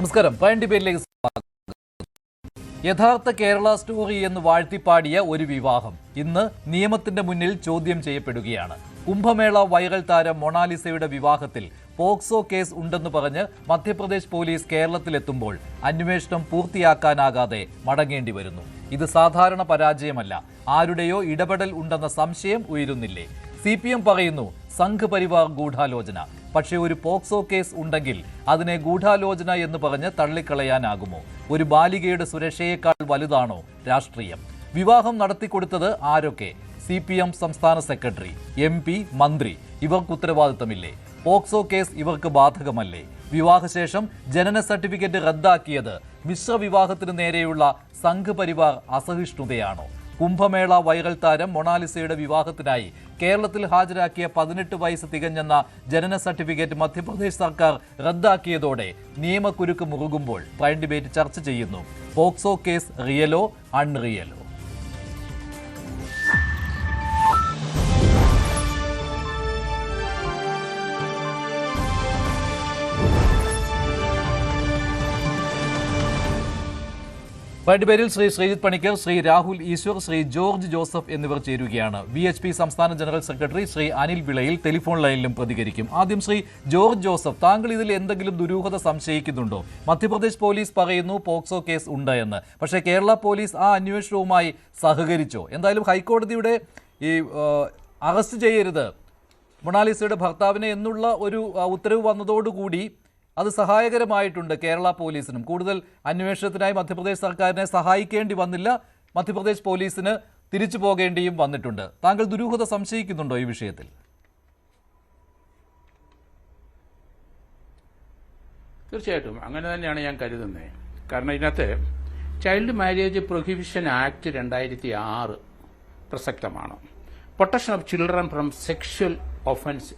നമസ്കാരം. പ്രൈം ഡിബേറ്റിലേക്ക് സ്വാഗതം. യഥാർത്ഥ കേരള സ്റ്റോറി എന്ന് വാഴ്ത്തിപ്പാടിയ ഒരു വിവാഹം ഇന്ന് നിയമത്തിന്റെ മുന്നിൽ ചോദ്യം ചെയ്യപ്പെടുകയാണ്. കുംഭമേള വൈറൽ താരം മൊണാലിസയുടെ വിവാഹത്തിൽ പോക്സോ കേസ് ഉണ്ടെന്ന് പറഞ്ഞ് മധ്യപ്രദേശ് പോലീസ് കേരളത്തിലെത്തുമ്പോൾ അന്വേഷണം പൂർത്തിയാക്കാനാകാതെ മടങ്ങേണ്ടി വരുന്നു. ഇത് സാധാരണ പരാജയമല്ല, ആരുടെയോ ഇടപെടൽ ഉണ്ടെന്ന സംശയം ഉയരുന്നില്ലേ? CPM പറയുന്നു സംഘ് പരിവാർ ഗൂഢാലോചന. പക്ഷേ ഒരു പോക്സോ കേസ് ഉണ്ടെങ്കിൽ അതിനെ ഗൂഢാലോചന എന്ന് പറഞ്ഞ് തള്ളിക്കളയാനാകുമോ? ഒരു ബാലികയുടെ സുരക്ഷയേക്കാൾ വലുതാണോ രാഷ്ട്രീയം? വിവാഹം നടത്തിക്കൊടുത്തത് ആരൊക്കെ? CPM സംസ്ഥാന സെക്രട്ടറി, MP, മന്ത്രി. ഇവർക്ക് ഉത്തരവാദിത്തമില്ലേ? പോക്സോ കേസ് ഇവർക്ക് ബാധകമല്ലേ? വിവാഹശേഷം ജനന സർട്ടിഫിക്കറ്റ് റദ്ദാക്കിയത് മിശ്ര വിവാഹത്തിന് നേരെയുള്ള സംഘ് പരിവാർ അസഹിഷ്ണുതയാണോ? കുംഭമേള വൈറൽ താരം മൊണാലിസയുടെ വിവാഹത്തിനായി കേരളത്തിൽ ഹാജരാക്കിയ 18 വയസ്സ് തികഞ്ഞെന്ന ജനന സർട്ടിഫിക്കറ്റ് മധ്യപ്രദേശ് സർക്കാർ റദ്ദാക്കിയതോടെ നിയമക്കുരുക്ക് മുറുകുമ്പോൾ പ്രൈം ഡിബേറ്റ് ചർച്ച ചെയ്യുന്നു. പോക്സോ കേസ് റിയലോ അൺറിയലോ? പേരിൽ ശ്രീ ശ്രീജിത്ത് പണിക്കർ, ശ്രീ രാഹുൽ ഈശ്വർ, ശ്രീ ജോർജ് ജോസഫ് എന്നിവർ ചേരുകയാണ്. VHP സംസ്ഥാന general secretary Shri Anil Vilayil telephone ലൈനിലും പ്രതികരിക്കും. ആദ്യം ശ്രീ ജോർജ് ജോസഫ്, താങ്കൾ ഇതിൽ എന്തെങ്കിലും ദുരൂഹത സംശയിക്കുന്നുണ്ടോ? മധ്യപ്രദേശ് പോലീസ് പറയുന്നു പോക്സോ കേസ് ഉണ്ട് എന്ന്, പക്ഷേ കേരള പോലീസ് ആ അന്വേഷണവുമായി സഹകരിച്ചോ? എന്തായാലും ഹൈക്കോടതിയുടെ ഈ അറസ്റ്റ് ചെയ്യരുത് മൊണാലിസയുടെ ഭർത്താവിനെ എന്നുള്ള ഒരു ഉത്തരവ് വന്നതോടുകൂടി അത് സഹായകരമായിട്ടുണ്ട് കേരള പോലീസിനും. കൂടുതൽ അന്വേഷണത്തിനായി മധ്യപ്രദേശ് സർക്കാരിനെ സഹായിക്കേണ്ടി വന്നില്ല, മധ്യപ്രദേശ് പോലീസിന് തിരിച്ചു പോകേണ്ടിയും വന്നിട്ടുണ്ട്. താങ്കൾ ദുരൂഹത സംശയിക്കുന്നുണ്ടോ ഈ വിഷയത്തിൽ? തീർച്ചയായിട്ടും അങ്ങനെ തന്നെയാണ് ഞാൻ കരുതുന്നത്. കാരണം ഇതിനകത്ത് ചൈൽഡ് മാരേജ് പ്രൊഹിബിഷൻ ആക്ട് 2006 പ്രസക്തമാണ്. Protection of children from sexual offence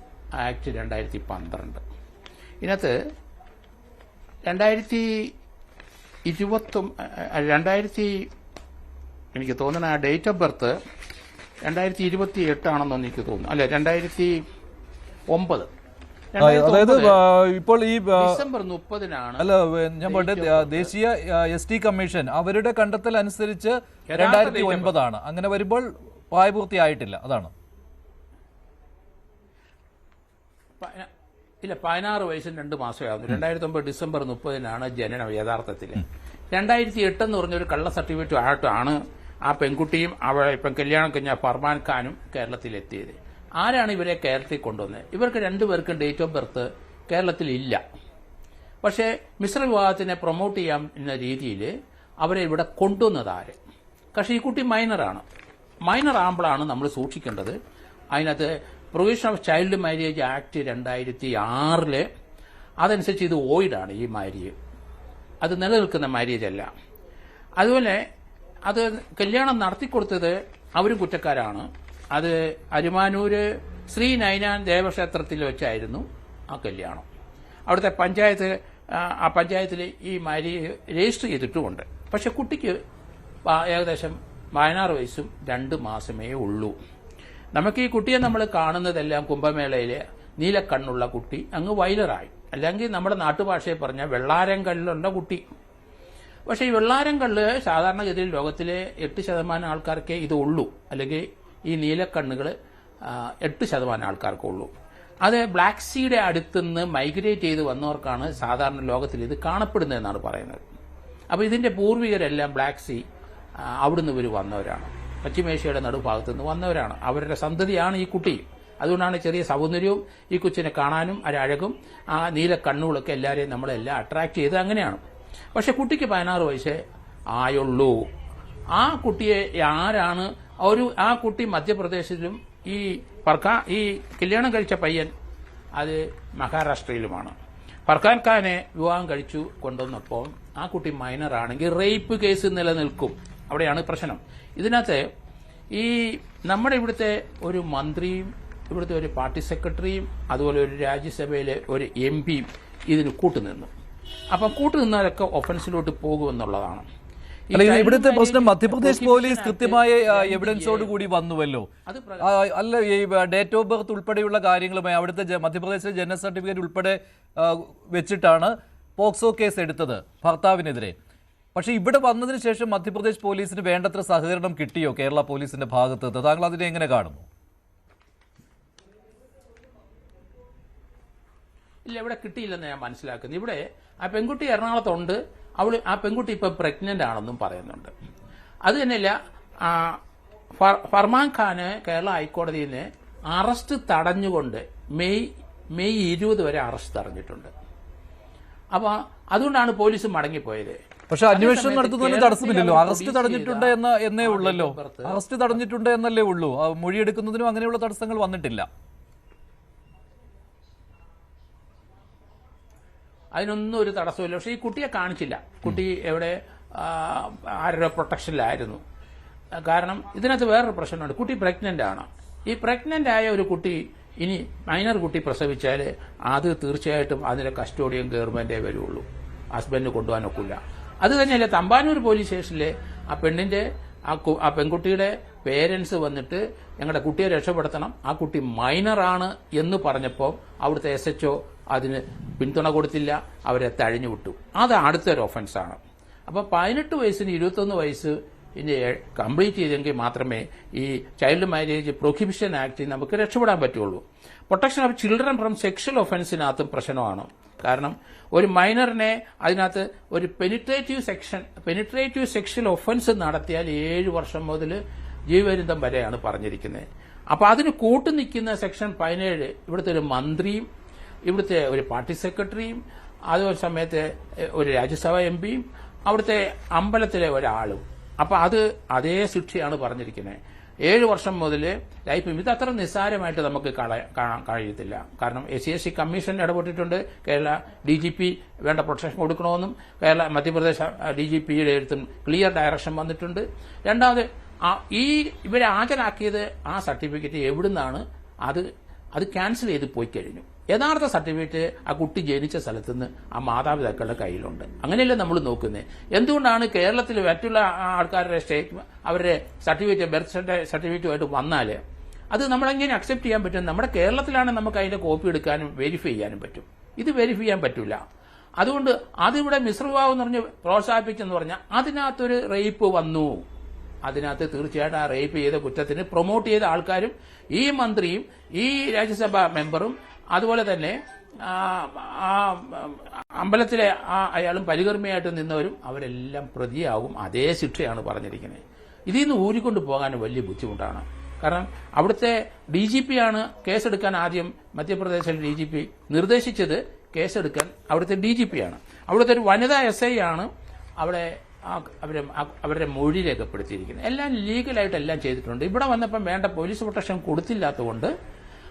act 2012. ഇതിനകത്ത് 2020 എനിക്ക് തോന്നുന്ന ആ ഡേറ്റ് ഓഫ് ബർത്ത് 2028 ആണെന്ന് എനിക്ക് തോന്നുന്നു. അല്ലെ, 2009. അതായത് ഇപ്പോൾ ഈ ഡിസംബർ 30-നാണ്. അല്ല, ഞാൻ പറഞ്ഞ ദേശീയ ST കമ്മീഷൻ അവരുടെ കണ്ടെത്തൽ അനുസരിച്ച് 2009 ആണ്. അങ്ങനെ വരുമ്പോൾ പ്രായപൂർത്തിയായിട്ടില്ല, അതാണ്. ഇല്ല, 16 വയസ്സിന് 2 മാസമേ ആകുന്നു. 2009 ഡിസംബർ 30-നാണ് ജനനം യഥാർത്ഥത്തിൽ. 2008 എന്ന് പറഞ്ഞൊരു കള്ള സർട്ടിഫിക്കറ്റ് ആയിട്ടാണ് ആ പെൺകുട്ടിയും ഇപ്പം കല്യാണം കഴിഞ്ഞ ഫർമാൻ ഖാനും കേരളത്തിലെത്തിയത്. ആരാണ് ഇവരെ കേരളത്തിൽ കൊണ്ടുവന്നത്? ഇവർക്ക് 2 പേർക്കും ഡേറ്റ് ഓഫ് ബർത്ത് കേരളത്തിൽ ഇല്ല. പക്ഷേ മിശ്ര വിവാഹത്തിനെ പ്രൊമോട്ട് ചെയ്യാൻ എന്ന രീതിയിൽ അവരെ ഇവിടെ കൊണ്ടുവന്നത് ആര്? പക്ഷേ ഈ കുട്ടി മൈനറാണ്. മൈനർ ആകുമ്പോഴാണ് നമ്മൾ സൂക്ഷിക്കേണ്ടത്. അതിനകത്ത് provision of child marriage act 2006 അതനുസരിച്ച് ഇത് വോയിഡാണ്. ഈ മാരേജ് അത് നിലനിൽക്കുന്ന മാരേജ് അല്ല. അതുപോലെ അത് കല്യാണം നടത്തിക്കൊടുത്തത് അവരും കുറ്റക്കാരാണ്. അത് അരുമാനൂര് ശ്രീ നൈനാൻ ദേവക്ഷേത്രത്തിൽ വെച്ചായിരുന്നു ആ കല്യാണം. അവിടുത്തെ ആ പഞ്ചായത്തിൽ ഈ മാരേജ് രജിസ്റ്റർ ചെയ്തിട്ടുമുണ്ട്. പക്ഷെ കുട്ടിക്ക് ഏകദേശം 16 വയസ്സും 2 മാസമേ ഉള്ളൂ. നമുക്ക് ഈ കുട്ടിയെ നമ്മൾ കാണുന്നതെല്ലാം കുംഭമേളയിലെ നീലക്കണ്ണുള്ള കുട്ടി അങ്ങ് വൈലറായി, അല്ലെങ്കിൽ നമ്മുടെ നാട്ടുഭാഷയിൽ പറഞ്ഞ വെള്ളാരം കല്ലുള്ള കുട്ടി. പക്ഷേ ഈ വെള്ളാരം കല്ല് സാധാരണഗതിയിൽ ലോകത്തിലെ 8% ആൾക്കാർക്കേ ഇത് ഉള്ളൂ, അല്ലെങ്കിൽ ഈ നീലക്കണ്ണുകൾ 8% ആൾക്കാർക്കേ ഉള്ളൂ. അത് ബ്ലാക്ക് സീയുടെ അടുത്തുനിന്ന് മൈഗ്രേറ്റ് ചെയ്ത് വന്നവർക്കാണ് സാധാരണ ലോകത്തിൽ ഇത് കാണപ്പെടുന്നതെന്നാണ് പറയുന്നത്. അപ്പോൾ ഇതിന്റെ പൂർവികരെല്ലാം ബ്ലാക്ക് സീ അവിടുന്ന് ഇവർ വന്നവരാണ്, പശ്ചിമേഷ്യയുടെ നടുഭാഗത്തു നിന്ന് വന്നവരാണ്. അവരുടെ സന്തതിയാണ് ഈ കുട്ടി. അതുകൊണ്ടാണ് ചെറിയ സൗന്ദര്യവും ഈ കൊച്ചിനെ കാണാനും ഒരഴകും ആ നീല കണ്ണുകളൊക്കെ എല്ലാവരെയും നമ്മളെല്ലാം അട്രാക്ട് ചെയ്ത് അങ്ങനെയാണ്. പക്ഷെ കുട്ടിക്ക് 16 വയസ്സേ ആയുള്ളൂ. ആ കുട്ടിയെ ആരാണ് ആ കുട്ടി മധ്യപ്രദേശിലും ഈ കല്യാണം കഴിച്ച പയ്യൻ അത് മഹാരാഷ്ട്രയിലുമാണ്. ഫർഖാൻ ഖാനെ വിവാഹം കഴിച്ചു കൊണ്ടുവന്നപ്പോൾ ആ കുട്ടി മൈനറാണെങ്കിൽ റേപ്പ് കേസ് നിലനിൽക്കും. അവിടെയാണ് പ്രശ്നം. ഇതിനകത്ത് ഈ നമ്മുടെ ഇവിടുത്തെ ഒരു മന്ത്രിയും ഇവിടുത്തെ ഒരു പാർട്ടി സെക്രട്ടറിയും അതുപോലെ ഒരു രാജ്യസഭയിലെ ഒരു MPയും ഇതിന് കൂട്ടുനിന്നു. അപ്പം കൂട്ടുനിന്നാലൊക്കെ ഒഫൻസിലോട്ട് പോകുമെന്നുള്ളതാണ്. ഇവിടുത്തെ പ്രശ്നം മധ്യപ്രദേശ് പോലീസ് കൃത്യമായ എവിഡൻസോട് കൂടി വന്നുവല്ലോ. അല്ല, ഈ ഡേറ്റ് ഓഫ് ബർത്ത് ഉൾപ്പെടെയുള്ള കാര്യങ്ങളുമായി അവിടുത്തെ മധ്യപ്രദേശിലെ ജനന സർട്ടിഫിക്കറ്റ് ഉൾപ്പെടെ വെച്ചിട്ടാണ് പോക്സോ കേസ് എടുത്തത് ഭർത്താവിനെതിരെ. പക്ഷേ ഇവിടെ വന്നതിന് ശേഷം മധ്യപ്രദേശ് പോലീസിന് വേണ്ടത്ര സഹകരണം കിട്ടിയോ കേരള പോലീസിന്റെ ഭാഗത്ത് നിന്ന്? താങ്കൾ അതിനെ എങ്ങനെ കാണുന്നു? ഇല്ല, ഇവിടെ കിട്ടിയില്ലെന്ന് ഞാൻ മനസ്സിലാക്കുന്നു. ഇവിടെ ആ പെൺകുട്ടി എറണാകുളത്തുണ്ട്. ആ പെൺകുട്ടി ഇപ്പം പ്രഗ്നന്റ് ആണെന്നും പറയുന്നുണ്ട്. അത് തന്നെയല്ല, ഫർമാൻ ഖാന് കേരള ഹൈക്കോടതിയിൽ നിന്ന് അറസ്റ്റ് തടഞ്ഞുകൊണ്ട് മെയ് 20 വരെ അറസ്റ്റ് തടഞ്ഞിട്ടുണ്ട്. അപ്പൊ അതുകൊണ്ടാണ് പോലീസ് മടങ്ങിപ്പോയത്. പക്ഷെ അന്വേഷണം നടത്തുന്നതിന് തടസ്സമില്ലല്ലോ. അറസ്റ്റ് തടഞ്ഞിട്ടുണ്ട് എന്നേ ഉള്ളല്ലോ. അറസ്റ്റ് തടഞ്ഞിട്ടുണ്ട് എന്നല്ലേ ഉള്ളൂ. മൊഴിയെടുക്കുന്നതിനും അങ്ങനെയുള്ള തടസ്സങ്ങൾ വന്നിട്ടില്ല. അതിനൊന്നും ഒരു തടസ്സമില്ല. പക്ഷെ ഈ കുട്ടിയെ കാണിച്ചില്ല. കുട്ടി എവിടെ ആരുടെ പ്രൊട്ടക്ഷനിലായിരുന്നു. കാരണം ഇതിനകത്ത് വേറൊരു പ്രശ്നമുണ്ട്. കുട്ടി പ്രഗ്നന്റ് ആണ്. ഈ പ്രഗ്നന്റ് ആയ ഒരു കുട്ടി ഇനി മൈനർ കുട്ടി പ്രസവിച്ചാൽ അത് തീർച്ചയായിട്ടും അതിന്റെ കസ്റ്റോഡിയൻ ഗവൺമെന്റേ വരുള്ളൂ. ഹസ്ബൻഡ് കൊണ്ടുപോകാനൊക്കില്ല. അത് തന്നെയല്ല, തമ്പാനൂർ പോലീസ് സ്റ്റേഷനിലെ ആ പെൺകുട്ടിയുടെ പേരൻസ് വന്നിട്ട് ഞങ്ങളുടെ കുട്ടിയെ രക്ഷപ്പെടുത്തണം, ആ കുട്ടി മൈനറാണ് എന്ന് പറഞ്ഞപ്പോൾ അവിടുത്തെ SHO അതിന് പിന്തുണ കൊടുത്തില്ല. അവരെ തഴഞ്ഞു വിട്ടു. അത് അടുത്തൊരു ഒഫൻസാണ്. അപ്പോൾ 18 വയസ്സിന് 21 വയസ്സ് ഇനി കംപ്ലീറ്റ് ചെയ്തെങ്കിൽ മാത്രമേ ഈ ചൈൽഡ് മാരേജ് പ്രൊഹിബിഷൻ ആക്ടിൽ നമുക്ക് രക്ഷപ്പെടാൻ പറ്റുള്ളൂ. Protection of children from sexual ഒഫൻസിനകത്തും പ്രശ്നമാണ്. കാരണം ഒരു മൈനറിനെ അതിനകത്ത് ഒരു പെനിട്രേറ്റീവ് സെക്ഷൽ ഒഫൻസ് നടത്തിയാൽ 7 വർഷം മുതൽ ജീവപര്യന്തം വരെയാണ് പറഞ്ഞിരിക്കുന്നത്. അപ്പൊ അതിന് കൂട്ടുനിൽക്കുന്ന സെക്ഷൻ 17 ഇവിടുത്തെ ഒരു മന്ത്രിയും ഇവിടുത്തെ ഒരു പാർട്ടി സെക്രട്ടറിയും അതേ സമയത്ത് ഒരു രാജ്യസഭ MPയും അവിടുത്തെ അമ്പലത്തിലെ ഒരാളും. അപ്പൊ അതേ ശിക്ഷയാണ് പറഞ്ഞിരിക്കുന്നത്. 7 വർഷം മുതൽ ലൈഫ്. ഇത് അത്ര നിസ്സാരമായിട്ട് നമുക്ക് കാണാൻ കഴിയത്തില്ല. കാരണം SC കമ്മീഷൻ ഇടപെട്ടിട്ടുണ്ട്. കേരള DGP വേണ്ട പ്രൊട്ടക്ഷൻ കൊടുക്കണമെന്നും മധ്യപ്രദേശ് DGPയുടെ അടുത്തും ക്ലിയർ ഡയറക്ഷൻ വന്നിട്ടുണ്ട്. രണ്ടാമത് ഇവരെ ഹാജരാക്കിയത് ആ സർട്ടിഫിക്കറ്റ് എവിടുന്നാണ് അത് ക്യാൻസൽ ചെയ്ത് പോയി കഴിഞ്ഞു. യഥാർത്ഥ സർട്ടിഫിക്കറ്റ് ആ കുട്ടി ജനിച്ച സ്ഥലത്ത് നിന്ന് ആ മാതാപിതാക്കളുടെ കയ്യിലുണ്ട്. അങ്ങനെയല്ലേ നമ്മൾ നോക്കുന്നത്. എന്തുകൊണ്ടാണ് കേരളത്തിൽ മറ്റുള്ള ആൾക്കാരുടെ അവരുടെ സർട്ടിഫിക്കറ്റ് ബർത്ത് സർട്ടിഫിക്കറ്റുമായിട്ട് വന്നാൽ അത് നമ്മളെങ്ങനെ അക്സെപ്റ്റ് ചെയ്യാൻ പറ്റും? നമ്മുടെ കേരളത്തിലാണ് നമുക്ക് അതിന്റെ കോപ്പി എടുക്കാനും വെരിഫൈ ചെയ്യാനും പറ്റും. ഇത് വെരിഫൈ ചെയ്യാൻ പറ്റില്ല. അതുകൊണ്ട് അതിവിടെ മിശ്രഭാവം എന്ന് പറഞ്ഞ് പ്രോത്സാഹിപ്പിച്ചെന്ന് പറഞ്ഞാൽ അതിനകത്തൊരു റേപ്പ് വന്നു. അതിനകത്ത് തീർച്ചയായിട്ടും ആ റേപ്പ് ചെയ്ത കുറ്റത്തിന് പ്രൊമോട്ട് ചെയ്ത ആൾക്കാരും ഈ മന്ത്രിയും ഈ രാജ്യസഭാ മെമ്പറും അതുപോലെ തന്നെ അമ്പലത്തിലെ അയാളും പരികർമ്മിയായിട്ട് നിന്നവരും അവരെല്ലാം പ്രതിയാകും. അതേ ശിക്ഷയാണ് പറഞ്ഞിരിക്കുന്നത്. ഇതിൽ നിന്ന് ഊരിക്കൊണ്ട് പോകാൻ വലിയ ബുദ്ധിമുട്ടാണ്. കാരണം അവിടുത്തെ DGP ആണ് കേസെടുക്കാൻ ആദ്യം മധ്യപ്രദേശിലെ DGP നിർദ്ദേശിച്ചത്. കേസെടുക്കാൻ അവിടുത്തെ DGP ആണ്. അവിടുത്തെ ഒരു വനിതാ SI ആണ് അവിടെ അവരുടെ മൊഴി രേഖപ്പെടുത്തിയിരിക്കുന്നത്. എല്ലാം ലീഗലായിട്ട് എല്ലാം ചെയ്തിട്ടുണ്ട്. ഇവിടെ വന്നപ്പം വേണ്ട പോലീസ് പ്രൊട്ടക്ഷൻ കൊടുത്തില്ലാത്തതുകൊണ്ട്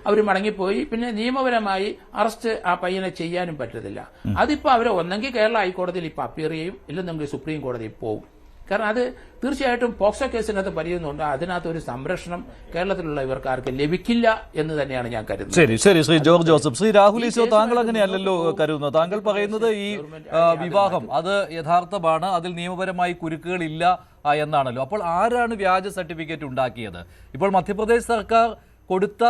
അവർ മടങ്ങിപ്പോയി. പിന്നെ നിയമപരമായി അറസ്റ്റ് ആ പയ്യനെ ചെയ്യാനും പറ്റത്തില്ല. അതിപ്പോ അവർ ഒന്നെങ്കിൽ കേരള ഹൈക്കോടതിയിൽ ഇപ്പൊ അപ്പീർ ചെയ്യും, ഇല്ലെന്നെങ്കിൽ സുപ്രീം കോടതിയിൽ പോകും. കാരണം അത് തീർച്ചയായിട്ടും പോക്സോ കേസിനകത്ത് പറയുന്നുണ്ട്. അതിനകത്ത് ഒരു സംരക്ഷണം കേരളത്തിലുള്ള ഇവർക്കാർക്ക് ലഭിക്കില്ല എന്ന് തന്നെയാണ് ഞാൻ കരുതുന്നത്. ശരി ശ്രീ ജോർജ് ജോസഫ്. ശ്രീ രാഹുൽ ഈശോ, താങ്കൾ അങ്ങനെയല്ലല്ലോ കരുതുന്നത്. താങ്കൾ പറയുന്നത് ഈ വിവാഹം അത് യഥാർത്ഥമാണ്, അതിൽ നിയമപരമായി കുരുക്കുകളില്ല എന്നാണല്ലോ. അപ്പോൾ ആരാണ് വ്യാജ സർട്ടിഫിക്കറ്റ് ഉണ്ടാക്കിയത്? ഇപ്പോൾ മധ്യപ്രദേശ് സർക്കാർ കൊടുത്ത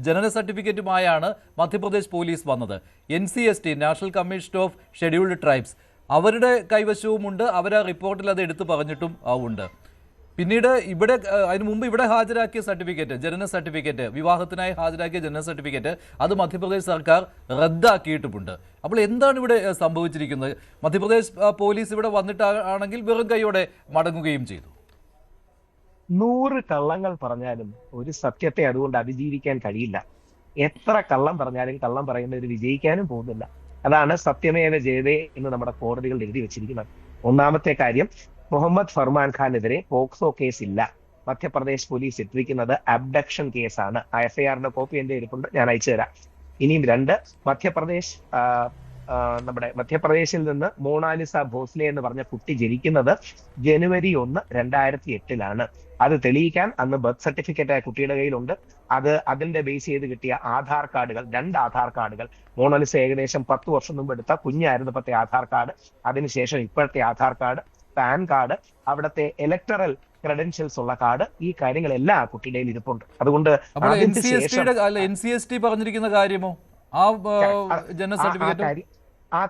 ജനന സർട്ടിഫിക്കറ്റുമായാണ് മധ്യപ്രദേശ് പോലീസ് വന്നത്. NCST national commission of scheduled tribes അവരുടെ കൈവശവുമുണ്ട്. അവർ ആ റിപ്പോർട്ടിൽ അത് എടുത്തു പറഞ്ഞിട്ടും ഉണ്ട്. പിന്നീട് ഇവിടെ അതിനു മുമ്പ് ഇവിടെ ഹാജരാക്കിയ സർട്ടിഫിക്കറ്റ്, ജനന സർട്ടിഫിക്കറ്റ്, വിവാഹത്തിനായി ഹാജരാക്കിയ ജനന സർട്ടിഫിക്കറ്റ് അത് മധ്യപ്രദേശ് സർക്കാർ റദ്ദാക്കിയിട്ടുമുണ്ട്. അപ്പോൾ എന്താണ് ഇവിടെ സംഭവിച്ചിരിക്കുന്നത്? മധ്യപ്രദേശ് പോലീസ് ഇവിടെ വന്നിട്ടാണെങ്കിൽ വെറും കൈയോടെ മടങ്ങുകയും ചെയ്തു. 100 കള്ളങ്ങൾ പറഞ്ഞാലും ഒരു സത്യത്തെ അതുകൊണ്ട് അതിജീവിക്കാൻ കഴിയില്ല. എത്ര കള്ളം പറഞ്ഞാലും കള്ളം പറയുന്നവർ വിജയിക്കാനും പോകുന്നില്ല. അതാണ് സത്യമേവ ജയതേ എന്ന് നമ്മുടെ കോടതികൾ എഴുതി വെച്ചിരിക്കുന്നത്. ഒന്നാമത്തെ കാര്യം, മുഹമ്മദ് ഫർമാൻ ഖാനെതിരെ പോക്സോ കേസ് ഇല്ല. മധ്യപ്രദേശ് പോലീസ് ഇട്ടിരിക്കുന്നത് അബ്ഡക്ഷൻ കേസാണ്. ആ FIRന്റെ കോപ്പി എന്റെ ഇരിപ്പുണ്ട്, ഞാൻ അയച്ചു തരാം. ഇനിയും 2, മധ്യപ്രദേശിൽ നിന്ന് മോണാലിസ ഭോസ്ലെ എന്ന് പറഞ്ഞ കുട്ടി ജനിക്കുന്നത് ജനുവരി 1, 2008 അത് തെളിയിക്കാൻ അന്ന് ബർത്ത് സർട്ടിഫിക്കറ്റ് ആ കുട്ടിയുടെ കയ്യിലുണ്ട്. അതിന്റെ ബേസ് ചെയ്ത് കിട്ടിയ ആധാർ കാർഡുകൾ, 2 ആധാർ കാർഡുകൾ, മോണാലിസ ഏകദേശം 10 വർഷം മുമ്പ് എടുത്ത കുഞ്ഞായിരുന്നപ്പോഴത്തെ ആധാർ കാർഡ്, അതിനുശേഷം ഇപ്പോഴത്തെ ആധാർ കാർഡ്, പാൻ കാർഡ്, അവിടുത്തെ ഇലക്ടറൽ ക്രെഡൻഷ്യൽസ് ഉള്ള കാർഡ്, ഈ കാര്യങ്ങളെല്ലാം ആ കുട്ടിയുടെ ഇരിപ്പുണ്ട്. അതുകൊണ്ട് NCST പറഞ്ഞിരിക്കുന്ന കാര്യമോ ആ ജനന സർട്ടിഫിക്കറ്റ് ആ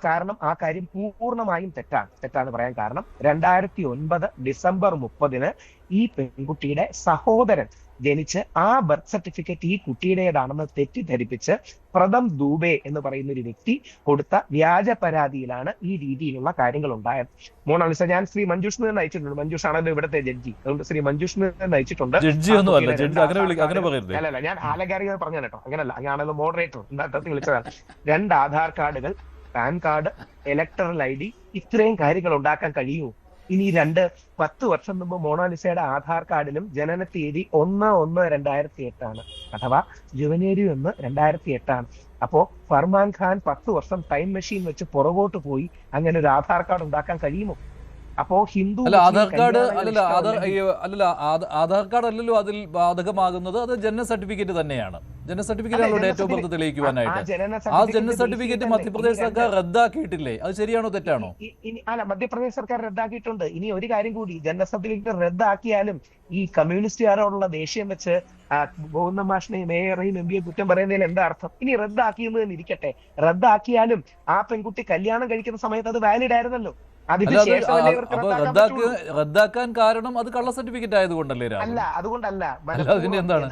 കാര്യം പൂർണ്ണമായും തെറ്റാണ് പറയാൻ കാരണം 2009 ഡിസംബർ 30 ഈ പെൺകുട്ടിയുടെ സഹോദരൻ ജനിച്ച് ആ ബർത്ത് സർട്ടിഫിക്കറ്റ് ഈ കുട്ടിയുടേതാണെന്ന് തെറ്റിദ്ധരിപ്പിച്ച് പ്രഥം ദൂബെ എന്ന് പറയുന്ന ഒരു വ്യക്തി കൊടുത്ത വ്യാജ പരാതിയിലാണ് ഈ രീതിയിലുള്ള കാര്യങ്ങൾ ഉണ്ടായത്. മോണാലിസ ഞാൻ ശ്രീ മഞ്ജുഷിന് തന്നെ അയച്ചിട്ടുണ്ട്. മഞ്ജുഷ് ആണല്ലോ ഇവിടുത്തെ ജഡ്ജി, അതുകൊണ്ട് ശ്രീ മഞ്ജുഷിന് തന്നെ അയച്ചിട്ടുണ്ട്. അല്ലല്ല, ഞാൻ ആലങ്കാരിക പറഞ്ഞു കേട്ടോ, അങ്ങനല്ല, ഞാണല്ലോ മോഡറേറ്റർ വിളിച്ചതാണ്. 2 ആധാർ കാർഡുകൾ, പാൻ കാർഡ്, ഇലക്ടറൽ ID, ഇത്രയും കാര്യങ്ങൾ ഉണ്ടാക്കാൻ കഴിയുമോ? ഇനി 10 വർഷം മുമ്പ് മോണാലിസയുടെ ആധാർ കാർഡിലും ജനന തീയതി 1/1/2008 ആണ്, അഥവാ ജുവനേരി 1/2008 ആണ്. അപ്പോ ഫർമാൻ ഖാൻ 10 വർഷം ടൈം മെഷീൻ വെച്ച് പുറകോട്ട് പോയി അങ്ങനെ ഒരു ആധാർ കാർഡ് ഉണ്ടാക്കാൻ കഴിയുമോ? അപ്പോ ഹിന്ദു ആധാർ കാർഡ് ആധാർ കാർഡ് അല്ലല്ലോ അതിൽ ബാധകമാകുന്നത്, അത് ജനന സർട്ടിഫിക്കറ്റ് തന്നെയാണ്. ജനന സർട്ടിഫിക്കറ്റ് ആണല്ലോ ഡേറ്റ് ഓഫ് ബർത്ത് തെളിയിക്കുവാനായിട്ട്. ആ ജനന സർട്ടിഫിക്കറ്റ് മധ്യപ്രദേശ് സർക്കാർ റദ്ദാക്കിയിട്ടില്ലേ? അത് ശരിയാണോ തെറ്റാണോ? അല്ല, മധ്യപ്രദേശ് സർക്കാർ റദ്ദാക്കിയിട്ടുണ്ട്. ഇനി ഒരു കാര്യം കൂടി, ജനന സർട്ടിഫിക്കറ്റ് റദ്ദാക്കിയാലും ഈ കമ്മ്യൂണിസ്റ്റുകാരോടുള്ള ദേഷ്യം വെച്ച് ഗോവിന്ദ മാഷിനെയും മേയറേയും MP കുറ്റം പറയുന്നതിൽ എന്താ അർത്ഥം? ഇനി റദ്ദാക്കിയെന്ന് ഇരിക്കട്ടെ, റദ്ദാക്കിയാലും ആ പെൺകുട്ടി കല്യാണം കഴിക്കുന്ന സമയത്ത് അത് വാലിഡ് ആയിരുന്നല്ലോ. റദ്ദാക്കാൻ കാരണം അത് കള്ള സർട്ടിഫിക്കറ്റ് ആയതുകൊണ്ടല്ലേ? അല്ല, അതുകൊണ്ടല്ല. എന്താണ്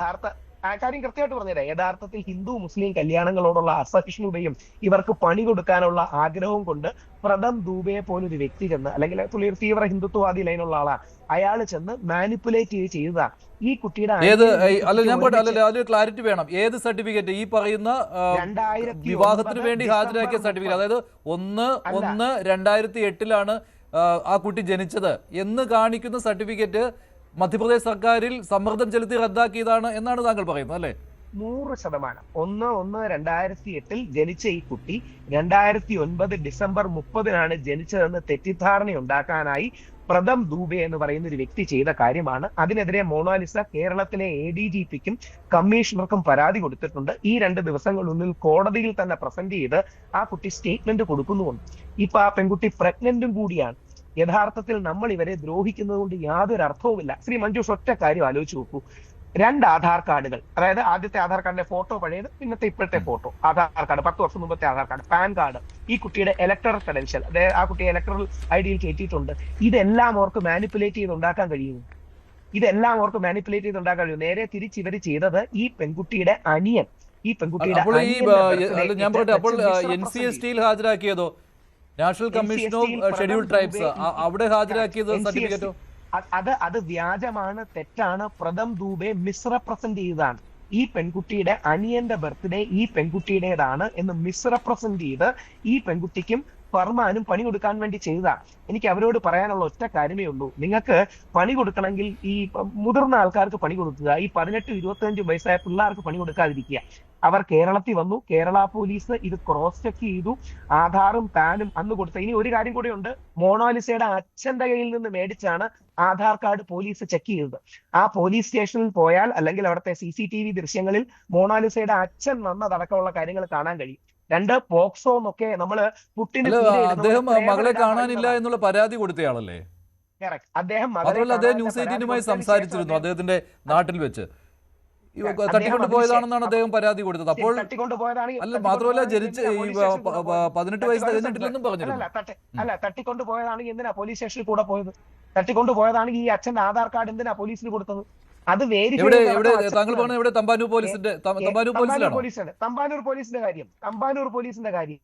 കാര്യം കൃത്യമായിട്ട് പറഞ്ഞുതരാം. യഥാർത്ഥത്തിൽ ഹിന്ദു മുസ്ലിം കല്യാണങ്ങളോടുള്ള അസഹിഷ്ണുതയും ഇവർക്ക് പണി കൊടുക്കാനുള്ള ആഗ്രഹവും കൊണ്ട് പ്രഥം ദൂബയെ പോലൊരു വ്യക്തി ചെന്ന്, അല്ലെങ്കിൽ ഒരു തീവ്ര ഹിന്ദുത്വവാദി ലൈനുള്ള ആളാണ്, അയാൾ ചെന്ന് മാനിപ്പുലേറ്റ് ചെയ്തതാണ് ഈ കുട്ടിയുടെ. ക്ലാരിറ്റി വേണം. ഏത് സർട്ടിഫിക്കറ്റ്? ഈ പറയുന്ന വിവാഹത്തിന് വേണ്ടി ഹാജരാക്കിയ സർട്ടിഫിക്കറ്റ്, അതായത് 1/1/2008 ആ കുട്ടി ജനിച്ചത് എന്ന് കാണിക്കുന്ന സർട്ടിഫിക്കറ്റ് മധ്യപ്രദേശ് സർക്കാരിൽ സമ്മർദ്ദം ചെലുത്തി റദ്ദാക്കിയതാണ് എന്നാണ് താങ്കൾ പറയുന്നത് അല്ലേ? 100%. 1/1/2008 ജനിച്ച ഈ കുട്ടി 2009 ഡിസംബർ 30 ജനിച്ചതെന്ന് തെറ്റിദ്ധാരണ ഉണ്ടാക്കാനായി പ്രഥം ദൂബെ എന്ന് പറയുന്ന ഒരു വ്യക്തി ചെയ്ത കാര്യമാണ്. അതിനെതിരെ മോണാലിസ കേരളത്തിലെ ADGPക്കും കമ്മീഷണർക്കും പരാതി കൊടുത്തിട്ടുണ്ട്. ഈ 2 ദിവസങ്ങളിനുള്ളിൽ കോടതിയിൽ തന്നെ പ്രസന്റ് ചെയ്ത് ആ കുട്ടി സ്റ്റേറ്റ്മെന്റ് കൊടുക്കുന്നുമുണ്ട്. ഇപ്പൊ ആ പെൺകുട്ടി പ്രഗ്നന്റും കൂടിയാണ്. യഥാർത്ഥത്തിൽ നമ്മൾ ഇവരെ ദ്രോഹിക്കുന്നത് കൊണ്ട് യാതൊരു അർത്ഥവുമില്ല. ശ്രീ മഞ്ജുഷ്, ഒറ്റ കാര്യം ആലോചിച്ച് നോക്കൂ. 2 ആധാർ കാർഡുകൾ, അതായത് ആദ്യത്തെ ആധാർ കാർഡിന്റെ ഫോട്ടോ പഴയത്, പിന്നത്തെ ഇപ്പോഴത്തെ ഫോട്ടോ, ആധാർ കാർഡ് 10 വർഷം മുമ്പത്തെ ആധാർ കാർഡ്, പാൻ കാർഡ്, ഈ കുട്ടിയുടെ ഇലക്ടറൽ ക്രെഡൻഷ്യൽ, അതായത് ആ കുട്ടിയെ ഇലക്ടറൽ ID കയറ്റിയിട്ടുണ്ട്. ഇതെല്ലാം അവർക്ക് മാനിപ്പുലേറ്റ് ചെയ്ത് ഉണ്ടാക്കാൻ കഴിയുന്നു. നേരെ തിരിച്ച് ഇവർ ചെയ്തത് ഈ പെൺകുട്ടിയുടെ അനിയൻ, NCST ഹാജരാക്കിയതോ, national commission of scheduled tribes, അവിടെ ഹാജരാക്കിയത് സർട്ടിഫിക്കറ്റോ? അത് വ്യാജമാണ്, തെറ്റാണ്. പ്രഥം ദൂബെ മിസ്റെപ്രസെന്റ് ചെയ്തതാണ്. ഈ പെൺകുട്ടിയുടെ അനിയന്റെ ബർത്ത്ഡേ ഈ പെൺകുട്ടിയുടേതാണ് എന്ന് മിസ്റെപ്രസെന്റ് ചെയ്ത് ഈ പെൺകുട്ടിക്കും ഫർമാനും പണി കൊടുക്കാൻ വേണ്ടി ചെയ്തതാണ്. എനിക്ക് അവരോട് പറയാനുള്ള ഒറ്റ കാര്യമേ ഉള്ളൂ, നിങ്ങൾക്ക് പണി കൊടുക്കണമെങ്കിൽ ഈ മുതിർന്ന ആൾക്കാർക്ക് പണി കൊടുക്കുക, ഈ 18-25 വയസ്സായ പിള്ളേർക്ക് പണി കൊടുക്കാതിരിക്കുക. അവർ കേരളത്തിൽ വന്നു, കേരള പോലീസ് ഇത് ക്രോസ് ചെക്ക് ചെയ്തു, ആധാറും പാനും അന്ന് കൊടുത്ത. ഇനി ഒരു കാര്യം കൂടെ ഉണ്ട്, മോണാലിസയുടെ അച്ഛന്റെ കയ്യിൽ നിന്ന് മേടിച്ചാണ് ആധാർ കാർഡ് പോലീസ് ചെക്ക് ചെയ്തത്. ആ പോലീസ് സ്റ്റേഷനിൽ പോയാൽ, അല്ലെങ്കിൽ അവിടുത്തെ CCTV ദൃശ്യങ്ങളിൽ മോണാലിസയുടെ അച്ഛൻ വന്നതടക്കമുള്ള കാര്യങ്ങൾ കാണാൻ കഴിയും. 2 പോക്സോ എന്നൊക്കെ നമ്മള് അദ്ദേഹം മകളെ കാണാനില്ല എന്നുള്ള പരാതി കൊടുത്തയാളല്ലേ? അദ്ദേഹം ന്യൂസ് 18 സംസാരിച്ചിരുന്നു അദ്ദേഹത്തിന്റെ നാട്ടിൽ വെച്ച്. തട്ടിക്കൊണ്ടുപോയതാണെന്നാണ് അദ്ദേഹം പരാതി കൊടുത്തത്. അപ്പോൾ അല്ല, മാത്രമല്ല ജനിച്ച് 18 വയസ്സ് കഴിഞ്ഞിട്ടില്ലെന്നും പറഞ്ഞിരുന്നു. അല്ല, തട്ടിക്കൊണ്ടുപോയതാണെങ്കിൽ എന്തിനാ പോലീസ് സ്റ്റേഷനിൽ കൂടെ പോയത്? തട്ടിക്കൊണ്ടുപോയതാണെങ്കിൽ ഈ അച്ഛന്റെ ആധാർ കാർഡ് എന്തിനാ പോലീസിന് കൊടുത്തത്? അത് താങ്കൾ പറഞ്ഞ ഇവിടെ തമ്പാനൂർ പോലീസിന്റെ കാര്യം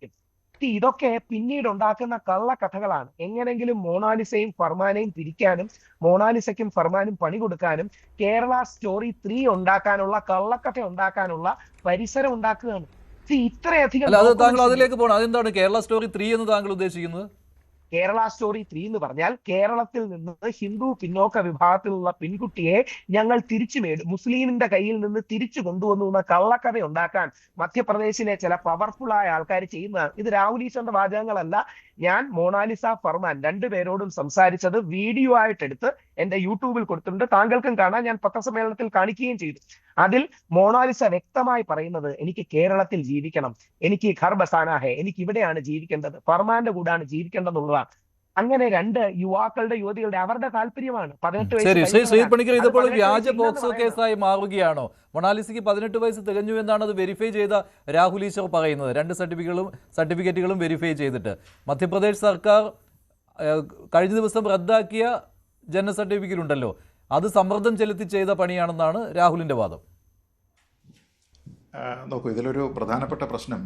ഇതൊക്കെ പിന്നീട് ഉണ്ടാക്കുന്ന കള്ളക്കഥകളാണ്. എങ്ങനെങ്കിലും മോണാലിസയും ഫർമാനെയും പിരിക്കാനും മോണാലിസയ്ക്കും ഫർമാനും പണി കൊടുക്കാനും കേരള സ്റ്റോറി 3 ഉണ്ടാക്കാനുള്ള കള്ളക്കഥ ഉണ്ടാക്കാനുള്ള പരിസരം ഉണ്ടാക്കുകയാണ്. ഇത്രയധികം താങ്കൾ അതിലേക്ക് പോകണം. അതെന്താണ് കേരള സ്റ്റോറി 3 എന്ന് താങ്കൾ ഉദ്ദേശിക്കുന്നത്? കേരള സ്റ്റോറി 3 എന്ന് പറഞ്ഞാൽ കേരളത്തിൽ നിന്ന് ഹിന്ദു പിന്നോക്ക വിഭാഗത്തിലുള്ള പെൺകുട്ടിയെ ഞങ്ങൾ മുസ്ലിമിന്റെ കയ്യിൽ നിന്ന് തിരിച്ചു കൊണ്ടുവന്നു എന്ന കള്ളക്കഥ ഉണ്ടാക്കാൻ മധ്യപ്രദേശിലെ ചില പവർഫുൾ ആയ ആൾക്കാർ ചെയ്യുന്നതാണ്. ഇത് രാഹുൽ ഈശ്വറിന്റെ വാചകങ്ങളല്ല. ഞാൻ മോണാലിസ ഫർമാൻ 2 പേരോടും സംസാരിച്ചത് വീഡിയോ ആയിട്ടെടുത്ത് എന്റെ യൂട്യൂബിൽ കൊടുത്തിട്ടുണ്ട്, താങ്കൾക്കും കാണാൻ. ഞാൻ പത്രസമ്മേളനത്തിൽ കാണിക്കുകയും ചെയ്തു. അതിൽ മോണാലിസ വ്യക്തമായി പറയുന്നത്, എനിക്ക് കേരളത്തിൽ ജീവിക്കണം, എനിക്ക് ഘർ ബസാന ഹെ, എനിക്ക് ഇവിടെയാണ് ജീവിക്കേണ്ടത്, ഫർമാന്റെ കൂടാണ് ജീവിക്കേണ്ടതെന്നുള്ളതാണ്. അങ്ങനെ രണ്ട് യുവാക്കളുടെ അവരുടെ താല്പര്യമാണ്. 18 ശരി, വയസ്സ് ശ്രീ കഴിഞ്ഞവരാണ്. പണിക്കർ, അത് ഇതിപ്പോൾ 18 വ്യാജ വയസ്സില്ലെന്ന് പോക്സോ പറയുന്നത്. കേസായി മാറുകയാണോ? മൊണാലിസയ്ക്ക് 18 വയസ്സ് തികഞ്ഞു എന്നാണ് അത് വെരിഫൈ ചെയ്ത രാഹുൽ ഈശ്വർ പറയുന്നത്. 2 സർട്ടിഫിക്കറ്റുകളും വെരിഫൈ ചെയ്തിട്ട് മധ്യപ്രദേശ് സർക്കാർ കഴിഞ്ഞ ദിവസം റദ്ദാക്കിയ ജനന സർട്ടിഫിക്കറ്റ് ഉണ്ടല്ലോ, അത് സമ്മർദ്ദം ചെലുത്തി ചെയ്ത പണിയാണെന്നാണ് രാഹുലിന്റെ വാദം. നോക്കൂ, ഇതിലൊരു പ്രധാനപ്പെട്ട പ്രശ്നം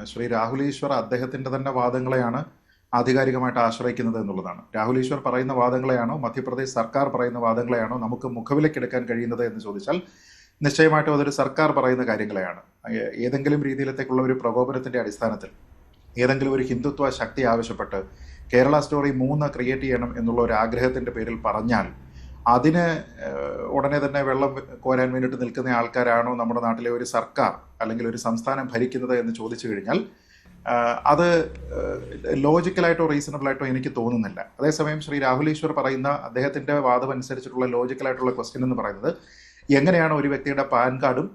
ശ്രീ രാഹുൽ ഈശ്വർ അദ്ദേഹത്തിൻ്റെ തന്നെ വാദങ്ങളെയാണ് ആധികാരികമായിട്ട് ആശ്രയിക്കുന്നത് എന്നുള്ളതാണ്. രാഹുൽ ഈശ്വർ പറയുന്ന വാദങ്ങളെയാണോ മധ്യപ്രദേശ് സർക്കാർ പറയുന്ന വാദങ്ങളെയാണോ നമുക്ക് മുഖവിലക്കെടുക്കാൻ കഴിയുന്നത് എന്ന് ചോദിച്ചാൽ നിശ്ചയമായിട്ടും അതൊരു സർക്കാർ പറയുന്ന കാര്യങ്ങളെയാണ്. ഏതെങ്കിലും രീതിയിലത്തേക്കുള്ള ഒരു പ്രകോപനത്തിൻ്റെ അടിസ്ഥാനത്തിൽ ഏതെങ്കിലും ഒരു ഹിന്ദുത്വ ശക്തി ആവശ്യപ്പെട്ട് കേരള സ്റ്റോറി 3 ക്രിയേറ്റ് ചെയ്യണം എന്നുള്ള ഒരു ആഗ്രഹത്തിൻ്റെ പേരിൽ പറഞ്ഞാൽ അതിന് ഉടനെ തന്നെ വെള്ളം കോരാൻ വേണ്ടിയിട്ട് നിൽക്കുന്ന ആൾക്കാരാണോ നമ്മുടെ നാട്ടിലെ ഒരു സർക്കാർ അല്ലെങ്കിൽ ഒരു സംസ്ഥാനം ഭരിക്കുന്നത് എന്ന് ചോദിച്ചു കഴിഞ്ഞാൽ അത് ലോജിക്കലായിട്ടോ റീസണബിളായിട്ടോ എനിക്ക് തോന്നുന്നില്ല. അതേസമയം ശ്രീ രാഹുൽ ഈശ്വർ പറയുന്ന അദ്ദേഹത്തിൻ്റെ വാദം അനുസരിച്ചിട്ടുള്ള ലോജിക്കലായിട്ടുള്ള ക്വസ്റ്റ്യൻ എന്ന് പറയുന്നത് എങ്ങനെയാണ് ഒരു വ്യക്തിയുടെ പാൻ കാർഡും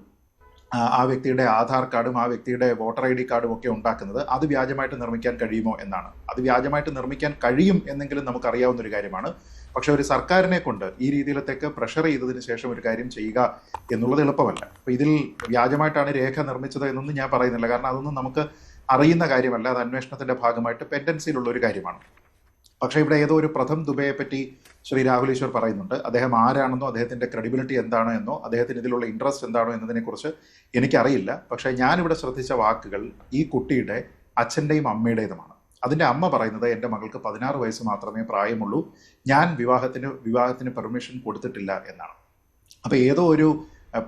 ആ വ്യക്തിയുടെ ആധാർ കാർഡും ആ വ്യക്തിയുടെ വോട്ടർ ID കാർഡും ഒക്കെ ഉണ്ടാക്കുന്നത് അത് വ്യാജമായിട്ട് നിർമ്മിക്കാൻ കഴിയുമോ എന്നാണ്. അത് വ്യാജമായിട്ട് നിർമ്മിക്കാൻ കഴിയും എന്നെങ്കിലും നമുക്കറിയാവുന്ന ഒരു കാര്യമാണ്. പക്ഷെ ഒരു സർക്കാരിനെ കൊണ്ട് ഈ രീതിയിലത്തേക്ക് പ്രഷർ ചെയ്തതിന് ശേഷം ഒരു കാര്യം ചെയ്യുക എന്നുള്ളത് എളുപ്പമല്ല. അപ്പോൾ ഇതിൽ വ്യാജമായിട്ടാണ് രേഖ നിർമ്മിച്ചത് എന്നൊന്നും ഞാൻ പറയുന്നില്ല, കാരണം അതൊന്നും നമുക്ക് അറിയുന്ന കാര്യമല്ല. അത് അന്വേഷണത്തിൻ്റെ ഭാഗമായിട്ട് പെൻഡൻസിയിലുള്ള ഒരു കാര്യമാണ്. പക്ഷേ ഇവിടെ ഏതോ ഒരു പ്രഥം ദുബെയെ പറ്റി ശ്രീ രാഹുൽ ഈശ്വർ പറയുന്നുണ്ട്. അദ്ദേഹം ആരാണെന്നോ അദ്ദേഹത്തിൻ്റെ ക്രെഡിബിലിറ്റി എന്താണോ എന്നോ അദ്ദേഹത്തിന് ഇതിലുള്ള ഇൻട്രസ്റ്റ് എന്താണോ എന്നതിനെക്കുറിച്ച് എനിക്കറിയില്ല. പക്ഷേ ഞാനിവിടെ ശ്രദ്ധിച്ച വാക്കുകൾ ഈ കുട്ടിയുടെ അച്ഛൻ്റെയും അമ്മയുടേതുമാണ്. അതിൻ്റെ അമ്മ പറയുന്നത് എൻ്റെ മകൾക്ക് 16 വയസ്സ് മാത്രമേ പ്രായമുള്ളൂ, ഞാൻ വിവാഹത്തിന് പെർമിഷൻ കൊടുത്തിട്ടില്ല എന്നാണ്. അപ്പോൾ ഏതോ ഒരു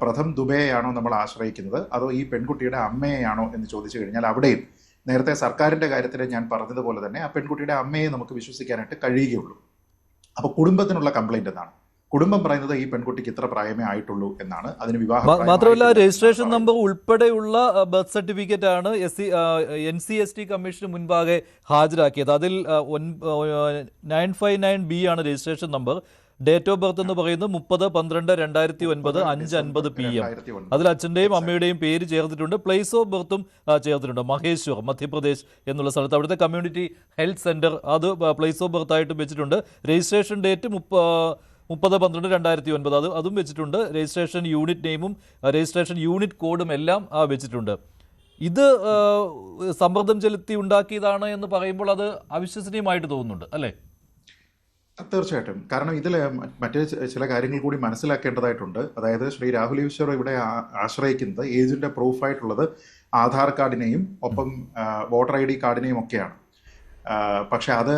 പ്രഥം ദുബെയാണോ നമ്മൾ ആശ്രയിക്കുന്നത് അതോ ഈ പെൺകുട്ടിയുടെ അമ്മയെയാണോ എന്ന് ചോദിച്ചു കഴിഞ്ഞാൽ അവിടെയും നേരത്തെ സർക്കാരിൻ്റെ കാര്യത്തിൽ ഞാൻ പറഞ്ഞതുപോലെ തന്നെ ആ പെൺകുട്ടിയുടെ അമ്മയെ നമുക്ക് വിശ്വസിക്കാനായിട്ട് കഴിയുകയുള്ളൂ. അപ്പോൾ കുടുംബത്തിനുള്ള കംപ്ലൈൻറ്റ് എന്നാണ്. കുടുംബം പറയുന്നത് ഈ പെൺകുട്ടിക്ക് ഇത്ര പ്രായമേ ആയിട്ടുള്ളൂ എന്നാണ്. അതിന് വിവാഹം മാത്രമല്ല രജിസ്ട്രേഷൻ നമ്പർ ഉൾപ്പെടെയുള്ള ബർത്ത് സർട്ടിഫിക്കറ്റ് ആണ് NCST കമ്മീഷന് മുൻപാകെ ഹാജരാക്കിയത്. അതിൽ 959B ആണ് registration number. Date of birth എന്ന് പറയുന്നത് 30/12/2009 5:50 PM. അതിൽ അച്ഛൻ്റെയും അമ്മയുടെയും പേര് ചേർത്തിട്ടുണ്ട്. പ്ലേസ് ഓഫ് ബർത്തും ചേർത്തിട്ടുണ്ട്. മഹേശ്വർ, മധ്യപ്രദേശ് എന്നുള്ള സ്ഥലത്ത്. അവിടുത്തെ കമ്മ്യൂണിറ്റി ഹെൽത്ത് സെൻറ്റർ അത് പ്ലേസ് ഓഫ് ബർത്ത് ആയിട്ട് വെച്ചിട്ടുണ്ട്. രജിസ്ട്രേഷൻ ഡേറ്റ് 30/12/2009 അതും വെച്ചിട്ടുണ്ട്. രജിസ്ട്രേഷൻ യൂണിറ്റ് നെയിമും രജിസ്ട്രേഷൻ യൂണിറ്റ് കോഡും എല്ലാം വെച്ചിട്ടുണ്ട്. ഇത് സമ്മർദ്ദം ചെലുത്തി ഉണ്ടാക്കിയതാണ് എന്ന് പറയുമ്പോൾ അത് അവിശ്വസനീയമായിട്ട് തോന്നുന്നുണ്ട് അല്ലേ? തീർച്ചയായിട്ടും. കാരണം ഇതിൽ മറ്റു ചില കാര്യങ്ങൾ കൂടി മനസ്സിലാക്കേണ്ടതായിട്ടുണ്ട്. അതായത് ശ്രീ രാഹുൽ ഈശ്വർ ഇവിടെ ആശ്രയിക്കുന്നത് ഏജിൻ്റെ പ്രൂഫായിട്ടുള്ളത് ആധാർ കാർഡിനെയും ഒപ്പം വോട്ടർ ID കാർഡിനെയും ഒക്കെയാണ്. പക്ഷെ അത്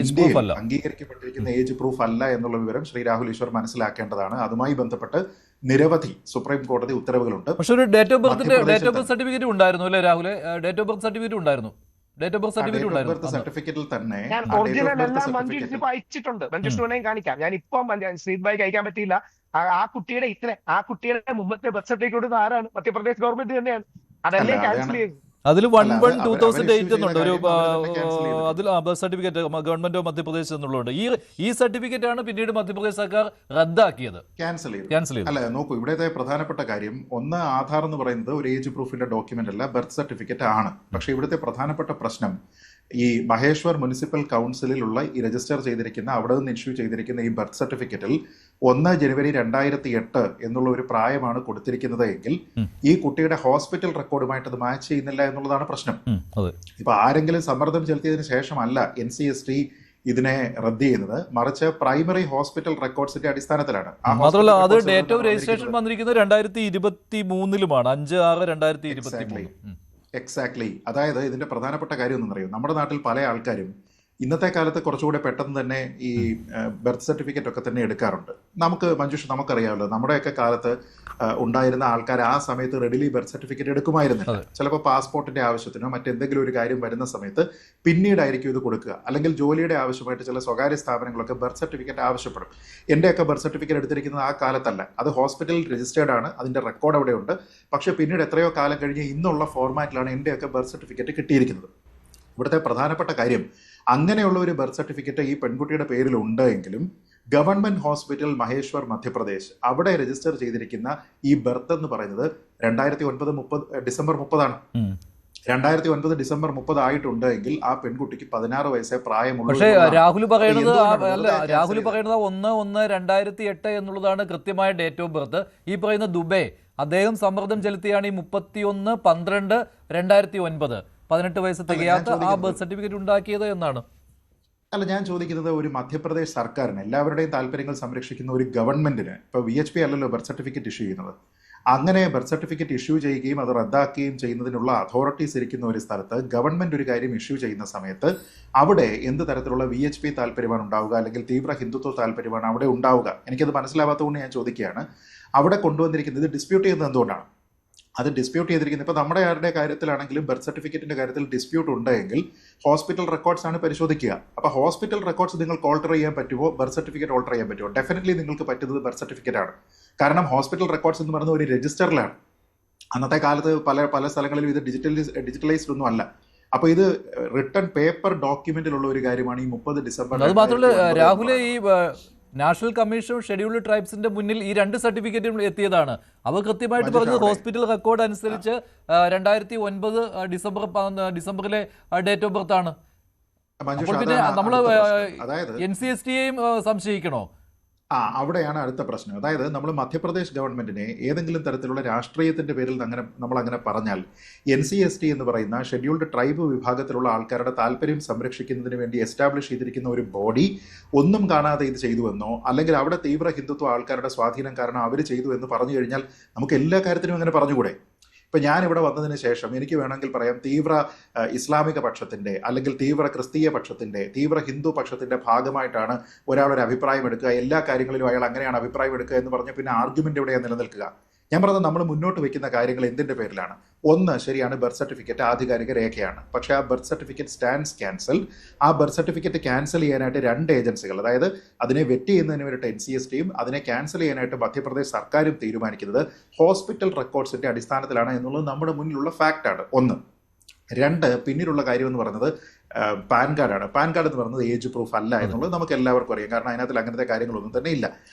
ഇന്ത്യയിൽ അംഗീകരിക്കപ്പെട്ടിരിക്കുന്ന ഏജ് പ്രൂഫ് അല്ല എന്നുള്ള വിവരം ശ്രീ രാഹുൽ ഈശ്വർ മനസ്സിലാക്കേണ്ടതാണ്. അതുമായി ബന്ധപ്പെട്ട് നിരവധി സുപ്രീം കോടതി ഉത്തരവുകളുണ്ട്. പക്ഷെ ഒരു ഡേറ്റ് ഓഫ് ബർത്ത് സർട്ടിഫിക്കറ്റ് ഉണ്ടായിരുന്നു അല്ലേ Rahul? Date of birth certificate ഉണ്ടായിരുന്നു. ഡേറ്റ് ഓഫ് ബർത്ത് സർട്ടിഫിക്കറ്റിൽ തന്നെ ഞാൻ ഒറിജിനൽ എല്ലാം മഞ്ജുഷ് ഇപ്പൊ അയച്ചിട്ടുണ്ട്. മഞ്ജുഷ് വേണമെങ്കിൽ കാണിക്കാം. ഞാൻ ഇപ്പം ശ്രീത് ഭായിക്ക് അയക്കാൻ പറ്റിയില്ല. ആ കുട്ടിയുടെ മുമ്പത്തെ ബർത്ത് സർട്ടിഫിക്കറ്റ് ആരാണ്? മധ്യപ്രദേശ് ഗവൺമെന്റ് തന്നെയാണ്. അതല്ലേ ക്യാൻസൽ ചെയ്തു. അതിൽ 1/1/2008 എന്നുണ്ട് ഒരു അതിൽ birth certificate government of Madhya Pradesh എന്നുള്ളതുണ്ട്. ഈ സർട്ടിഫിക്കറ്റ് ആണ് പിന്നീട് മധ്യപ്രദേശ് സർക്കാർ റദ്ദാക്കിയത്, ക്യാൻസൽ ചെയ്തു. അല്ല, നോക്കൂ, ഇവിടുത്തെ പ്രധാനപ്പെട്ട കാര്യം ഒന്ന്, ആധാർ എന്ന് പറയുന്നത് ഒരു ഏജ് പ്രൂഫിന്റെ ഡോക്യുമെന്റ് അല്ല, ബർത്ത് സർട്ടിഫിക്കറ്റ് ആണ്. പക്ഷേ ഇവിടുത്തെ പ്രധാനപ്പെട്ട പ്രശ്നം ഈ മഹേശ്വർ മുനിസിപ്പൽ കൗൺസിലുള്ള ഈ രജിസ്റ്റർ ചെയ്തിരിക്കുന്ന അവിടെ നിന്ന് ഇഷ്യൂ ചെയ്തിരിക്കുന്ന ഈ ബർത്ത് സർട്ടിഫിക്കറ്റിൽ 1 ജനുവരി 2008 എന്നുള്ള ഒരു പ്രായമാണ് കൊടുത്തിരിക്കുന്നത് എങ്കിൽ ഈ കുട്ടിയുടെ ഹോസ്പിറ്റൽ റെക്കോർഡുമായിട്ട് അത് മാച്ച് ചെയ്യുന്നില്ല എന്നുള്ളതാണ് പ്രശ്നം. ഇപ്പൊ ആരെങ്കിലും സമ്മർദ്ദം ചെലുത്തിയതിനു ശേഷമല്ല NCST ഇതിനെ റദ്ദ് ചെയ്യുന്നത്, മറിച്ച് പ്രൈമറി ഹോസ്പിറ്റൽ റെക്കോർഡ്സിന്റെ അടിസ്ഥാനത്തിലാണ്. മാത്രമല്ല അത് ഡേറ്റ് ഓഫ് രജിസ്ട്രേഷൻ വന്നിരിക്കുന്നത് 2023-ലാണ്, 5/6/2023. എക്സാക്ട്ലി. അതായത് ഇതിന്റെ പ്രധാനപ്പെട്ട കാര്യം ഒന്നും നമ്മുടെ നാട്ടിൽ പല ആൾക്കാരും ഇന്നത്തെ കാലത്ത് കുറച്ചുകൂടെ പെട്ടെന്ന് തന്നെ ഈ ബർത്ത് സർട്ടിഫിക്കറ്റ് ഒക്കെ തന്നെ എടുക്കാറുണ്ട്. മഞ്ജുഷ് നമുക്കറിയാമല്ലോ, നമ്മുടെയൊക്കെ കാലത്ത് ഉണ്ടായിരുന്ന ആൾക്കാർ ആ സമയത്ത് റെഡിലി ബർത്ത് സർട്ടിഫിക്കറ്റ് എടുക്കുമായിരുന്നില്ല. ചിലപ്പോൾ പാസ്പോർട്ടിന്റെ ആവശ്യത്തിനോ മറ്റെന്തെങ്കിലും ഒരു കാര്യം വരുന്ന സമയത്ത് പിന്നീടായിരിക്കും ഇത് കൊടുക്കുക. അല്ലെങ്കിൽ ജോലിയുടെ ആവശ്യമായിട്ട് ചില സ്വകാര്യ സ്ഥാപനങ്ങളൊക്കെ ബർത്ത് സർട്ടിഫിക്കറ്റ് ആവശ്യപ്പെടും. എൻ്റെയൊക്കെ ബർത്ത് സർട്ടിഫിക്കറ്റ് എടുത്തിരിക്കുന്നത് ആ കാലത്തല്ല, അത് ഹോസ്പിറ്റലിൽ രജിസ്റ്റേർഡ് ആണ്, അതിന്റെ റെക്കോർഡ് അവിടെ ഉണ്ട്. പക്ഷേ പിന്നീട് എത്രയോ കാലം കഴിഞ്ഞ് ഇന്നുള്ള ഫോർമാറ്റിലാണ് എൻ്റെയൊക്കെ ബർത്ത് സർട്ടിഫിക്കറ്റ് കിട്ടിയിരിക്കുന്നത്. ഇവിടുത്തെ പ്രധാനപ്പെട്ട കാര്യം അങ്ങനെയുള്ള ഒരു ബർത്ത് സർട്ടിഫിക്കറ്റ് ഈ പെൺകുട്ടിയുടെ പേരിൽ ഉണ്ട് എങ്കിലും ഗവൺമെന്റ് ഹോസ്പിറ്റൽ മഹേശ്വർ മധ്യപ്രദേശ് അവിടെ രജിസ്റ്റർ ചെയ്തിരിക്കുന്ന ഈ ബർത്ത് എന്ന് പറയുന്നത് 2009 ഡിസംബർ 30 2009 ഡിസംബർ 30 ആയിട്ടുണ്ട് എങ്കിൽ ആ പെൺകുട്ടിക്ക് 16 വയസ്സേ പ്രായമുള്ളൂ പക്ഷേ എന്നുള്ളതാണ്. രാഹുൽ പറയുന്നത് എന്തുകൊണ്ടാണ് അല്ല, വെറുതെ രാഹുൽ cancel പറയുന്നത് 1/1/2008 എന്നുള്ളതാണ് കൃത്യമായ ഡേറ്റ് ഓഫ് ബർത്ത്. ഈ പറയുന്ന ദുബെ അദ്ദേഹം സമ്മർദ്ദം ചെലുത്തിയാണ് ഈ 31/12/2009 18 വയസ്സ് തികയാത്ത ആ ബർത്ത് സർട്ടിഫിക്കറ്റ് ഉണ്ടാക്കിയത് എന്നാണ്. അല്ല, ഞാൻ ചോദിക്കുന്നത് ഒരു മധ്യപ്രദേശ് സർക്കാരിന്, എല്ലാവരുടെയും താല്പര്യങ്ങൾ സംരക്ഷിക്കുന്ന ഒരു ഗവൺമെന്റിന്, ഇപ്പോൾ VHP അല്ലല്ലോ ബർത്ത് സർട്ടിഫിക്കറ്റ് ഇഷ്യൂ ചെയ്യുന്നത്, അങ്ങനെ ബർത്ത് സർട്ടിഫിക്കറ്റ് ഇഷ്യൂ ചെയ്യുകയും അത് റദ്ദാക്കുകയും ചെയ്യുന്നതിനുള്ള അതോറിറ്റീസ് ഇരിക്കുന്ന ഒരു സ്ഥലത്ത് ഗവൺമെന്റ് ഒരു കാര്യം ഇഷ്യൂ ചെയ്യുന്ന സമയത്ത് അവിടെ എന്ത് തരത്തിലുള്ള VHP താല്പര്യമാണ് ഉണ്ടാവുക, അല്ലെങ്കിൽ തീവ്ര ഹിന്ദുത്വ താല്പര്യമാണ് അവിടെ ഉണ്ടാവുക? എനിക്കത് മനസ്സിലാവാത്തതുകൊണ്ട് ഞാൻ ചോദിക്കുകയാണ്. അവിടെ കൊണ്ടുവന്നിരിക്കുന്നത് ഇത് ഡിസ്പ്യൂട്ട് ചെയ്യുന്നത് എന്തുകൊണ്ടാണ്? അത് ഡിസ്പ്യൂട്ട് ചെയ്തിരിക്കുന്നത് ഇപ്പോൾ നമ്മുടെ ആരുടെ കാര്യത്തിലാണെങ്കിലും ബർത്ത് സർട്ടിഫിക്കറ്റിന്റെ കാര്യത്തിൽ ഡിസ്പ്യൂട്ട് ഉണ്ടെങ്കിൽ ഹോസ്പിറ്റൽ റെക്കോർഡ്സ് ആണ് പരിശോധിക്കുക. അപ്പോൾ ഹോസ്പിറ്റൽ റെക്കോർഡ്സ് നിങ്ങൾക്ക് ഓൾട്ടർ ചെയ്യാൻ പറ്റുമോ? ബർത്ത് സർട്ടിഫിക്കറ്റ് ഓൾട്ടർ ചെയ്യാൻ പറ്റുമോ? ഡെഫിനറ്റ്ലി നിങ്ങൾക്ക് പറ്റുന്നത് ബർത്ത് സർട്ടിഫിക്കറ്റ് ആണ്. കാരണം ഹോസ്പിറ്റൽ റെക്കോർഡ്സ് എന്ന് പറയുന്നത് ഒരു രജിസ്റ്ററിലാണ്. അന്നത്തെ കാലത്ത് പല സ്ഥലങ്ങളിലും ഇത് ഡിജിറ്റലൈസ്ഡ് ഒന്നും അല്ല. അപ്പോൾ ഇത് റിട്ടൺ പേപ്പർ ഡോക്യുമെന്റിലുള്ള ഒരു കാര്യമാണ് ഈ 30 ഡിസംബർ. അത് മാത്രമല്ല രാഹുൽ, ഈ നാഷണൽ കമ്മീഷൻ ഷെഡ്യൂൾഡ് ട്രൈബ്സിന്റെ മുന്നിൽ ഈ 2 സർട്ടിഫിക്കറ്റും എത്തിയതാണ്. അവർ കൃത്യമായിട്ട് പറഞ്ഞത് ഹോസ്പിറ്റൽ റെക്കോർഡ് അനുസരിച്ച് 2009 ഡിസംബറിലെ ഡേറ്റ് ഓഫ് ബർത്ത് ആണ്. അപ്പോൾ പിന്നെ നമ്മൾ NCSTയെയും സംശയിക്കണോ? അവിടെയാണ് അടുത്ത പ്രശ്നം. അതായത് നമ്മൾ മധ്യപ്രദേശ് ഗവൺമെന്റിനെ ഏതെങ്കിലും തരത്തിലുള്ള രാഷ്ട്രീയത്തിന്റെ പേരിൽ നമ്മൾ അങ്ങനെ പറഞ്ഞാൽ NCST എന്ന് പറയുന്ന ഷെഡ്യൂൾഡ് ട്രൈബ് വിഭാഗത്തിലുള്ള ആൾക്കാരുടെ താല്പര്യം സംരക്ഷിക്കുന്നതിന് വേണ്ടി എസ്റ്റാബ്ലിഷ് ചെയ്തിരിക്കുന്ന ഒരു ബോഡി ഒന്നും കാണാതെ ഇത് ചെയ്തുവെന്നോ, അല്ലെങ്കിൽ അവിടെ തീവ്ര ഹിന്ദുത്വ ആൾക്കാരുടെ സ്വാധീനം കാരണം അവർ ചെയ്തു എന്ന് പറഞ്ഞു കഴിഞ്ഞാൽ നമുക്ക് എല്ലാ കാര്യത്തിനും അങ്ങനെ പറഞ്ഞുകൂടെ? ഇപ്പം ഞാനിവിടെ വന്നതിന് ശേഷം എനിക്ക് വേണമെങ്കിൽ പറയാം തീവ്ര ഇസ്ലാമിക പക്ഷത്തിൻ്റെ, അല്ലെങ്കിൽ തീവ്ര ക്രിസ്തീയ പക്ഷത്തിൻ്റെ, തീവ്ര ഹിന്ദു പക്ഷത്തിൻ്റെ ഭാഗമായിട്ടാണ് ഒരാളൊരു അഭിപ്രായം എടുക്കുക, എല്ലാ കാര്യങ്ങളിലും അയാൾ അങ്ങനെയാണ് അഭിപ്രായം എടുക്കുക എന്ന് പറഞ്ഞാൽ പിന്നെ ആർഗ്യുമെൻ്റ് എവിടെയാണ് നിലനിൽക്കുക? ഞാൻ പറഞ്ഞത് നമ്മൾ മുന്നോട്ട് വെക്കുന്ന കാര്യങ്ങൾ എന്തിൻ്റെ പേരിലാണ്? ഒന്ന്, ശരിയാണ്, ബർത്ത് സർട്ടിഫിക്കറ്റ് ആധികാരിക രേഖയാണ്. പക്ഷേ ആ ബർത്ത് സർട്ടിഫിക്കറ്റ് സ്റ്റാൻഡ്സ് ക്യാൻസൽ. ആ ബർത്ത് സർട്ടിഫിക്കറ്റ് ക്യാൻസൽ ചെയ്യാനായിട്ട് 2 ഏജൻസികൾ, അതായത് അതിനെ വെറ്റ് ചെയ്യുന്നതിന് വേണ്ടിയിട്ട് NCSTയും അതിനെ ക്യാൻസൽ ചെയ്യാനായിട്ട് മധ്യപ്രദേശ് സർക്കാരും തീരുമാനിക്കുന്നത് ഹോസ്പിറ്റൽ റെക്കോർഡ്സിൻ്റെ അടിസ്ഥാനത്തിലാണ് എന്നുള്ളത് നമ്മുടെ മുന്നിലുള്ള ഫാക്റ്റാണ്. 1. 2, പിന്നീടുള്ള കാര്യം എന്ന് പറയുന്നത് പാൻ കാർഡാണ്. പാൻ കാർഡ് എന്ന് പറയുന്നത് ഏജ് പ്രൂഫ് അല്ല എന്നുള്ളത് നമുക്ക് എല്ലാവർക്കും അറിയാം. കാരണം അതിനകത്ത് അങ്ങനത്തെ കാര്യങ്ങളൊന്നും തന്നെ ഇല്ല.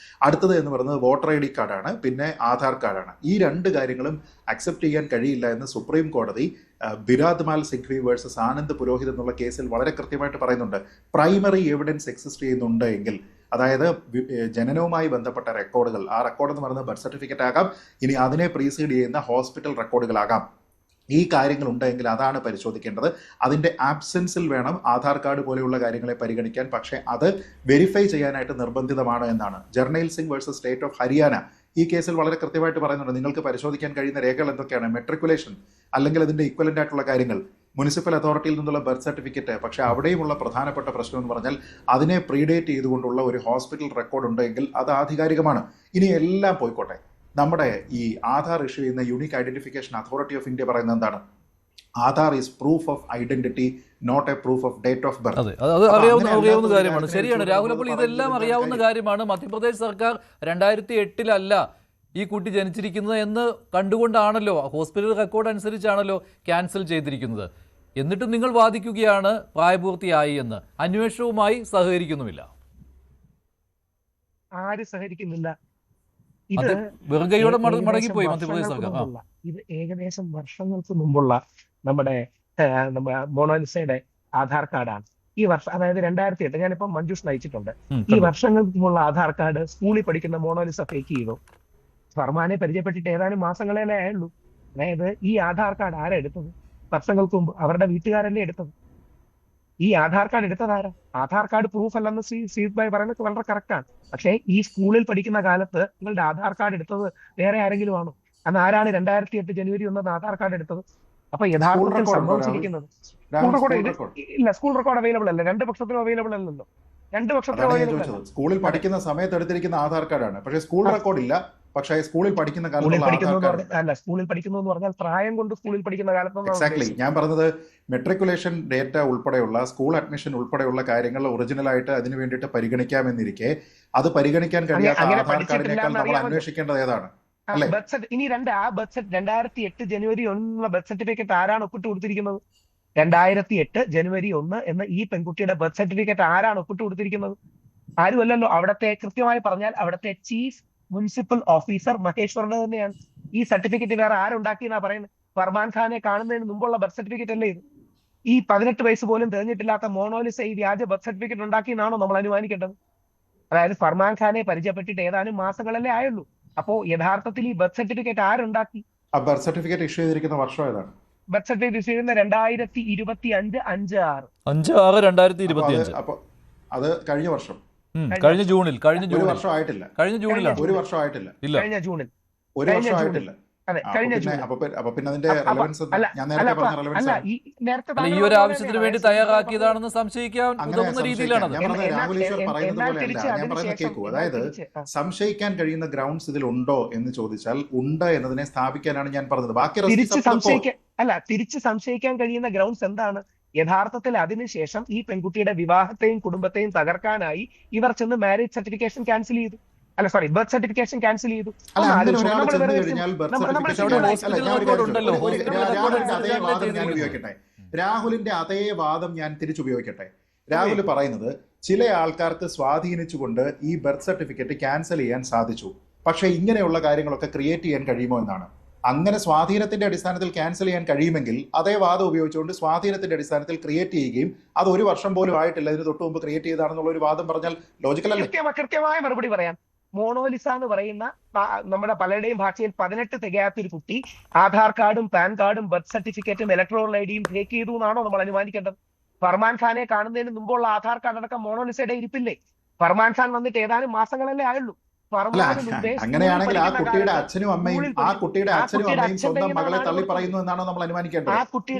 അടുത്തത് എന്ന് പറയുന്നത് വോട്ടർ ID കാർഡാണ്, പിന്നെ ആധാർ കാർഡാണ്. ഈ 2 കാര്യങ്ങളും അക്സെപ്റ്റ് ചെയ്യാൻ കഴിയില്ല എന്ന് സുപ്രീം കോടതി ബിരാദ്മാൽ സിംഘ്വി വേഴ്സസ് ആനന്ദ് പുരോഹിത് എന്നുള്ള കേസിൽ വളരെ കൃത്യമായിട്ട് പറയുന്നുണ്ട്. പ്രൈമറി എവിഡൻസ് എക്സിസ്റ്റ് ചെയ്യുന്നുണ്ട് എങ്കിൽ, അതായത് ജനനവുമായി ബന്ധപ്പെട്ട റെക്കോർഡുകൾ, ആ റെക്കോർഡ് എന്ന് പറയുന്നത് ബർത്ത് സർട്ടിഫിക്കറ്റ് ആകാം, ഇനി അതിനെ പ്രീസീഡ് ചെയ്യുന്ന ഹോസ്പിറ്റൽ റെക്കോർഡുകളാകാം. ഈ കാര്യങ്ങൾ ഉണ്ടെങ്കിൽ അതാണ് പരിശോധിക്കേണ്ടത്. അതിൻ്റെ ആബ്സെൻസിൽ വേണം ആധാർ കാർഡ് പോലെയുള്ള കാര്യങ്ങളെ പരിഗണിക്കാൻ. പക്ഷേ അത് വെരിഫൈ ചെയ്യാനായിട്ട് നിർബന്ധിതമാണ് എന്നാണ് Jarnail Singh versus state of Haryana ഈ കേസിൽ വളരെ കൃത്യമായിട്ട് പറയുന്നുണ്ട്. നിങ്ങൾക്ക് പരിശോധിക്കാൻ കഴിയുന്ന രേഖകൾ എന്തൊക്കെയാണ്? മെട്രിക്കുലേഷൻ, അല്ലെങ്കിൽ അതിൻ്റെ ഇക്വലൻ്റ് ആയിട്ടുള്ള കാര്യങ്ങൾ, മുനിസിപ്പൽ അതോറിറ്റിയിൽ നിന്നുള്ള ബർത്ത് സർട്ടിഫിക്കറ്റ്. പക്ഷേ അവിടെയുമുള്ള പ്രധാനപ്പെട്ട പ്രശ്നം എന്ന് പറഞ്ഞാൽ അതിനെ പ്രീഡേറ്റ് ചെയ്തുകൊണ്ടുള്ള ഒരു ഹോസ്പിറ്റൽ റെക്കോർഡ് ഉണ്ടെങ്കിൽ അത് ആധികാരികമാണ്. ഇനി എല്ലാം പോയിക്കോട്ടെ, നമ്മുടെ ഈ ആധാർ ഇഷ്യൂ ചെയ്യുന്ന unique identification authority of India പറയുന്നത് എന്താണ്? Aadhaar is proof of identity, not a proof of date of birth. അത് അറിയാവുന്ന കാര്യമാണ്. ശരിയാണ് രാഹുൽ, അപ്പോൾ ഇതെല്ലാം അറിയാവുന്ന കാര്യമാണ്. മധ്യപ്രദേശ് സർക്കാർ 2008 ഈ കുട്ടി ജനിച്ചിരിക്കുന്നത് എന്ന് കണ്ടുകൊണ്ടാണല്ലോ, ഹോസ്പിറ്റൽ റെക്കോർഡ് അനുസരിച്ചാണല്ലോ ക്യാൻസൽ ചെയ്തിരിക്കുന്നത്. എന്നിട്ടും നിങ്ങൾ വാദിക്കുകയാണ് പ്രായപൂർത്തിയായി എന്ന്. അന്വേഷണവുമായി സഹകരിക്കുന്നുമില്ല. ആര് സഹകരിക്കുന്നില്ല? ഇത് വെറുകയോടെ മടങ്ങിപ്പോയി മധ്യപ്രദേശ് സർക്കാർ. ഇത് ഏകദേശം വർഷങ്ങൾക്ക് മുമ്പുള്ള നമ്മുടെ മൊണാലിസയുടെ ആധാർ കാർഡാണ്. ഈ വർഷം, അതായത് 2008, ഞാനിപ്പം മഞ്ജുഷ് നയിച്ചിട്ടുണ്ട്. ഈ വർഷങ്ങൾക്ക് മുമ്പുള്ള ആധാർ കാർഡ് സ്കൂളിൽ പഠിക്കുന്ന മൊണാലിസ ഫേക്ക് ചെയ്തു. ഫർമാനെ പരിചയപ്പെട്ടിട്ട് ഏതാനും മാസങ്ങളേ ആയുള്ളൂ. അതായത് ഈ ആധാർ കാർഡ് ആരാ എടുത്തത്? വർഷങ്ങൾക്ക് മുമ്പ് അവരുടെ വീട്ടുകാരല്ലേ എടുത്തത്. ഈ ആധാർ കാർഡ് എടുത്തതാരാ? ആധാർ കാർഡ് പ്രൂഫ് അല്ലെന്ന് സീത് ഭായ് പറയുന്നത് വളരെ കറക്റ്റാണ്. പക്ഷേ ഈ സ്കൂളിൽ പഠിക്കുന്ന കാലത്ത് നിങ്ങളുടെ ആധാർ കാർഡ് എടുത്തത് വേറെ ആരെങ്കിലും ആണോ? അന്ന് ആരാണ് 2008 ജനുവരി 1 ആധാർ കാർഡ് എടുത്തത്? അപ്പൊ യഥാർത്ഥത്തിൽ സംഭവിച്ചിരിക്കുന്നത് സ്കൂൾ റെക്കോർഡ് ഇല്ല. സ്കൂൾ റെക്കോർഡ് അവൈലബിൾ അല്ല. 2 പക്ഷത്തിനും അവൈലബിൾ അല്ലല്ലോ. 2 പക്ഷത്തിനും അവൈലബിൾ അല്ല. സ്കൂളിൽ പഠിക്കുന്ന സമയത്ത് എടുത്തിരിക്കുന്ന ആധാർ കാർഡാണ്, പക്ഷേ സ്കൂൾ റെക്കോർഡ് ഇല്ല. പക്ഷേ സ്കൂളിൽ പഠിക്കുന്ന കാലത്ത് സ്കൂളിൽ പഠിക്കുന്നു എന്ന് പറഞ്ഞാൽ പ്രായം കൊണ്ട് സ്കൂളിൽ പഠിക്കുന്ന കാലത്ത്. എക്സാക്ട്ലി, ഞാൻ പറഞ്ഞത് മെട്രിക്കുലേഷൻ ഡേറ്റ ഉൾപ്പെടെയുള്ള സ്കൂൾ അഡ്മിഷൻ ഉൾപ്പെടെയുള്ള കാര്യങ്ങൾ ഒറിജിനൽ ആയിട്ട് അതിന് വേണ്ടിയിട്ട് പരിഗണിക്കാമെന്നിരിക്കെ അത് പരിഗണിക്കാൻ കഴിയാത്ത ആധാർ കാർഡിനേക്കാൾ നമ്മൾ അന്വേഷിക്കേണ്ടത് ഏതാണ്? ഇനി 2008 ജനുവരി 1 ബർത്ത് സർട്ടിഫിക്കറ്റ് ആരാണ് ഒപ്പിട്ട് കൊടുത്തിരിക്കുന്നത്? 2008 ജനുവരി 1 എന്ന ഈ പെൺകുട്ടിയുടെ ബർത്ത് സർട്ടിഫിക്കറ്റ് ആരാണ് ഒപ്പിട്ട് കൊടുത്തിരിക്കുന്നത്? ആരുമല്ലല്ലോ. അവിടത്തെ, കൃത്യമായി പറഞ്ഞാൽ അവിടത്തെ ചീഫ് മുനിസിപ്പൽ ഓഫീസർ മഹേശ്വറിന്റെ തന്നെയാണ്. ഈ സർട്ടിഫിക്കറ്റ് വേറെ ആരുണ്ടാക്കിയെന്നാ പറയുന്നത്? ഫർമാൻ ഖാനെ കാണുന്നതിന് മുമ്പുള്ള ബർത്ത് സർട്ടിഫിക്കറ്റ് അല്ലേ ഇത്? ഈ 18 വയസ്സ് പോലും തിരഞ്ഞിട്ടില്ലാത്ത മോണോലിസ ഈ വ്യാജ ബർത്ത് സർട്ടിഫിക്കറ്റ് ഉണ്ടാക്കിയെന്നാണോ നമ്മൾ അനുമാനിക്കേണ്ടത്? അതായത് ഫർമാൻ ഖാനെ പരിചയപ്പെട്ടിട്ട് ഏതാനും മാസങ്ങളല്ലേ ആയുള്ളൂ. അപ്പോ യഥാർത്ഥത്തിൽ ഈ ബർത്ത് സർട്ടിഫിക്കറ്റ് ആരുണ്ടാക്കി? ആ ബർത്ത് സർട്ടിഫിക്കറ്റ് ഇഷ്യൂ ചെയ്തിരിക്കുന്ന വർഷം ഏതാണ്? ബർത്ത് സർട്ടിഫിക്കറ്റ് ഇഷ്യൂ ചെയ്യുന്ന 2025 5/6. 5/6/2025. അപ്പൊ അത് കഴിഞ്ഞ വർഷം, കഴിഞ്ഞ ജൂണിൽ ഒരു വർഷം ആയിട്ടില്ല. ജൂണിലാണ്. ഒരു വർഷം ആയിട്ടില്ല. ഇല്ല, കഴിഞ്ഞ ജൂണിൽ. ഒരു വർഷം ആയിട്ടില്ല. അതെ, കഴിഞ്ഞ ജൂണിൽ. അപ്പൊ പിന്നെ അതിന്റെ റെലവൻസ് ഞാൻ നേരത്തെ പറഞ്ഞ റെലവൻസ് ഈ ഒരു ആവശ്യത്തിന് വേണ്ടി തയ്യാറാക്കിയതാണെന്ന് സംശയിക്കാൻ ഉതകുന്ന രീതിയിലാണ്. ഞാൻ പറഞ്ഞ രാഹുൽ ഈശ്വർ പറയുന്നത് പോലെയല്ല. ഞാൻ പറയുന്നത് കേൾക്കൂ. അതായത് സംശയിക്കാൻ കഴിയുന്ന ഗ്രൗണ്ട്സ് ഇതിൽ ഉണ്ടോ എന്ന് ചോദിച്ചാൽ ഉണ്ട് എന്നതിനെ സ്ഥാപിക്കാനാണ് ഞാൻ പറഞ്ഞത്. ബാക്കി തിരിച്ച് സംശയിക്കാൻ കഴിയുന്ന ഗ്രൗണ്ട്സ് എന്താണ്? യഥാർത്ഥത്തിൽ അതിനുശേഷം ഈ പെൺകുട്ടിയുടെ വിവാഹത്തെയും കുടുംബത്തെയും തകർക്കാനായി ഇവർ ചെന്ന് മാരേജ് സർട്ടിഫിക്കേഷൻ ക്യാൻസൽ ചെയ്തു. ബർത്ത് സർട്ടിഫിക്കേഷൻ ക്യാൻസൽ ചെയ്തു. രാഹുലിന്റെ അതേ വാദം ഞാൻ തിരിച്ചുപയോഗിക്കട്ടെ. രാഹുൽ പറയുന്നത് ചില ആൾക്കാർക്ക് സ്വാധീനിച്ചുകൊണ്ട് ഈ ബർത്ത് സർട്ടിഫിക്കറ്റ് ക്യാൻസൽ ചെയ്യാൻ സാധിച്ചു, പക്ഷേ ഇങ്ങനെയുള്ള കാര്യങ്ങളൊക്കെ ക്രിയേറ്റ് ചെയ്യാൻ കഴിയുമോ എന്നാണ്. അങ്ങനെ സ്വാധീനത്തിന്റെ അടിസ്ഥാനത്തിൽ ക്യാൻസൽ ചെയ്യാൻ കഴിയുമെങ്കിൽ അതേ വാദം ഉപയോഗിച്ചുകൊണ്ട് സ്വാധീനത്തിന്റെ അടിസ്ഥാനത്തിൽ ക്രിയേറ്റ് ചെയ്യുകയും അത് ഒരു വർഷം പോലും ആയിട്ടില്ല, ഇതിന് തൊട്ട് മുമ്പ് ക്രിയേറ്റ് ചെയ്താണെന്നുള്ള ഒരു വാദം പറഞ്ഞാൽ ലോജിക്കൽ അല്ലേ? കൃത്യമായ മറുപടി പറയാം. മോണോലിസ എന്ന് പറയുന്ന നമ്മുടെ പലരുടെയും ഭാഷയിൽ 18 തികയാത്തൊരു കുട്ടി ആധാർ കാർഡും പാൻ കാർഡും ബർത്ത് സർട്ടിഫിക്കറ്റും ഇലക്ട്രോണൽ ഐഡിയും ഫേക്ക് ചെയ്തു എന്നാണോ നമ്മൾ അനുമാനിക്കേണ്ടത്? ഫർമാൻ ഖാനെ കാണുന്നതിന് മുമ്പുള്ള ആധാർ കാർഡ് അടക്കം മോണോലിസയുടെ ഇരിപ്പില്ലേ? ഫർമാൻ ഖാൻ വന്നിട്ട് ഏതാനും മാസങ്ങളല്ലേ ആയുള്ളൂ. അങ്ങനെയാണെങ്കിൽ ആ കുട്ടിയുടെ അച്ഛനും അമ്മയും സ്വന്തം മകളെ തള്ളി പറയുന്നു എന്നാണോ നമ്മൾ അനുമാനിക്കേണ്ടത്? ആ കുട്ടി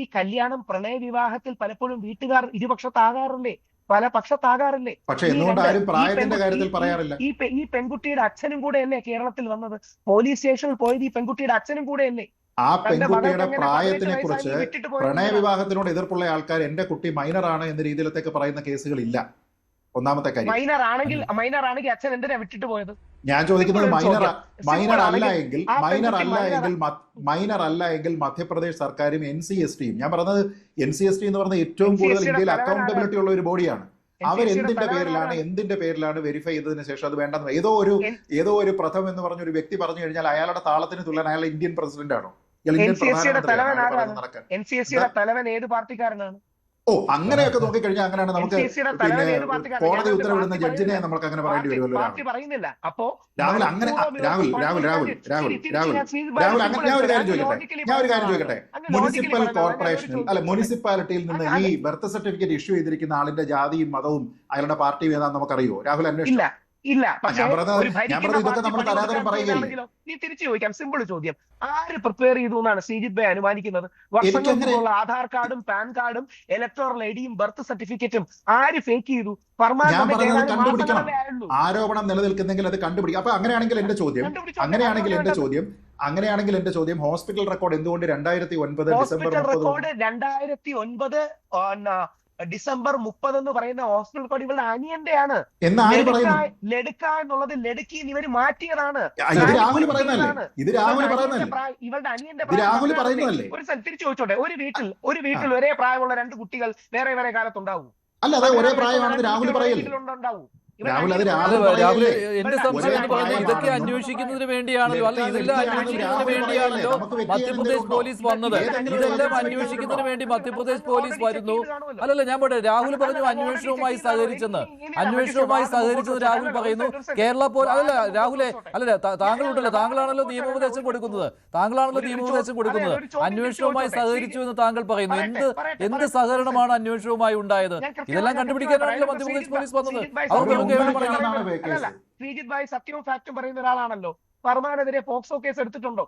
ഈ കല്യാണം പ്രണയ വിവാഹത്തിൽ പലപ്പോഴും വീട്ടുകാർ ഇരുപക്ഷത്താകാറില്ലേ, പല പക്ഷത്താകാറില്ലേ? പക്ഷെ എന്തുകൊണ്ട് ആരും പ്രായത്തിന്റെ കാര്യത്തിൽ പറയാറില്ല? ഈ പെൺകുട്ടിയുടെ അച്ഛനും കൂടെ അല്ലേ കേരളത്തിൽ വന്നത്? പോലീസ് സ്റ്റേഷനിൽ പോയത് ഈ പെൺകുട്ടിയുടെ അച്ഛനും കൂടെ അല്ലേ? ആ പെൺകുട്ടിയുടെ പ്രായത്തിനെ കുറിച്ച് പ്രണയ വിവാഹത്തിനോട് എതിർപ്പുള്ള ആൾക്കാർ എന്റെ കുട്ടി മൈനർ ആണ് എന്ന രീതിയിലത്തേക്ക് പറയുന്ന കേസുകൾ ഇല്ല. ഒന്നാമത്തെ കാര്യം, മൈനർ ആണെങ്കിൽ അച്ഛൻ എന്തിനാ വിട്ടിട്ട് പോയത്? ഞാൻ ചോദിക്കുന്നത് മൈനർ അല്ല എങ്കിൽ മധ്യപ്രദേശ് സർക്കാരും NCST ഞാൻ പറഞ്ഞത് NCST എന്ന് പറഞ്ഞ ഏറ്റവും കൂടുതൽ ഇന്ത്യയിൽ അക്കൗണ്ടബിലിറ്റി ഉള്ള ഒരു ബോഡിയാണ്. അവർ എന്തിന്റെ പേരിലാണ് വെരിഫൈ ചെയ്തതിനു ശേഷം അത് വേണ്ടെന്ന് ഏതോ ഒരു പ്രഥം എന്ന് പറഞ്ഞ ഒരു വ്യക്തി പറഞ്ഞു കഴിഞ്ഞാൽ അയാളുടെ താളത്തിന് തുല്യൻ അയാൾ ഇന്ത്യൻ പ്രസിഡന്റ് ആണോ? NCSTയുടെ തലവൻ ഏത് പാർട്ടിക്കാരനാണ്? അങ്ങനെയൊക്കെ നോക്കിക്കഴിഞ്ഞാൽ അങ്ങനെയാണ് നമുക്ക് കോടതി ഉത്തരവിടുന്ന ജഡ്ജിനെ നമുക്ക് അങ്ങനെ പറയേണ്ടി വരുമല്ലോ. പറയുന്നില്ല. അപ്പോ രാഹുൽ ഞാൻ ഒരു കാര്യം ചോദിക്കട്ടെ. മുനിസിപ്പൽ കോർപ്പറേഷനിൽ മുനിസിപ്പാലിറ്റിയിൽ നിന്ന് ഈ ബർത്ത് സർട്ടിഫിക്കറ്റ് ഇഷ്യൂ ചെയ്തിരിക്കുന്ന ആളിന്റെ ജാതിയും മതവും അയാളുടെ പാർട്ടിയും ഏതാണെന്ന് നമുക്കറിയോ? രാഹുൽ അന്വേഷിച്ചില്ല. ഇല്ല. നീ തിരിച്ചു ചോദിക്കാം. സിമ്പിൾ ചോദ്യം, ആര് പ്രിപ്പയർ ചെയ്തു എന്നാണ് ശ്രീജിത് ഭായ് അനുമാനിക്കുന്നത്? വർഷങ്ങൾക്കുള്ള ആധാർ കാർഡും പാൻ കാർഡും ഇലക്ട്രോണൽ ഐഡിയും ബർത്ത് സർട്ടിഫിക്കറ്റും ആര് ഫേക്ക് ചെയ്തു? ആരോപണം നിലനിൽക്കുന്നെങ്കിൽ അത് കണ്ടുപിടിക്കും. അപ്പൊ അങ്ങനെയാണെങ്കിൽ എന്റെ ചോദ്യം ഹോസ്പിറ്റൽ റെക്കോർഡ് എന്തുകൊണ്ട് 2009 ഡിസംബർ 30 എന്ന് പറയുന്ന ഹോസ്പിറ്റൽ റെക്കോർഡ് ഇവരുടെ അനിയന്റെയാണ്. ലെടുക്ക എന്നുള്ളത് ലെടുക്കി ഇവര് മാറ്റിയതാണ്. ഇവരുടെ അനിയന്റെ ഒരു തിരിച്ചു ചോദിച്ചോട്ടെ, ഒരു വീട്ടിൽ ഒരേ പ്രായമുള്ള 2 കുട്ടികൾ വേറെ വേറെ കാലത്തുണ്ടാവും? അല്ല, ഒരേ പ്രായമാണെന്ന് രാഹുൽ പറയല്ലേ? എന്റെ സംശയം എന്ന് പറഞ്ഞാൽ ഇതൊക്കെ അന്വേഷിക്കുന്നതിന് വേണ്ടിയാണല്ലോ, അല്ല ഇതെല്ലാം അന്വേഷിക്കുന്നതിന് വേണ്ടിയാണല്ലോ മധ്യപ്രദേശ് പോലീസ് വന്നത്. ഇതെല്ലാം അന്വേഷിക്കുന്നതിന് വേണ്ടി മധ്യപ്രദേശ് പോലീസ് വരുന്നു. അല്ലല്ല, ഞാൻ പോട്ടെ. രാഹുൽ പറഞ്ഞു അന്വേഷണവുമായി സഹകരിച്ചെന്ന്. രാഹുൽ പറയുന്നു കേരള പോലീസ്. അല്ലല്ല രാഹുലെ, അല്ലല്ല താങ്കളുണ്ടല്ലോ, താങ്കളാണല്ലോ നിയമോപദേശം കൊടുക്കുന്നത്. അന്വേഷണവുമായി സഹകരിച്ചു എന്ന് താങ്കൾ പറയുന്നു. എന്ത് സഹകരണമാണ് അന്വേഷണവുമായി ഉണ്ടായത്? ഇതെല്ലാം കണ്ടുപിടിക്കാനാണല്ലോ മധ്യപ്രദേശ് പോലീസ് വന്നത്. ശ്രീജിത് ഭായ് സത്യവും ഫാക്റ്റും പറയുന്ന ഒരാളാണല്ലോ. ഫർമാനെതിരെ പോക്സോ കേസ് എടുത്തിട്ടുണ്ടോ?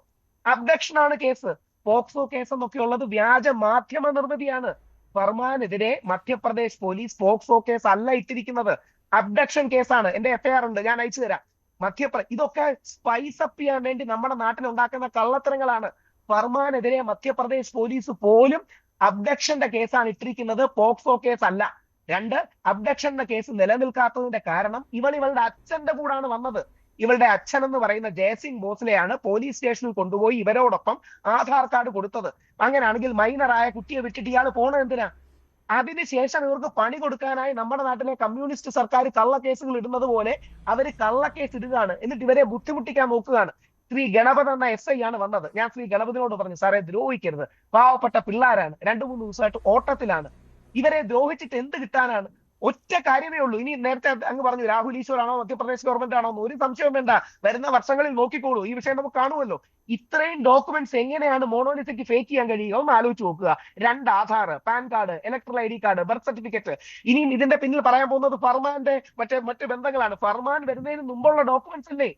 അബ്ഡക്ഷൻ ആണ് കേസ്. പോക്സോ കേസ് എന്നൊക്കെ ഉള്ളത് വ്യാജ മാധ്യമ നിർമ്മിതിയാണ്. ഫർമാനെതിരെ മധ്യപ്രദേശ് പോലീസ് പോക്സോ കേസ് അല്ല ഇട്ടിരിക്കുന്നത്, അബ്ഡക്ഷൻ കേസാണ്. എന്റെ FIR ഉണ്ട്, ഞാൻ അയച്ചു തരാം. ഇതൊക്കെ സ്പൈസ് അപ്പ് ചെയ്യാൻ വേണ്ടി നമ്മുടെ നാട്ടിൽ ഉണ്ടാക്കുന്ന കള്ളത്തരങ്ങളാണ്. ഫർമാനെതിരെ മധ്യപ്രദേശ് പോലീസ് പോലും അബ്ഡക്ഷന്റെ കേസാണ് ഇട്ടിരിക്കുന്നത്, പോക്സോ കേസ് അല്ല. 2, അബ്ഡക്ഷൻ എന്ന കേസ് നിലനിൽക്കാത്തതിന്റെ കാരണം ഇവളുടെ അച്ഛന്റെ കൂടാണ് വന്നത്. ഇവളുടെ അച്ഛൻ എന്ന് പറയുന്ന ജയസിംഗ് ഭോസ്ലെയാണ് പോലീസ് സ്റ്റേഷനിൽ കൊണ്ടുപോയി ഇവരോടൊപ്പം ആധാർ കാർഡ് കൊടുത്തത്. അങ്ങനെയാണെങ്കിൽ മൈനറായ കുട്ടിയെ വിട്ടിട്ട് ഇയാൾ പോണത് എന്തിനാ? അതിനുശേഷം ഇവർക്ക് പണി കൊടുക്കാനായി നമ്മുടെ നാട്ടിലെ കമ്മ്യൂണിസ്റ്റ് സർക്കാർ കള്ളക്കേസുകൾ ഇടുന്നത് പോലെ അവര് കള്ളക്കേസ് ഇടുകയാണ്. എന്നിട്ട് ഇവരെ ബുദ്ധിമുട്ടിക്കാൻ നോക്കുകയാണ്. ശ്രീ ഗണപത് എന്ന SI ആണ് വന്നത്. ഞാൻ ശ്രീ ഗണപതിനോട് പറഞ്ഞു, സാറേ ദ്രോഹിക്കരുത്, പാവപ്പെട്ട പിള്ളേരാണ്, 2-3 ദിവസമായിട്ട് ഓട്ടത്തിലാണ്, ഇവരെ ദ്രോഹിച്ചിട്ട് എന്ത് കിട്ടാനാണ്? ഒറ്റ കാര്യമേ ഉള്ളൂ. ഇനി നേരത്തെ അങ്ങ് പറഞ്ഞു രാഹുൽ ഈശ്വർ ആണോ മധ്യപ്രദേശ് ഗവൺമെന്റ് ആണോ എന്ന് ഒരു സംശയവും വേണ്ട. വരുന്ന വർഷങ്ങളിൽ നോക്കിക്കോളൂ, ഈ വിഷയം നമുക്ക് കാണുമല്ലോ. ഇത്രയും ഡോക്യുമെന്റ്സ് എങ്ങനെയാണ് മോണോലിസയ്ക്ക് ഫേക്ക് ചെയ്യാൻ കഴിയുക? ഒന്ന് ആലോചിച്ച് നോക്കുക. 2 Aadhaar, pan card, electoral ID card, birth certificate. ഇനിയും ഇതിന്റെ പിന്നിൽ പറയാൻ പോകുന്നത് ഫർമാന്റെ മറ്റ് ബന്ധങ്ങളാണ്. ഫർമാൻ വരുന്നതിന് മുമ്പുള്ള ഡോക്യുമെന്റ്സ് അല്ലേ?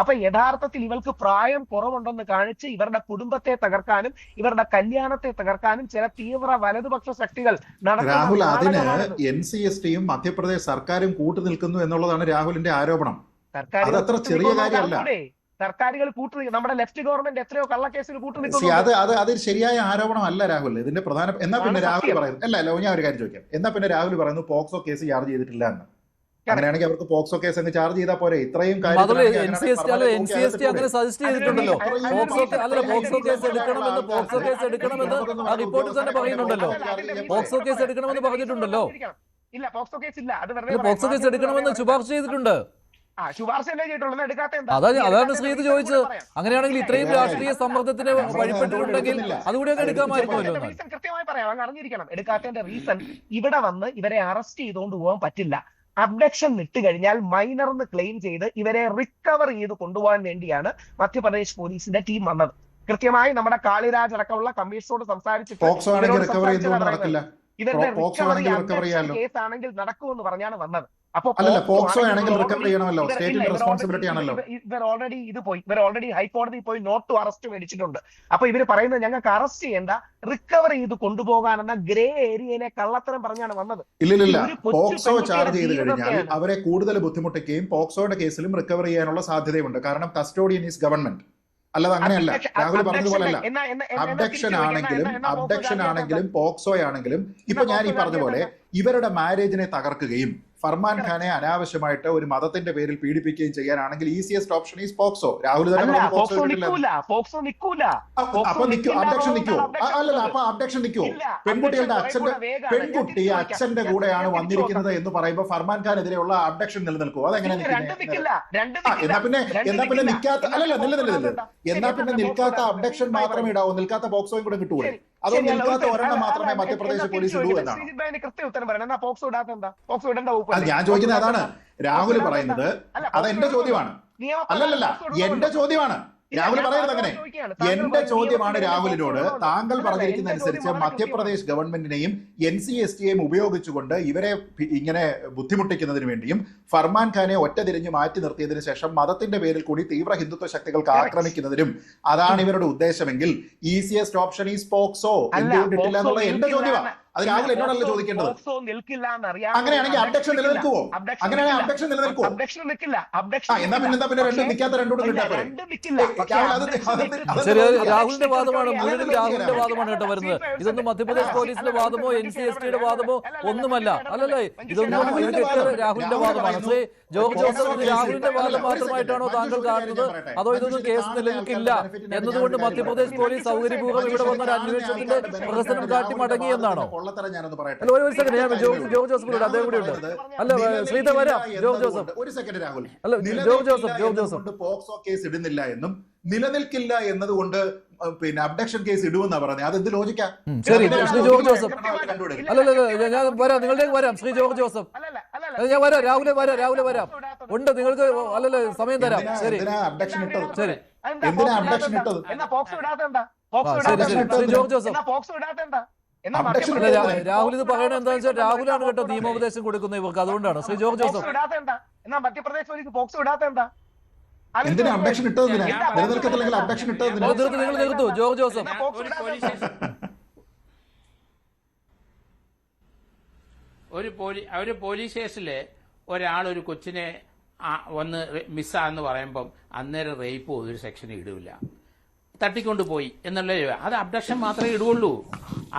അപ്പൊ യഥാർത്ഥത്തിൽ ഇവർക്ക് പ്രായം കുറവുണ്ടെന്ന് കാണിച്ച് ഇവരുടെ കുടുംബത്തെ തകർക്കാനും ഇവരുടെ കല്യാണത്തെ തകർക്കാനും ചില തീവ്ര വലതുപക്ഷ ശക്തികൾ രാഹുൽ, അതിന് NCSTയും മധ്യപ്രദേശ് സർക്കാരും കൂട്ടുനിൽക്കുന്നു എന്നുള്ളതാണ് രാഹുലിന്റെ ആരോപണം. അതത്ര ചെറിയ കാര്യമല്ല. സർക്കാരുകൾ നമ്മുടെ ലെഫ്റ്റ് ഗവൺമെന്റ് എത്രയോ കള്ളക്കേസിൽ കൂട്ടുനിൽക്കുന്നു. അത് ശരിയായ ആരോപണമല്ല രാഹുൽ. ഇതിന്റെ പ്രധാന എന്നാ പിന്നെ രാഹുൽ പറയുന്നു ഞാൻ ഒരു കാര്യം ചോദിക്കാം. എന്നാ പിന്നെ രാഹുൽ പറയുന്നു പോക്സോ കേസ് ചാർജ് ചെയ്തിട്ടില്ല എന്ന്. അങ്ങനെയാണെങ്കിൽ അവർക്ക് പോക്സോ കേസ് അങ്ങ് ചാർജ് ചെയ്താൽ പോരെ? ഇത്രയും NCST അങ്ങനെ സജസ്റ്റ് ചെയ്തിട്ടുണ്ടല്ലോ. പോക്സോ കേസ് എടുക്കണമെന്ന് ആ റിപ്പോർട്ടിൽ തന്നെ പറയുന്നുണ്ടല്ലോ. പോക്സോ കേസ് എടുക്കണമെന്ന് പറഞ്ഞിട്ടുണ്ടല്ലോ. ഇല്ല, പോക്സോ കേസ് ഇല്ല. പോക്സോ കേസ് എടുക്കണമെന്ന് ശുപാർശ ചെയ്തിട്ടുണ്ട്. അതാണ് ശ്രീത് ചോദിച്ചത്. അങ്ങനെയാണെങ്കിൽ ഇത്രയും രാഷ്ട്രീയ സമ്മർദ്ദത്തിന് വഴിപ്പെട്ടിട്ടുണ്ടെങ്കിൽ അതുകൂടി അങ്ങ് എടുക്കാമായിരുന്നല്ലോ. കൃത്യമായി പറയാം, അങ്ങ് അറിഞ്ഞിരിക്കണം. എടുക്കാത്തതിന്റെ റീസൺ ഇവിടെ വന്ന് ഇവരെ അറസ്റ്റ് ചെയ്തുകൊണ്ട് പോകാൻ പറ്റില്ല. അബ്ഡക്ഷൻ ഇട്ട് കഴിഞ്ഞാൽ മൈനർ എന്ന് ക്ലെയിം ചെയ്ത് ഇവരെ റിക്കവർ ചെയ്ത് കൊണ്ടുപോകാൻ വേണ്ടിയാണ് മധ്യപ്രദേശ് പോലീസിന്റെ ടീം വന്നത്. കൃത്യമായി നമ്മുടെ കാളിരാജ് അടക്കമുള്ള കമ്മീഷനോട് സംസാരിച്ചിട്ട് ഇവരുടെ റിക്കവറി കേസ് ആണെങ്കിൽ നടക്കുമെന്ന് പറഞ്ഞാണ് വന്നത്. അപ്പൊ പോക്സോ ആണെങ്കിൽ റിക്കവർ ചെയ്യണമല്ലോ, സ്റ്റേറ്റിന്റെ റെസ്പോൺസിബിലിറ്റി ആണല്ലോ. ഇവർ ഓൾറെഡി ഹൈക്കോടതി പോയി നോട്ട് ടു അറസ്റ്റ് മേടിച്ചിട്ടുണ്ട്. അപ്പൊ ഇവര് പറയുന്നത് ഞങ്ങൾക്ക് അറസ്റ്റ് ചെയ്യേണ്ട, റിക്കവർ ചെയ്ത് കൊണ്ടുപോകാനെന്ന ഗ്രേ ഏരിയയിലെ കള്ളത്തരം പറഞ്ഞാണ് വന്നത്. ഇല്ലില്ല, പോക്സോ ചാർജ് ചെയ്ത് കഴിഞ്ഞാൽ അവരെ കൂടുതൽ ബുദ്ധിമുട്ടിക്കുകയും പോക്സോയുടെ കേസിലും റിക്കവർ ചെയ്യാനുള്ള സാധ്യതയുണ്ട്. കാരണം കസ്റ്റോഡിയൻ ഈസ് ഗവൺമെന്റ്. അല്ലാതെ അങ്ങനെയല്ല, രാഹുൽ പറഞ്ഞതുപോലെയല്ല. അബ്ഡക്ഷൻ ആണെങ്കിലും പോക്സോ ആണെങ്കിലും ഇപ്പൊ ഞാൻ ഈ പറഞ്ഞ പോലെ ഇവരുടെ മാരേജിനെ തകർക്കുകയും ഫർമാൻ ഖാനെ അനാവശ്യമായിട്ട് ഒരു മതത്തിന്റെ പേരിൽ പീഡിപ്പിക്കുകയും ചെയ്യാനാണെങ്കിൽ easiest option is POCSO. Rahul തന്നെ അബ്ഡക്ഷൻ നിൽക്കുവോ? അല്ലല്ല, അപ്പൊ അബ്ഡക്ഷൻ നിൽക്കുവോ? പെൺകുട്ടി അച്ഛന്റെ കൂടെയാണ് വന്നിരിക്കുന്നത് എന്ന് പറയുമ്പോൾ ഫർമാൻ ഖാനെതിരെയുള്ള അബ്ഡക്ഷൻ നിലനിൽക്കുവോ? അതെങ്ങനെ എന്നാ പിന്നെ നിൽക്കാത്ത അബ്ഡക്ഷൻ മാത്രമേ ഇടാവൂ, നിൽക്കാത്ത പോക്സോയും കൂടെ കിട്ടൂടെ? അതോ നിൽക്കാത്ത ഒരെണ്ണം മാത്രമേ മധ്യപ്രദേശ് പോലീസ് ഇടൂ എന്നാണ് ഞാൻ ചോദിക്കുന്നത്. അതാണ് രാഹുൽ പറയുന്നത്. അത് എന്റെ ചോദ്യമാണ്. അല്ലല്ല, എന്റെ ചോദ്യമാണ്. രാഹുൽ പറയുന്നത് അങ്ങനെ. എന്റെ ചോദ്യമാണ് രാഹുലിനോട്. താങ്കൾ പറഞ്ഞിരിക്കുന്ന അനുസരിച്ച് മധ്യപ്രദേശ് ഗവൺമെന്റിനെയും NCSTയെയും ഉപയോഗിച്ചുകൊണ്ട് ഇവരെ ഇങ്ങനെ ബുദ്ധിമുട്ടിക്കുന്നതിന് വേണ്ടിയും ഫർമാൻ ഖാനെ ഒറ്റതിരിഞ്ഞ് മാറ്റി നിർത്തിയതിനു ശേഷം മതത്തിന്റെ പേരിൽ കൂടി തീവ്ര ഹിന്ദുത്വ ശക്തികൾക്ക് ആക്രമിക്കുന്നതിനും അതാണ് ഇവരുടെ ഉദ്ദേശമെങ്കിൽ ഈസിയസ്റ്റ് ഓപ്ഷൻ ഈസ് പോക്സോ എന്തുകൊണ്ടിട്ടില്ല എന്നുള്ളത് എന്റെ ചോദ്യമാണ്. അത് രാഹുൽ എന്നോടല്ല ചോദിക്കേണ്ടത്. അങ്ങനെയാണെങ്കിൽ അബ്ഡക്ഷൻ നിലനിൽക്കുവോ? അങ്ങനെയാണെങ്കിൽ അബ്ഡക്ഷൻ നിലനിൽക്കുവോ? എന്നാ പിന്നെ നിൽക്കാത്ത രണ്ടോട് ശരി, രാഹുലിന്റെ വാദമാണ്, മുഴുവൻ രാഹുലിന്റെ വാദമാണ് കേട്ടോ വരുന്നത്. ഇതൊന്നും മധ്യപ്രദേശ് പോലീസിന്റെ വാദമോ NCSTയുടെ വാദമോ ഒന്നുമല്ല. അല്ലല്ലേ, ഇതൊന്നും രാഹുലിന്റെ വാദമാണ്. ശ്രീ ജോർജ് ജോസഫ്, രാഹുലിന്റെ വാദം മാത്രമായിട്ടാണോ താങ്കൾ കാണുന്നത്? അതോ ഇതൊന്നും കേസ് നിലനിൽക്കില്ല എന്നതുകൊണ്ട് മധ്യപ്രദേശ് പോലീസ് സൗകര്യപൂർവ്വം ഇവിടെ വന്ന ഒരു അന്വേഷണത്തിന്റെ പ്രഹസനം കാട്ടി മടങ്ങി എന്നാണോ? അല്ല, ഒരു സെക്കൻഡ്, ഞാൻ ജോർജ് ജോസഫ് അദ്ദേഹം കൂടി ഉണ്ട്. അല്ല, ശ്രീധർ വരാം. ജോർജ് ജോസഫ്, ഒരു സെക്കൻഡ് രാഹുൽ. അല്ല, ജോർജ് ജോസഫ് പോക്സോ കേസ് ഇടുന്നില്ല എന്നും നിലനിൽക്കില്ല എന്നതുകൊണ്ട് പിന്നെ അബ്ഡക്ഷൻ കേസ് ഇടുമെന്നാ പറഞ്ഞത്. അതെന്ത് ലോജിക്കാ? ശരി, ശ്രീ ജോർജ് ജോസഫ്. അല്ലല്ല, ഞാൻ വരാം, നിങ്ങളുടെ വരാം. ശ്രീ ജോർജ് ജോസഫ്, ഞാൻ വരാം. രാഹുലെ വരാം. ഉണ്ട്, നിങ്ങൾക്ക് അല്ലല്ല സമയം തരാം. ശരി, അബ്ഡക്ഷൻ ഇട്ടത്? ശരി, എന്തിനാ അബ്ഡക്ഷൻ ഇട്ടത്? ശ്രീ ജോർജ് ജോസഫ്. രാഹുൽ ഇത് പറയണത് എന്താണെന്ന് വെച്ചാൽ രാഹുലാണ് കേട്ടോ നിയമോപദേശം കൊടുക്കുന്നത് ഇവർക്ക്, അതുകൊണ്ടാണ്. ശ്രീ ജോർജ് ജോസഫ്, മധ്യപ്രദേശ് പോലീസ് പോക്സോ ഇടാത്ത എന്താ? എന്തിനാ അബ്ഡക്ഷൻ ഇട്ടത്? നിലനിൽക്കത്തില്ലെങ്കിൽ അബ്ഡക്ഷൻ ഇട്ടത് നിങ്ങൾ നിർത്തു. ജോർജ് ജോസഫ്, ഒരു പോലീസ് സ്റ്റേഷനില് ഒരാളൊരു കൊച്ചിനെ വന്ന് മിസ്സാന്ന് പറയുമ്പം അന്നേരം റേപ്പ് ഒരു സെക്ഷൻ ഇടില്ല, തട്ടിക്കൊണ്ടുപോയി എന്നുള്ളത്. അത് അബ്ഡക്ഷൻ മാത്രമേ ഇടുകയുള്ളൂ.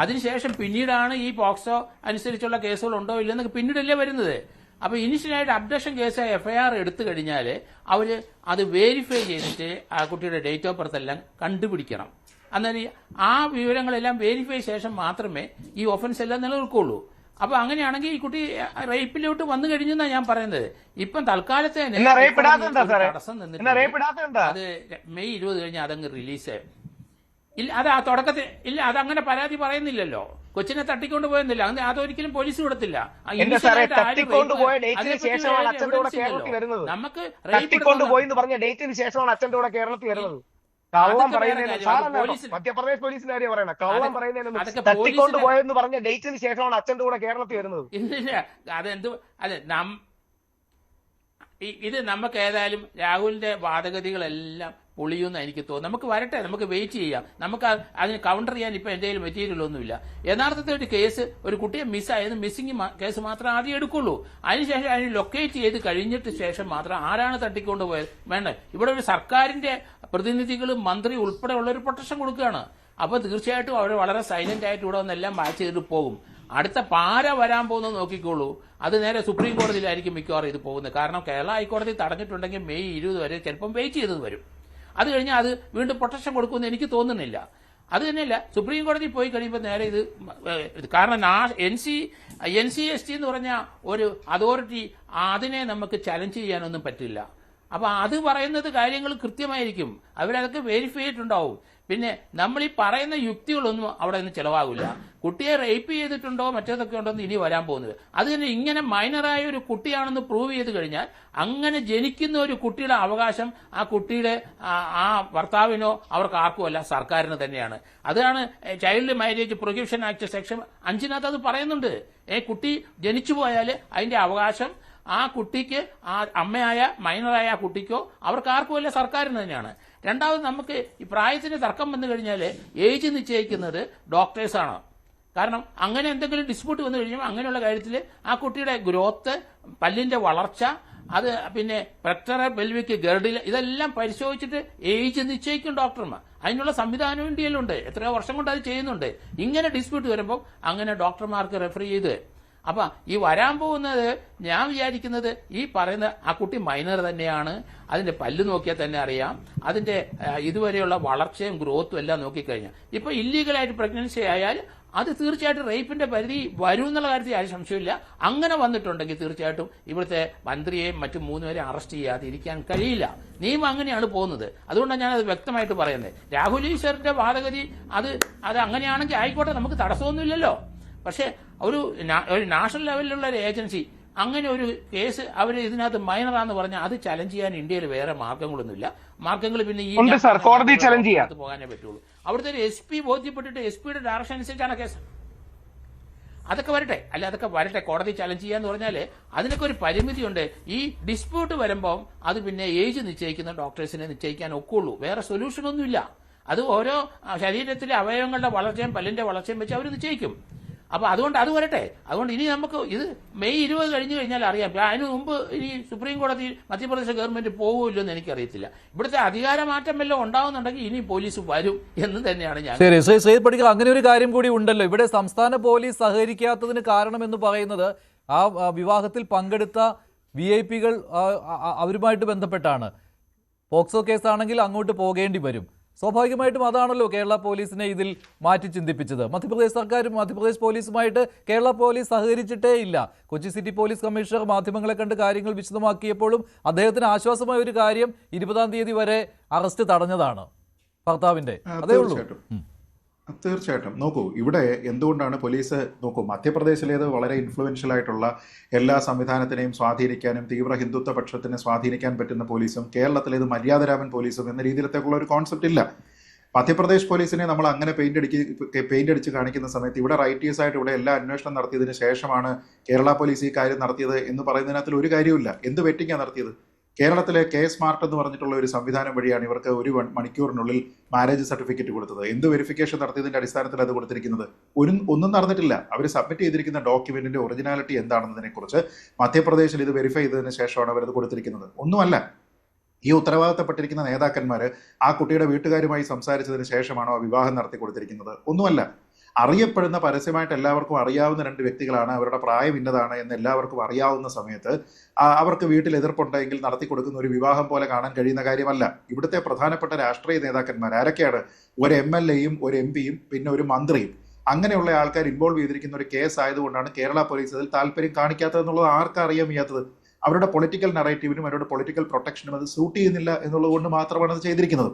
അതിനുശേഷം പിന്നീടാണ് ഈ പോക്സോ അനുസരിച്ചുള്ള കേസുകൾ ഉണ്ടോ ഇല്ലെന്നൊക്കെ പിന്നീടല്ലേ വരുന്നത്. അപ്പോൾ ഇനിഷ്യലായിട്ട് അബ്ഡക്ഷൻ കേസ് FIR എടുത്തു കഴിഞ്ഞാൽ അവർ അത് വെരിഫൈ ചെയ്തിട്ട് ആ കുട്ടിയുടെ ഡേറ്റ് ഓഫ് ബർത്ത് എല്ലാം കണ്ടുപിടിക്കണം. അന്നേരം ആ വിവരങ്ങളെല്ലാം വെരിഫൈ ശേഷം മാത്രമേ ഈ ഒഫൻസ് എല്ലാം നിലനിൽക്കുള്ളൂ. അപ്പൊ അങ്ങനെയാണെങ്കിൽ ഈ കുട്ടി റേപ്പിലോട്ട് വന്നു കഴിഞ്ഞെന്നാണ് ഞാൻ പറയുന്നത്. ഇപ്പം തൽക്കാലത്തെ തടസ്സം നിന്നിട്ടുണ്ട്. അത് മെയ് 20 കഴിഞ്ഞ് അതങ്ങ് റിലീസ് ഇല്ല. അത് ആ തുടക്കത്തിൽ ഇല്ല, അതങ്ങനെ പരാതി പറയുന്നില്ലല്ലോ. കൊച്ചിനെ തട്ടിക്കൊണ്ട് പോയെന്നില്ല, അതൊരിക്കലും പോലീസ് വിടത്തില്ല. നമുക്ക് കള്ളം പറയുന്നതിന് മധ്യപ്രദേശ് പോലീസിന്റെ കാര്യം പറയണം. കള്ളം പറയുന്നതിന് തട്ടിക്കൊണ്ടുപോയെന്ന് പറഞ്ഞ ഡേറ്റിന് ശേഷമാണ് അച്ഛന്റെ കൂടെ കേരളത്തിൽ വരുന്നത്. ഇല്ല, അതെന്ത് അതെ ഇത് നമുക്ക് ഏതായാലും രാഹുലിന്റെ വാദഗതികളെല്ലാം പൊളിയുമെന്ന് എനിക്ക് തോന്നുന്നു. നമുക്ക് വരട്ടെ, നമുക്ക് വെയിറ്റ് ചെയ്യാം. നമുക്ക് അതിന് കൗണ്ടർ ചെയ്യാൻ ഇപ്പൊ എന്തെങ്കിലും മെറ്റീരിയൽ ഒന്നുമില്ല. യഥാർത്ഥത്തിൽ ഒരു കേസ്, ഒരു കുട്ടിയെ മിസ്സായത് മിസ്സിംഗ് കേസ് മാത്രം ആദ്യം എടുക്കുള്ളൂ. അതിനുശേഷം അതിന് ലൊക്കേറ്റ് ചെയ്ത് കഴിഞ്ഞിട്ട് ശേഷം മാത്രം ആരാണ് തട്ടിക്കൊണ്ടുപോയത് വേണ്ട. ഇവിടെ ഒരു സർക്കാരിന്റെ പ്രതിനിധികളും മന്ത്രി ഉൾപ്പെടെ ഉള്ള ഒരു പ്രൊട്ടക്ഷൻ കൊടുക്കുകയാണ്. അപ്പോൾ തീർച്ചയായിട്ടും അവർ വളരെ സൈലന്റ് ആയിട്ട് ഇവിടെ വന്നെല്ലാം മാച്ച് ചെയ്ത് പോകും. അടുത്ത പാര വരാൻ പോകുന്നത് നോക്കിക്കോളൂ. അത് നേരെ സുപ്രീം കോടതിയിലായിരിക്കും മിക്കവാറും ഇത് പോകുന്നത്. കാരണം കേരള ഹൈക്കോടതി തടഞ്ഞിട്ടുണ്ടെങ്കിൽ മെയ് 20 വരെ ചിലപ്പം വെയിറ്റ് ചെയ്തത് വരും. അത് കഴിഞ്ഞാൽ അത് വീണ്ടും പ്രൊട്ടക്ഷൻ കൊടുക്കുമെന്ന് എനിക്ക് തോന്നുന്നില്ല. അത് തന്നെയല്ല, സുപ്രീം കോടതി പോയി കഴിയുമ്പോൾ നേരെ ഇത് കാരണം NCST എന്ന് പറഞ്ഞ ഒരു അതോറിറ്റി, അതിനെ നമുക്ക് ചലഞ്ച് ചെയ്യാനൊന്നും പറ്റില്ല. അപ്പൊ അത് പറയുന്നത് കാര്യങ്ങൾ കൃത്യമായിരിക്കും, അവരതൊക്കെ വെരിഫൈ ചെയ്തിട്ടുണ്ടാവും. പിന്നെ നമ്മൾ ഈ പറയുന്ന യുക്തികളൊന്നും അവിടെ നിന്ന് ചിലവാകില്ല. കുട്ടിയെ റേപ്പ് ചെയ്തിട്ടുണ്ടോ മറ്റേതൊക്കെ ഉണ്ടോന്ന് ഇനി വരാൻ പോകുന്നത്. അത് തന്നെ ഇങ്ങനെ മൈനറായ ഒരു കുട്ടിയാണെന്ന് പ്രൂവ് ചെയ്ത് കഴിഞ്ഞാൽ അങ്ങനെ ജനിക്കുന്ന ഒരു കുട്ടിയുടെ അവകാശം ആ കുട്ടിയുടെ ആ ഭർത്താവിനോ അവർക്ക് ആർക്കുമല്ല, സർക്കാരിന് തന്നെയാണ്. അതാണ് child marriage prohibition act section 5 അത് പറയുന്നുണ്ട്. കുട്ടി ജനിച്ചു പോയാൽ അതിന്റെ അവകാശം ആ കുട്ടിക്ക്, ആ അമ്മയായ മൈനറായ ആ കുട്ടിക്കോ അവർക്ക് ആർക്കുമല്ല, സർക്കാരിന് തന്നെയാണ്. രണ്ടാമത്, നമുക്ക് ഈ പ്രായത്തിന് തർക്കം വന്നു കഴിഞ്ഞാൽ ഏജ് നിശ്ചയിക്കുന്നത് ഡോക്ടേഴ്സാണ്. കാരണം അങ്ങനെ എന്തെങ്കിലും ഡിസ്പ്യൂട്ട് വന്നു കഴിഞ്ഞാൽ അങ്ങനെയുള്ള കാര്യത്തിൽ ആ കുട്ടിയുടെ ഗ്രോത്ത്, പല്ലിന്റെ വളർച്ച, അത് പിന്നെ പെക്ടറൽ പെൽവിക് ഗർഡിൽ, ഇതെല്ലാം പരിശോധിച്ചിട്ട് ഏജ് നിശ്ചയിക്കും ഡോക്ടർമാർ. അതിനുള്ള സംവിധാനം ഇന്ത്യയിലുണ്ട്, എത്രയോ വർഷം കൊണ്ട് അത് ചെയ്യുന്നുണ്ട്. ഇങ്ങനെ ഡിസ്പ്യൂട്ട് വരുമ്പോൾ അങ്ങനെ ഡോക്ടർമാർക്ക് റെഫർ ചെയ്ത്. അപ്പൊ ഈ വരാൻ പോകുന്നത് ഞാൻ വിചാരിക്കുന്നത് ഈ പറയുന്ന ആ കുട്ടി മൈനർ തന്നെയാണ്. അതിന്റെ പല്ല് നോക്കിയാൽ തന്നെ അറിയാം, അതിന്റെ ഇതുവരെയുള്ള വളർച്ചയും ഗ്രോത്തും എല്ലാം നോക്കിക്കഴിഞ്ഞാൽ. ഇപ്പൊ ഇല്ലീഗലായിട്ട് പ്രഗ്നൻസി ആയാൽ അത് തീർച്ചയായിട്ടും റേപ്പിന്റെ പരിധി വരും എന്നുള്ള കാര്യത്തിൽ ആരും സംശയമില്ല. അങ്ങനെ വന്നിട്ടുണ്ടെങ്കിൽ തീർച്ചയായിട്ടും ഇവിടുത്തെ മന്ത്രിയെയും മറ്റു 3 പേരെ അറസ്റ്റ് ചെയ്യാതെ ഇരിക്കാൻ കഴിയില്ല. നിയമം അങ്ങനെയാണ് പോകുന്നത്. അതുകൊണ്ടാണ് ഞാനത് വ്യക്തമായിട്ട് പറയുന്നത്. രാഹുൽ ഈശ്വറിന്റെ വാദഗതി അത് അങ്ങനെയാണെങ്കിൽ ആയിക്കോട്ടെ, നമുക്ക് തടസ്സമൊന്നുമില്ലല്ലോ. പക്ഷേ ഒരു നാഷണൽ ലെവലിലുള്ള ഒരു ഏജൻസി അങ്ങനെ ഒരു കേസ് അവർ ഇതിനകത്ത് മൈനറാന്ന് പറഞ്ഞാൽ അത് ചലഞ്ച് ചെയ്യാൻ ഇന്ത്യയിൽ വേറെ മാർഗങ്ങളൊന്നുമില്ല. മാർഗങ്ങൾ പിന്നെ ഈ കോടതി ചലഞ്ച് ചെയ്യാൻ പോകാനേ പറ്റുള്ളൂ. അവിടുത്തെ ഒരു SP ബോധ്യപ്പെട്ടിട്ട് SP-യുടെ ഡയറക്ഷൻ അനുസരിച്ചാണ് കേസ്. അതൊക്കെ വരട്ടെ, അതൊക്കെ വരട്ടെ. കോടതി ചലഞ്ച് ചെയ്യാന്ന് പറഞ്ഞാൽ അതിനൊക്കെ ഒരു പരിമിതിയുണ്ട്. ഈ ഡിസ്പ്യൂട്ട് വരുമ്പോൾ അത് പിന്നെ ഏജ് നിശ്ചയിക്കുന്ന ഡോക്ടേഴ്സിനെ നിശ്ചയിക്കാൻ ഒക്കുള്ളൂ, വേറെ സൊല്യൂഷൻ ഒന്നുമില്ല. അത് ഓരോ ശരീരത്തിലെ അവയവങ്ങളുടെ വളർച്ചയും പല്ലിന്റെ വളർച്ചയും വെച്ച് അവർ നിശ്ചയിക്കും. അപ്പൊ അതുകൊണ്ട് അത് വരട്ടെ. അതുകൊണ്ട് ഇനി നമുക്ക് ഇത് മെയ് 20 കഴിഞ്ഞു കഴിഞ്ഞാൽ അറിയാം. അതിനു മുമ്പ് ഇനി സുപ്രീം കോടതി മധ്യപ്രദേശ് ഗവൺമെന്റ് പോകുമല്ലോ എന്ന് എനിക്കറിയത്തില്ല. ഇവിടുത്തെ അധികാരമാറ്റം വല്ലതും ഉണ്ടാവുന്നുണ്ടെങ്കിൽ ഇനി പോലീസ് വരും എന്ന് തന്നെയാണ് ഞാൻ. ശരി, ശ്രീ പടിക്കൽ, അങ്ങനെ ഒരു കാര്യം കൂടി ഉണ്ടല്ലോ. ഇവിടെ സംസ്ഥാന പോലീസ് സഹകരിക്കാത്തതിന് കാരണമെന്ന് പറയുന്നത് ആ വിവാഹത്തിൽ പങ്കെടുത്ത VIP-കൾ അവരുമായിട്ട് ബന്ധപ്പെട്ടാണ്. പോക്സോ കേസാണെങ്കിൽ അങ്ങോട്ട് പോകേണ്ടി വരും. സ്വാഭാവികമായിട്ടും അതാണല്ലോ കേരള പോലീസിനെ ഇതിൽ മാറ്റി ചിന്തിപ്പിച്ചത്. മധ്യപ്രദേശ് സർക്കാരും മധ്യപ്രദേശ് പോലീസുമായിട്ട് കേരള പോലീസ് സഹകരിച്ചിട്ടേ ഇല്ല. കൊച്ചി സിറ്റി പോലീസ് കമ്മീഷണർ മാധ്യമങ്ങളെ കണ്ട് കാര്യങ്ങൾ വിശദമാക്കിയപ്പോഴും അദ്ദേഹത്തിന് ആശ്വാസമായ ഒരു കാര്യം 20-ാം തീയതി വരെ അറസ്റ്റ് തടഞ്ഞതാണ് ഭർത്താവിന്റെ. അതേ ഉള്ളൂ. തീർച്ചയായിട്ടും. നോക്കൂ, ഇവിടെ എന്തുകൊണ്ടാണ് പോലീസ്, നോക്കൂ, മധ്യപ്രദേശിലേത് വളരെ ഇൻഫ്ലുവൻഷ്യൽ ആയിട്ടുള്ള എല്ലാ സംവിധാനത്തിനെയും സ്വാധീനിക്കാനും തീവ്ര ഹിന്ദുത്വ പക്ഷത്തിനെ സ്വാധീനിക്കാൻ പറ്റുന്ന പോലീസും കേരളത്തിലേത് മര്യാദരാമൻ പോലീസും എന്ന രീതിയിലത്തേക്കുള്ള ഒരു കോൺസെപ്റ്റ് ഇല്ല. മധ്യപ്രദേശ് പോലീസിനെ നമ്മൾ അങ്ങനെ പെയിന്റ് അടിച്ച് കാണിക്കുന്ന സമയത്ത് ഇവിടെ റൈറ്റേഴ്സ് ആയിട്ട് ഇവിടെ എല്ലാ അന്വേഷണം നടത്തിയതിന് ശേഷമാണ് കേരള പോലീസ് ഈ കാര്യം നടത്തിയത് എന്ന് പറയുന്നതിനകത്തിൽ ഒരു കാര്യമില്ല. എന്ത് വെറ്റിംഗാണ് നടത്തിയത്? കേരളത്തിലെ സ്മാർട്ട് എന്ന് പറഞ്ഞിട്ടുള്ള ഒരു സംവിധാനം വഴിയാണ് ഇവർക്ക് 1 മണിക്കൂറിനുള്ളിൽ മാരേജ് സർട്ടിഫിക്കറ്റ് കൊടുത്തത്. എന്ത് വെരിഫിക്കേഷൻ നടത്തിയതിന്റെ അടിസ്ഥാനത്തിൽ അത് കൊടുത്തിരിക്കുന്നത്? ഒന്നും നടന്നിട്ടില്ല. അവർ സബ്മിറ്റ് ചെയ്തിരിക്കുന്ന ഡോക്യുമെന്റിന്റെ ഒറിജിനാലിറ്റി എന്താണെന്നതിനെ കുറിച്ച് മധ്യപ്രദേശിൽ ഇത് വെരിഫൈ ചെയ്തതിന് ശേഷമാണ് അവരത് കൊടുത്തിരിക്കുന്നത്. ഒന്നുമല്ല. ഈ ഉത്തരവാദിത്തപ്പെട്ടിരിക്കുന്ന നേതാക്കന്മാർ ആ കുട്ടിയുടെ വീട്ടുകാരുമായി സംസാരിച്ചതിന് ശേഷമാണോ ആ വിവാഹം നടത്തി കൊടുത്തിരിക്കുന്നത്? ഒന്നുമല്ല. അറിയപ്പെടുന്ന, പരസ്യമായിട്ട് എല്ലാവർക്കും അറിയാവുന്ന 2 വ്യക്തികളാണ്. അവരുടെ പ്രായം ഇന്നതാണ് എന്ന് എല്ലാവർക്കും അറിയാവുന്ന സമയത്ത് അവർക്ക് വീട്ടിൽ എതിർപ്പുണ്ടെങ്കിൽ നടത്തി കൊടുക്കുന്ന ഒരു വിവാഹം പോലെ കാണാൻ കഴിയുന്ന കാര്യമല്ല. ഇവിടുത്തെ പ്രധാനപ്പെട്ട രാഷ്ട്രീയ നേതാക്കന്മാർ ആരൊക്കെയാണ്? ഒരു MLA-യും ഒരു MP-യും പിന്നെ ഒരു മന്ത്രിയും. അങ്ങനെയുള്ള ആൾക്കാർ ഇൻവോൾവ് ചെയ്തിരിക്കുന്ന ഒരു കേസ് ആയതുകൊണ്ടാണ് കേരള പോലീസ് അതിൽ താല്പര്യം കാണിക്കാത്തതെന്നുള്ളത് ആർക്കും അറിയാൻ വയ്യാത്തത്. അവരുടെ പൊളിറ്റിക്കൽ നറേറ്റീവിനും അവരുടെ പൊളിറ്റിക്കൽ പ്രൊട്ടക്ഷനും അത് സൂട്ട് ചെയ്യുന്നില്ല എന്നുള്ളത് കൊണ്ട് മാത്രമാണ് അത് ചെയ്തിരിക്കുന്നത്.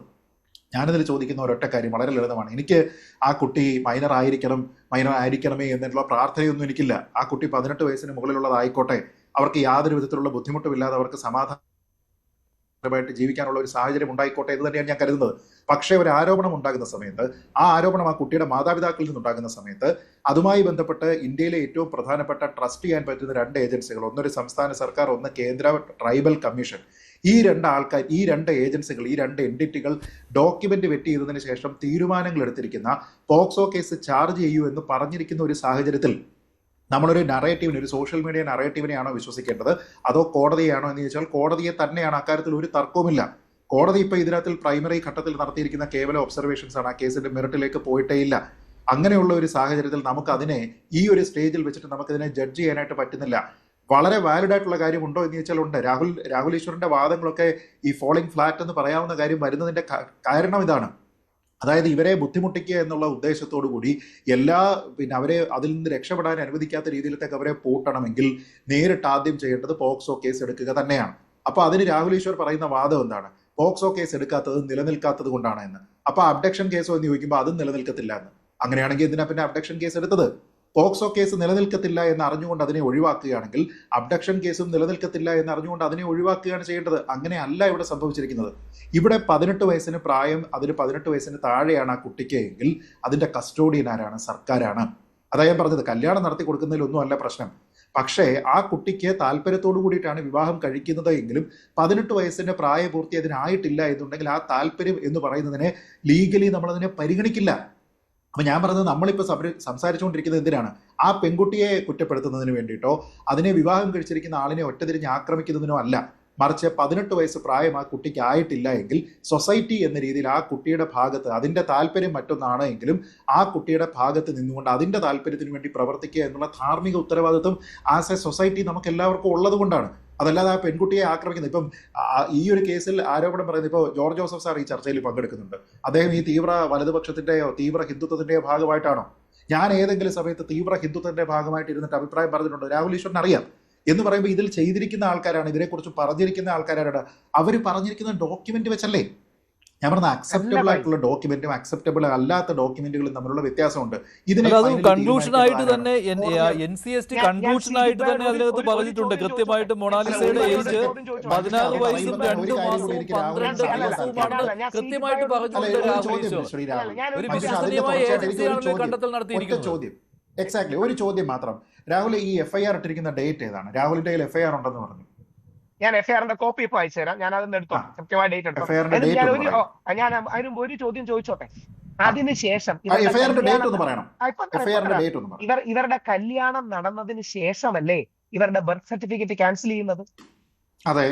ഞാനിതിൽ ചോദിക്കുന്ന ഒരൊറ്റ കാര്യം വളരെ ലളിതമാണ്. എനിക്ക് ആ കുട്ടി മൈനർ ആയിരിക്കണമേ എന്നുള്ള പ്രാർത്ഥനയൊന്നും എനിക്കില്ല. ആ കുട്ടി 18 വയസ്സിന് മുകളിലുള്ളതായിക്കോട്ടെ, അവർക്ക് യാതൊരു വിധത്തിലുള്ള ബുദ്ധിമുട്ടുമില്ലാതെ അവർക്ക് സമാധാനമായിട്ട് ജീവിക്കാനുള്ള ഒരു സാഹചര്യം ഉണ്ടായിക്കോട്ടെ എന്ന് തന്നെയാണ് ഞാൻ കരുതുന്നത്. പക്ഷേ ഒരു ആരോപണം ഉണ്ടാകുന്ന സമയത്ത്, ആ ആരോപണം ആ കുട്ടിയുടെ മാതാപിതാക്കളിൽ നിന്നുണ്ടാകുന്ന സമയത്ത് അതുമായി ബന്ധപ്പെട്ട് ഇന്ത്യയിലെ ഏറ്റവും പ്രധാനപ്പെട്ട ട്രസ്റ്റ് ചെയ്യാൻ പറ്റുന്ന 2 ഏജൻസികൾ, ഒന്നൊരു സംസ്ഥാന സർക്കാർ, ഒന്ന് കേന്ദ്ര ട്രൈബൽ കമ്മീഷൻ, ഈ 2 ആൾക്കാർ, ഈ 2 ഏജൻസികൾ, ഈ 2 എൻറ്റിറ്റികൾ ഡോക്യുമെന്റ് വെറ്റ് ചെയ്തതിനു ശേഷം തീരുമാനങ്ങൾ എടുത്തിരിക്കുന്ന പോക്സോ കേസ് ചാർജ് ചെയ്യൂ എന്ന് പറഞ്ഞിരിക്കുന്ന ഒരു സാഹചര്യത്തിൽ നമ്മളൊരു നറേറ്റീവിനെ, ഒരു സോഷ്യൽ മീഡിയ നറേറ്റീവിനെയാണോ വിശ്വസിക്കേണ്ടത് അതോ കോടതിയാണോ എന്ന് ചോദിച്ചാൽ കോടതിയെ തന്നെയാണ്. അക്കാര്യത്തിൽ ഒരു തർക്കവുമില്ല. കോടതി ഇപ്പോൾ ഇതിനകത്തിൽ പ്രൈമറി ഘട്ടത്തിൽ നടത്തിയിരിക്കുന്ന കേവല ഒബ്സർവേഷൻസ് ആണ്, ആ കേസിന്റെ മെറിറ്റിലേക്ക് പോയിട്ടേ ഇല്ല. അങ്ങനെയുള്ള ഒരു സാഹചര്യത്തിൽ നമുക്കതിനെ ഈ ഒരു സ്റ്റേജിൽ വെച്ചിട്ട് നമുക്കതിനെ ജഡ്ജ് ചെയ്യാനായിട്ട് പറ്റുന്നില്ല. വളരെ വാലിഡ് ആയിട്ടുള്ള കാര്യമുണ്ടോ എന്ന് ചോദിച്ചാൽ ഉണ്ട്. രാഹുൽ ഈശ്വറിന്റെ വാദങ്ങളൊക്കെ ഈ ഫോളിംഗ് ഫ്ലാറ്റ് എന്ന് പറയാവുന്ന കാര്യം വരുന്നതിന്റെ കാരണം ഇതാണ്. അതായത് ഇവരെ ബുദ്ധിമുട്ടിക്കുക എന്നുള്ള ഉദ്ദേശത്തോടു കൂടി അവരെ അതിൽ നിന്ന് രക്ഷപ്പെടാൻ അനുവദിക്കാത്ത രീതിയിലത്തേക്ക് അവരെ പൂട്ടണമെങ്കിൽ നേരിട്ട് ആദ്യം ചെയ്യേണ്ടത് പോക്സോ കേസ് എടുക്കുക തന്നെയാണ്. അപ്പൊ അതിന് രാഹുൽ ഈശ്വർ പറയുന്ന വാദം എന്താണ്? പോക്സോ കേസ് എടുക്കാത്തത് നിലനിൽക്കാത്തത് കൊണ്ടാണ് എന്ന്. അപ്പൊ അബ്ഡക്ഷൻ കേസോ എന്ന് ചോദിക്കുമ്പോൾ അതും നിലനിൽക്കത്തില്ല എന്ന്. അങ്ങനെയാണെങ്കിൽ എന്തിനാ പിന്നെ അബ്ഡക്ഷൻ കേസ് എടുത്തത്? പോക്സോ കേസ് നിലനിൽക്കത്തില്ല എന്ന് അറിഞ്ഞുകൊണ്ട് അതിനെ ഒഴിവാക്കുകയാണെങ്കിൽ അബ്ഡക്ഷൻ കേസും നിലനിൽക്കത്തില്ല എന്ന് അറിഞ്ഞുകൊണ്ട് അതിനെ ഒഴിവാക്കുകയാണ് ചെയ്യേണ്ടത്. അങ്ങനെയല്ല ഇവിടെ സംഭവിച്ചിരിക്കുന്നത്. ഇവിടെ 18 വയസ്സിന് പ്രായം, അതിന് 18 വയസ്സിന് താഴെയാണ് ആ കുട്ടിക്ക് എങ്കിൽ അതിന്റെ കസ്റ്റോഡിയൻ ആരാണ്? സർക്കാരാണ്. അതാ ഞാൻ പറഞ്ഞത്, കല്യാണം നടത്തി കൊടുക്കുന്നതിലൊന്നും അല്ല പ്രശ്നം. പക്ഷേ ആ കുട്ടിക്ക് താല്പര്യത്തോടു കൂടിയിട്ടാണ് വിവാഹം കഴിക്കുന്നത് എങ്കിലും 18 വയസ്സിന്റെ പ്രായപൂർത്തി അതിനായിട്ടില്ല എന്നുണ്ടെങ്കിൽ ആ താല്പര്യം എന്ന് പറയുന്നതിനെ ലീഗലി നമ്മളതിനെ പരിഗണിക്കില്ല. അപ്പൊ ഞാൻ പറഞ്ഞത്, നമ്മളിപ്പോൾ സംസാരിച്ചുകൊണ്ടിരിക്കുന്നത് എന്തിനാണ്? ആ പെൺകുട്ടിയെ കുറ്റപ്പെടുത്തുന്നതിന് വേണ്ടിയിട്ടോ അതിനെ വിവാഹം കഴിച്ചിരിക്കുന്ന ആളിനെ ഒറ്റതിരിഞ്ഞ് ആക്രമിക്കുന്നതിനോ അല്ല. മറിച്ച് 18 വയസ്സ് പ്രായം ആ കുട്ടിക്ക് ആയിട്ടില്ല എങ്കിൽ സൊസൈറ്റി എന്ന രീതിയിൽ ആ കുട്ടിയുടെ ഭാഗത്ത്, അതിന്റെ താല്പര്യം മറ്റൊന്നാണ് എങ്കിലും ആ കുട്ടിയുടെ ഭാഗത്ത് നിന്നുകൊണ്ട് അതിന്റെ താല്പര്യത്തിന് വേണ്ടി പ്രവർത്തിക്കുക എന്നുള്ള ധാർമ്മിക ഉത്തരവാദിത്വം ആസ് എ സൊസൈറ്റി നമുക്ക് എല്ലാവർക്കും ഉള്ളത് കൊണ്ടാണ്. അതല്ലാതെ ആ പെൺകുട്ടിയെ ആക്രമിക്കുന്നത്. ഇപ്പം ഈ ഒരു കേസിൽ ആരോപണം പറയുന്നത്, ഇപ്പോൾ ജോർജ് ജോസഫ് സാർ ഈ ചർച്ചയിൽ പങ്കെടുക്കുന്നുണ്ട്. അദ്ദേഹം ഈ തീവ്ര വലതുപക്ഷത്തിന്റെയോ തീവ്ര ഹിന്ദുത്വത്തിന്റെയോ ഭാഗമായിട്ടാണോ? ഞാൻ ഏതെങ്കിലും സമയത്ത് തീവ്ര ഹിന്ദുത്വത്തിന്റെ ഭാഗമായിട്ട് ഇരുന്നിട്ട് അഭിപ്രായം പറഞ്ഞിട്ടുണ്ടോ? രാഹുൽ ഈശ്വറിന് അറിയാം. എന്ന് പറയുമ്പോൾ ഇതിൽ ചെയ്തിരിക്കുന്ന ആൾക്കാരാണ്, ഇതിനെക്കുറിച്ച് പറഞ്ഞിരിക്കുന്ന ആൾക്കാരാണ്. അവർ പറഞ്ഞിരിക്കുന്ന ഡോക്യുമെന്റ് വെച്ചല്ലേ? ഞാൻ പറഞ്ഞ അക്സെപ്റ്റബിൾ ആയിട്ടുള്ള ഡോക്യുമെന്റും അക്സെപ്റ്റബിൾ അല്ലാത്ത ഡോക്യുമെന്റുകളും തമ്മിലുള്ള വ്യത്യാസമുണ്ട്. കൺക്ലൂഷൻ ആയിട്ട് തന്നെ NCST കൺക്ലൂഷൻ ആയിട്ട് തന്നെ അതിനകത്ത് പറഞ്ഞിട്ടുണ്ട് കൃത്യമായിട്ട്. മൊണാലിസയുടെ ഏജ് 16 വയസ്സും 2 മാസവും 12 ദിവസവുമാണ് കൃത്യമായിട്ട് പറഞ്ഞിട്ടുണ്ട് രാഹുൽ ഈശ്വർ. ഒരു വിശ്വസനീയമായ ഏജൻസിയാണ് കണ്ടെത്തൽ നടത്തിയിരിക്കുന്നത്. ചോദ്യം എക്സാക്ട്ലി ഒരു ചോദ്യം മാത്രം. രാഹുൽ, ഈ FIR ഇട്ടിരിക്കുന്ന ഡേറ്റ് ഏതാണ്? രാഹുലിന്റെ കയ്യിൽ FIR ഉണ്ടെന്ന് പറഞ്ഞു. ഞാൻ FIR-ന്റെ കോപ്പി ഇപ്പൊ അയച്ചു തരാം. ഞാൻ അതൊന്ന് എടുത്തോ, കൃത്യമായ ഡേറ്റ് എടുത്തോ. ഞാൻ അതിന് ഒരു ചോദ്യം ചോദിച്ചോട്ടെ. അതിനുശേഷം ഇവരുടെ കല്യാണം നടന്നതിന് ശേഷമല്ലേ ഇവരുടെ ബർത്ത് സർട്ടിഫിക്കറ്റ് ക്യാൻസൽ ചെയ്യുന്നത്? അതെ.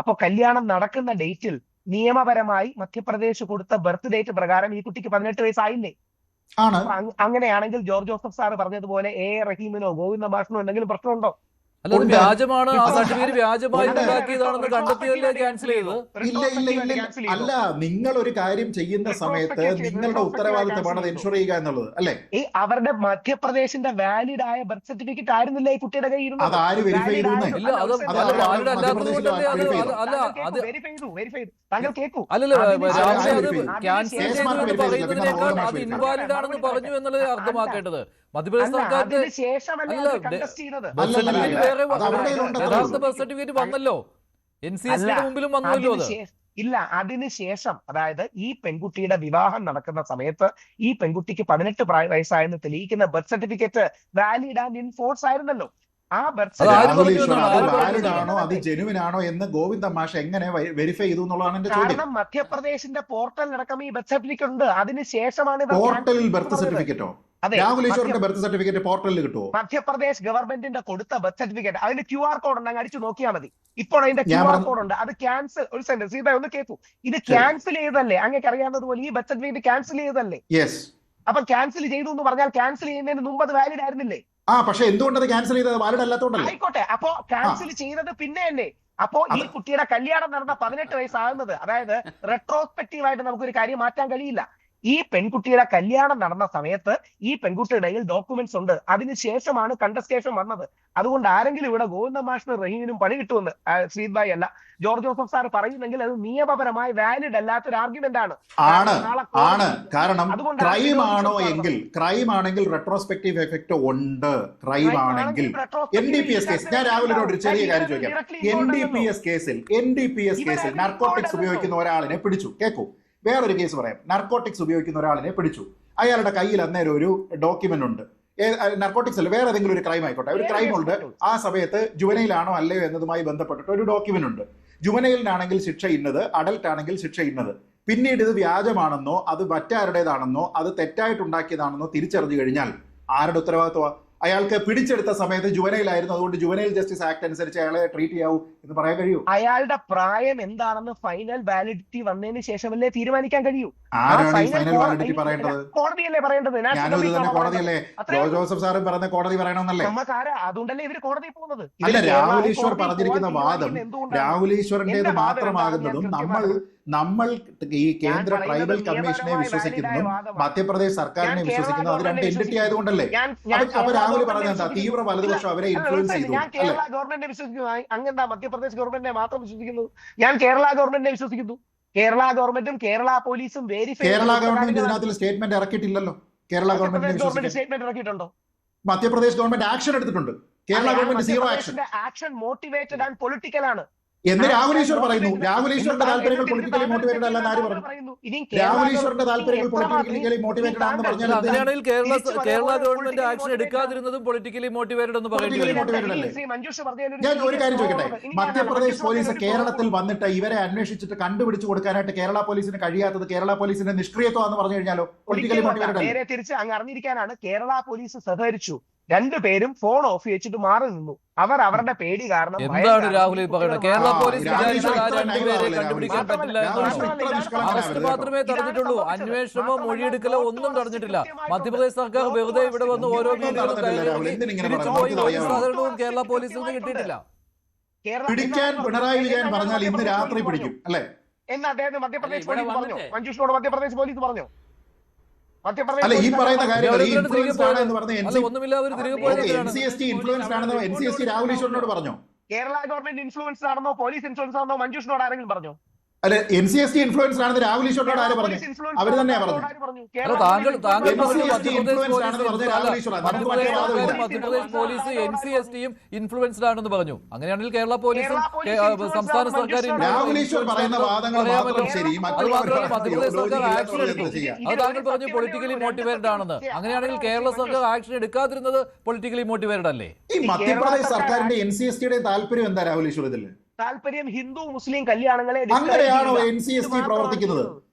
അപ്പൊ കല്യാണം നടക്കുന്ന ഡേറ്റിൽ നിയമപരമായി മധ്യപ്രദേശ് കൊടുത്ത ബർത്ത് ഡേറ്റ് പ്രകാരം ഈ കുട്ടിക്ക് 18 വയസ്സായില്ലേ? അങ്ങനെയാണെങ്കിൽ ജോർജ് ജോസഫ് സാറ് പറഞ്ഞതുപോലെ A റഹീമിനോ ഗോവിന്ദ ഭാഷണോ എന്തെങ്കിലും പ്രശ്നമുണ്ടോ? അല്ല, വ്യാജമാണ്. ആ സർട്ടിഫിക്കറ്റ് വ്യാജമായി ഉണ്ടാക്കിയതാണെന്ന് കണ്ടെത്തിയല്ലേ ക്യാൻസൽ ചെയ്തത്? ഇല്ല. അല്ല, നിങ്ങൾ ഒരു കാര്യം ചെയ്യുന്ന സമയത്ത് നിങ്ങളുടെ ഉത്തരവാദിത്തമാണ് അത് എൻഷുർ ചെയ്യുക എന്നുള്ളത് അല്ലേ? അവരുടെ മധ്യപ്രദേശിന്റെ വാലിഡ് ആയ ബർത്ത് സർട്ടിഫിക്കറ്റ് ആയിരുന്നില്ല ഈ കുട്ടിയുടെ കയ്യിൽ ഇരുന്നത്. അത് ആര് വെരിഫൈ ചെയ്തു? താങ്കൾ കേൾക്കൂ. അല്ലല്ലോ, ക്യാൻസൽ ചെയ്തു പറയുന്നതിനേക്കാൾ അത് ഇൻവാലിഡ് ആണെന്ന് പറഞ്ഞു എന്നുള്ളത് അർത്ഥമാക്കേണ്ടത്. മധ്യപ്രദേശ് സർക്കാരിന്റെ യഥാർത്ഥ ബർത്ത് സർട്ടിഫിക്കറ്റ് വന്നല്ലോ, NCSTയുടെ മുമ്പിലും വന്നല്ലോ. അത് ഇല്ല, അതിനുശേഷം, അതായത് ഈ പെൺകുട്ടിയുടെ വിവാഹം നടക്കുന്ന സമയത്ത് ഈ പെൺകുട്ടിക്ക് 18 വയസ്സായെന്ന് തെളിയിക്കുന്ന birth certificate valid and in force ആയിരുന്നല്ലോ. ആ ബർത്ത് വാലിഡ് ആണോ അത് ജെനുവിൻ ആണോ എന്ന് ഗോവിന്ദ മാഷ് എങ്ങനെ വെരിഫൈ ചെയ്തു എന്നുള്ളതാണ് എന്റെ ചോദ്യം. കാരണം മധ്യപ്രദേശിന്റെ പോർട്ടലിലടക്കം ഈ ബർത്ത് സർട്ടിഫിക്കറ്റ് ഉണ്ട്. അതിനുശേഷമാണ് പോർട്ടലിൽ ബർത്ത് സർട്ടിഫിക്കറ്റോ? രാഹുൽ ഈശ്വറിന്റെ ബർത്ത് സർട്ടിഫിക്കറ്റ് പോർട്ടലിൽ കിട്ടുമോ? മധ്യപ്രദേശ് ഗവൺമെന്റിന്റെ കൊടുത്ത ബർത്ത് സർട്ടിഫിക്കറ്റ്, അതിന് QR കോഡ് ഉണ്ട്, അങ്ങ് അടിച്ചു നോക്കിയാൽ മതി. ഇപ്പോൾ അതിന്റെ QR കോഡ് ഉണ്ട്. അത് ക്യാൻസൽ, ഒരു സെന്റൻസ് സീത ഒന്ന് കേൾക്കൂ. ഇത് ക്യാൻസൽ ചെയ്തല്ലേ? അങ്ങേക്ക് അറിയാവുന്നതുപോലെ ഈ ബർത്ത് സർട്ടിഫിക്കറ്റ് ക്യാൻസൽ ചെയ്തല്ലേ? അപ്പൊ ക്യാൻസൽ ചെയ്തു എന്ന് പറഞ്ഞാൽ ക്യാൻസൽ ചെയ്യുന്നതിന് മുമ്പ് അത് വാലിഡ് ആയിരുന്നില്ലേ? പക്ഷെ എന്തുകൊണ്ട് അത് ക്യാൻസൽ ചെയ്തത്? വാലിഡ് അല്ലാത്തതുകൊണ്ടല്ലേ? ആയിക്കോട്ടെ, അപ്പോ ക്യാൻസൽ ചെയ്തത് പിന്നെ അല്ലേ? അപ്പോ ഈ കുട്ടിയുടെ കല്യാണം നടന്ന 18 വയസ്സാകുന്നത്, അതായത് റെട്രോസ്പെക്റ്റീവ് ആയിട്ട് നമുക്കൊരു കാര്യം മാറ്റാൻ കഴിയില്ല. ഈ പെൺകുട്ടിയുടെ കല്യാണം നടന്ന സമയത്ത് ഈ പെൺകുട്ടിയുടെ കയ്യിൽ ഡോക്യുമെന്റ്സ് ഉണ്ട്. അതിനുശേഷമാണ് കണ്ടസ്റ്റേഷൻ വന്നത്. അതുകൊണ്ട് ആരെങ്കിലും ഇവിടെ ഗോവിന്ദ മാഷിനും റഹീമിനും പണി കിട്ടുമെന്ന് ശ്രീത് ഭായ് അല്ല ജോർജ് ജോസഫ് സാർ പറയുന്നെങ്കിൽ അത് നിയമപരമായി വാലിഡ് അല്ലാത്തൊരു ആർഗ്യുമെന്റ് ആണ്. കാരണം ക്രൈം ആണെങ്കിൽ റെട്രോസ്പെക്റ്റീവ് എഫക്ട് ഉണ്ട്. ക്രൈം ആണെങ്കിൽ NDPS കേസ്, ഞാൻ രാഹുലിനോട് ഒരു ചെറിയ കാര്യം ചോദിക്കാം. NDPS കേസിൽ നർക്കോട്ടിക്സ് ഉപയോഗിക്കുന്ന ഒരാളിനെ പിടിച്ചു. കേൾക്കൂ, വേറൊരു കേസ് പറയാം. നർക്കോട്ടിക്സ് ഉപയോഗിക്കുന്ന ഒരാളിനെ പിടിച്ചു. അയാളുടെ കയ്യിൽ അന്നേരം ഒരു ഡോക്യുമെന്റ് ഉണ്ട്. നർക്കോട്ടിക്സ് അല്ല, വേറെ ഏതെങ്കിലും ഒരു ക്രൈം ആയിക്കോട്ടെ, ഒരു ക്രൈം ഉണ്ട്. ആ സമയത്ത് ജുവനൈലാണോ അല്ലയോ എന്നതുമായി ബന്ധപ്പെട്ടിട്ട് ഒരു ഡോക്യുമെന്റ് ഉണ്ട്. ജുവനൈലിനാണെങ്കിൽ ശിക്ഷ ഇന്നത്, അഡൽട്ട് ആണെങ്കിൽ ശിക്ഷ ഇന്നത്. പിന്നീട് ഇത് വ്യാജമാണെന്നോ അത് മറ്റാരുടേതാണെന്നോ അത് തെറ്റായിട്ടുണ്ടാക്കിയതാണെന്നോ തിരിച്ചറിഞ്ഞു കഴിഞ്ഞാൽ ആരുടെ ഉത്തരവാദിത്വമാണ്? അയാൾക്ക് പിടിച്ചെടുത്ത സമയത്ത് ജുവനൈലായിരുന്നു, അതുകൊണ്ട് ജുവനൈൽ ജസ്റ്റിസ് ആക്ട് അനുസരിച്ച് അയാളെ ട്രീറ്റ് ചെയ്യാവൂ എന്ന് പറയാൻ കഴിയൂ? അയാളുടെ പ്രായം എന്താണെന്ന് ഫൈനൽ വാലിഡിറ്റി വന്നതിന് ശേഷമല്ലേ തീരുമാനിക്കാൻ കഴിയൂ? ആരാണ് ഈ ഫൈനൽ വാലിഡിറ്റി പറയേണ്ടത്? കോടതിയല്ലേ പറയേണ്ടത്? ഞാനും ഇത് തന്നെ കോടതിയല്ലേ? ജോസഫ് സാറും പറയുന്ന കോടതി പറയണമെന്നല്ലേ? അതുകൊണ്ടല്ലേ ഇവര് കോടതി പോകുന്നത്. അല്ല, രാഹുൽ ഈശ്വർ പറഞ്ഞിരിക്കുന്ന വാദം രാഹുൽ ഈശ്വറിന്റേത് മാത്രമാകുന്നതും നമ്മൾ ഈ കേന്ദ്ര ട്രൈബൽ കമ്മീഷനെ വിശ്വസിക്കുന്നതും മധ്യപ്രദേശ് സർക്കാരിനെ വിശ്വസിക്കുന്നതും അത് രണ്ട് എൻറ്റിറ്റി ആയതുകൊണ്ടല്ലേ? അപ്പൊ രാഹുൽ പറഞ്ഞ എന്താ? തീവ്ര വലതുപക്ഷം അവരെ ഇൻഫ്ലുവൻസ് ചെയ്തു. ഞാൻ കേരള ഗവൺമെന്റിനെ വിശ്വസിക്കുന്നു. അങ്ങെന്താ മധ്യപ്രദേശ് ഗവൺമെന്റിനെ മാത്രം വിശ്വസിക്കുന്നു? ഞാൻ കേരള ഗവൺമെന്റിനെ വിശ്വസിക്കുന്നു. കേരള ഗവൺമെന്റും കേരള പോലീസും കേരള ഗവൺമെന്റ് ഇതിനകത്ത് സ്റ്റേറ്റ്മെന്റ് ഇറക്കിയിട്ടില്ലല്ലോ. കേരള ഗവൺമെന്റ് സ്റ്റേറ്റ്മെന്റ് ഇറക്കിയിട്ടുണ്ടോ? മധ്യപ്രദേശ് ഗവൺമെന്റ് ആക്ഷൻ എടുത്തിട്ടുണ്ട്. Kerala government zero action motivated and political ആണ് എന്ന് രാഹുൽ ഈശ്വർ പറയുന്നു. രാഹുൽ ഈശ്വറിന്റെ താല്പര്യങ്ങൾ പൊളിറ്റിക്കലി മോട്ടിവേറ്റഡ് അല്ലെന്ന് ആര് പറഞ്ഞു? രാഹുൽ ഈശ്വറിന്റെ താല്പര്യങ്ങൾ പൊളിറ്റിക്കലി മോട്ടിവേറ്റഡ് ആണെന്ന് പറഞ്ഞാൽ അങ്ങനെയാണെങ്കിൽ കേരള ഗവൺമെന്റ് ആക്ഷൻ എടുക്കാതിരുന്നതും പൊളിറ്റിക്കലി മോട്ടിവേറ്റഡ് എന്ന് പറയുന്നത്. ഞാൻ ഒരു കാര്യം ചോദിക്കട്ടെ, മധ്യപ്രദേശ് പോലീസ് കേരളത്തിൽ വന്നിട്ട് ഇവരെ അന്വേഷിച്ചിട്ട് കണ്ടുപിടിച്ചു കൊടുക്കാനായിട്ട് കേരള പോലീസിന് കഴിയാത്തത് കേരള പോലീസിന്റെ നിഷ്ക്രിയത്വം പറഞ്ഞു കഴിഞ്ഞാലോ പൊളിറ്റിക്കലി മോട്ടിവേറ്റഡ്? നേരെ തിരിച്ച് അങ്ങ് അറിഞ്ഞിരിക്കാനാണ് കേരള പോലീസ് സഹകരിച്ചു. രണ്ടുപേരും ഫോൺ ഓഫ് വെച്ചിട്ട് മാറി നിന്നു. അവർ അവരുടെ പേടി കാരണം. എന്താണ് രാഹുൽ പറയുന്നത്? കേരള പോലീസ് രണ്ടുപേരെ കണ്ടുപിടിക്കാൻ പറ്റില്ല എന്നാണ്. അറസ്റ്റ് മാത്രമേ തടഞ്ഞിട്ടുള്ളൂ, അന്വേഷണമോ മൊഴിയെടുക്കലോ ഒന്നും തടഞ്ഞിട്ടില്ല. മധ്യപ്രദേശ് സർക്കാർ വെറുതെ ഇവിടെ വന്ന് ഓരോ വീടുകളും തിരിച്ചുപോയി ഒരു സഹകരണവും കേരള പോലീസിൽ നിന്ന് കിട്ടിയിട്ടില്ല. പിടിക്കാൻ പിണറായി വിജയൻ പറഞ്ഞാൽ ഇന്ന് രാത്രി പിടിക്കും അല്ലെ എന്ന് അദ്ദേഹം മധ്യപ്രദേശ് പോലീസ് പറഞ്ഞു. മഞ്ജുഷിനോട് മധ്യപ്രദേശ് പോലീസ് പറഞ്ഞു. അല്ല, ഈ പറയുന്ന കാര്യങ്ങൾ ഇൻഫ്ലുവൻസ്ഡ് ആണ് എന്ന് പറഞ്ഞ NCST ഇൻഫ്ലുവൻസ്ഡ് ആണെന്ന് NCST രാഹുൽ ഈശ്വറിനോട് പറഞ്ഞോ? കേരള ഗവൺമെന്റ് ഇൻഫ്ലുവൻസ്ഡ് ആണെന്നോ പോലീസ് ഇൻഫ്ലുവൻസ്ഡ് ആണെന്നോ മഞ്ജുഷിനോട് ആരെങ്കിലും പറഞ്ഞോ? അല്ല, NCST ഇൻഫ്ലുവൻസ്ഡ് ആണെന്ന് രാഹുൽ ഈശ്വറിനോട് ആര് പറഞ്ഞു? അവർ തന്നെയാ പറഞ്ഞു. മധ്യപ്രദേശ് പോലീസ് NCSTയും ഇൻഫ്ലുവൻസ്ഡ് ആണെന്ന് പറഞ്ഞു. അങ്ങനെയാണെങ്കിൽ കേരള പോലീസും സംസ്ഥാന സർക്കാരും രാഹുൽ ഈശ്വർ പറയുന്ന വാദങ്ങൾ മാത്രം ശരി, മധ്യപ്രദേശ് സർക്കാർ ആക്ഷൻ എടുത്തു. അത് താങ്കൾ പറഞ്ഞു പൊളിറ്റിക്കലി മോട്ടിവേറ്റഡ് ആണെന്ന്. അങ്ങനെയാണെങ്കിൽ കേരള സർക്കാർ ആക്ഷൻ എടുക്കാതിരുന്നത് പൊളിറ്റിക്കലി മോട്ടിവേറ്റഡ് അല്ലേ? ഈ മധ്യപ്രദേശ് സർക്കാരിന്റെ NCSTയുടെ താല്പര്യം എന്താ രാഹുൽ ഈശ്വർ ഇതിൽ? താല്പര്യം ഹിന്ദു മുസ്ലിം കല്യാണങ്ങളെ. അങ്ങനെയാണോ NCST പ്രവർത്തിക്കുന്നത്?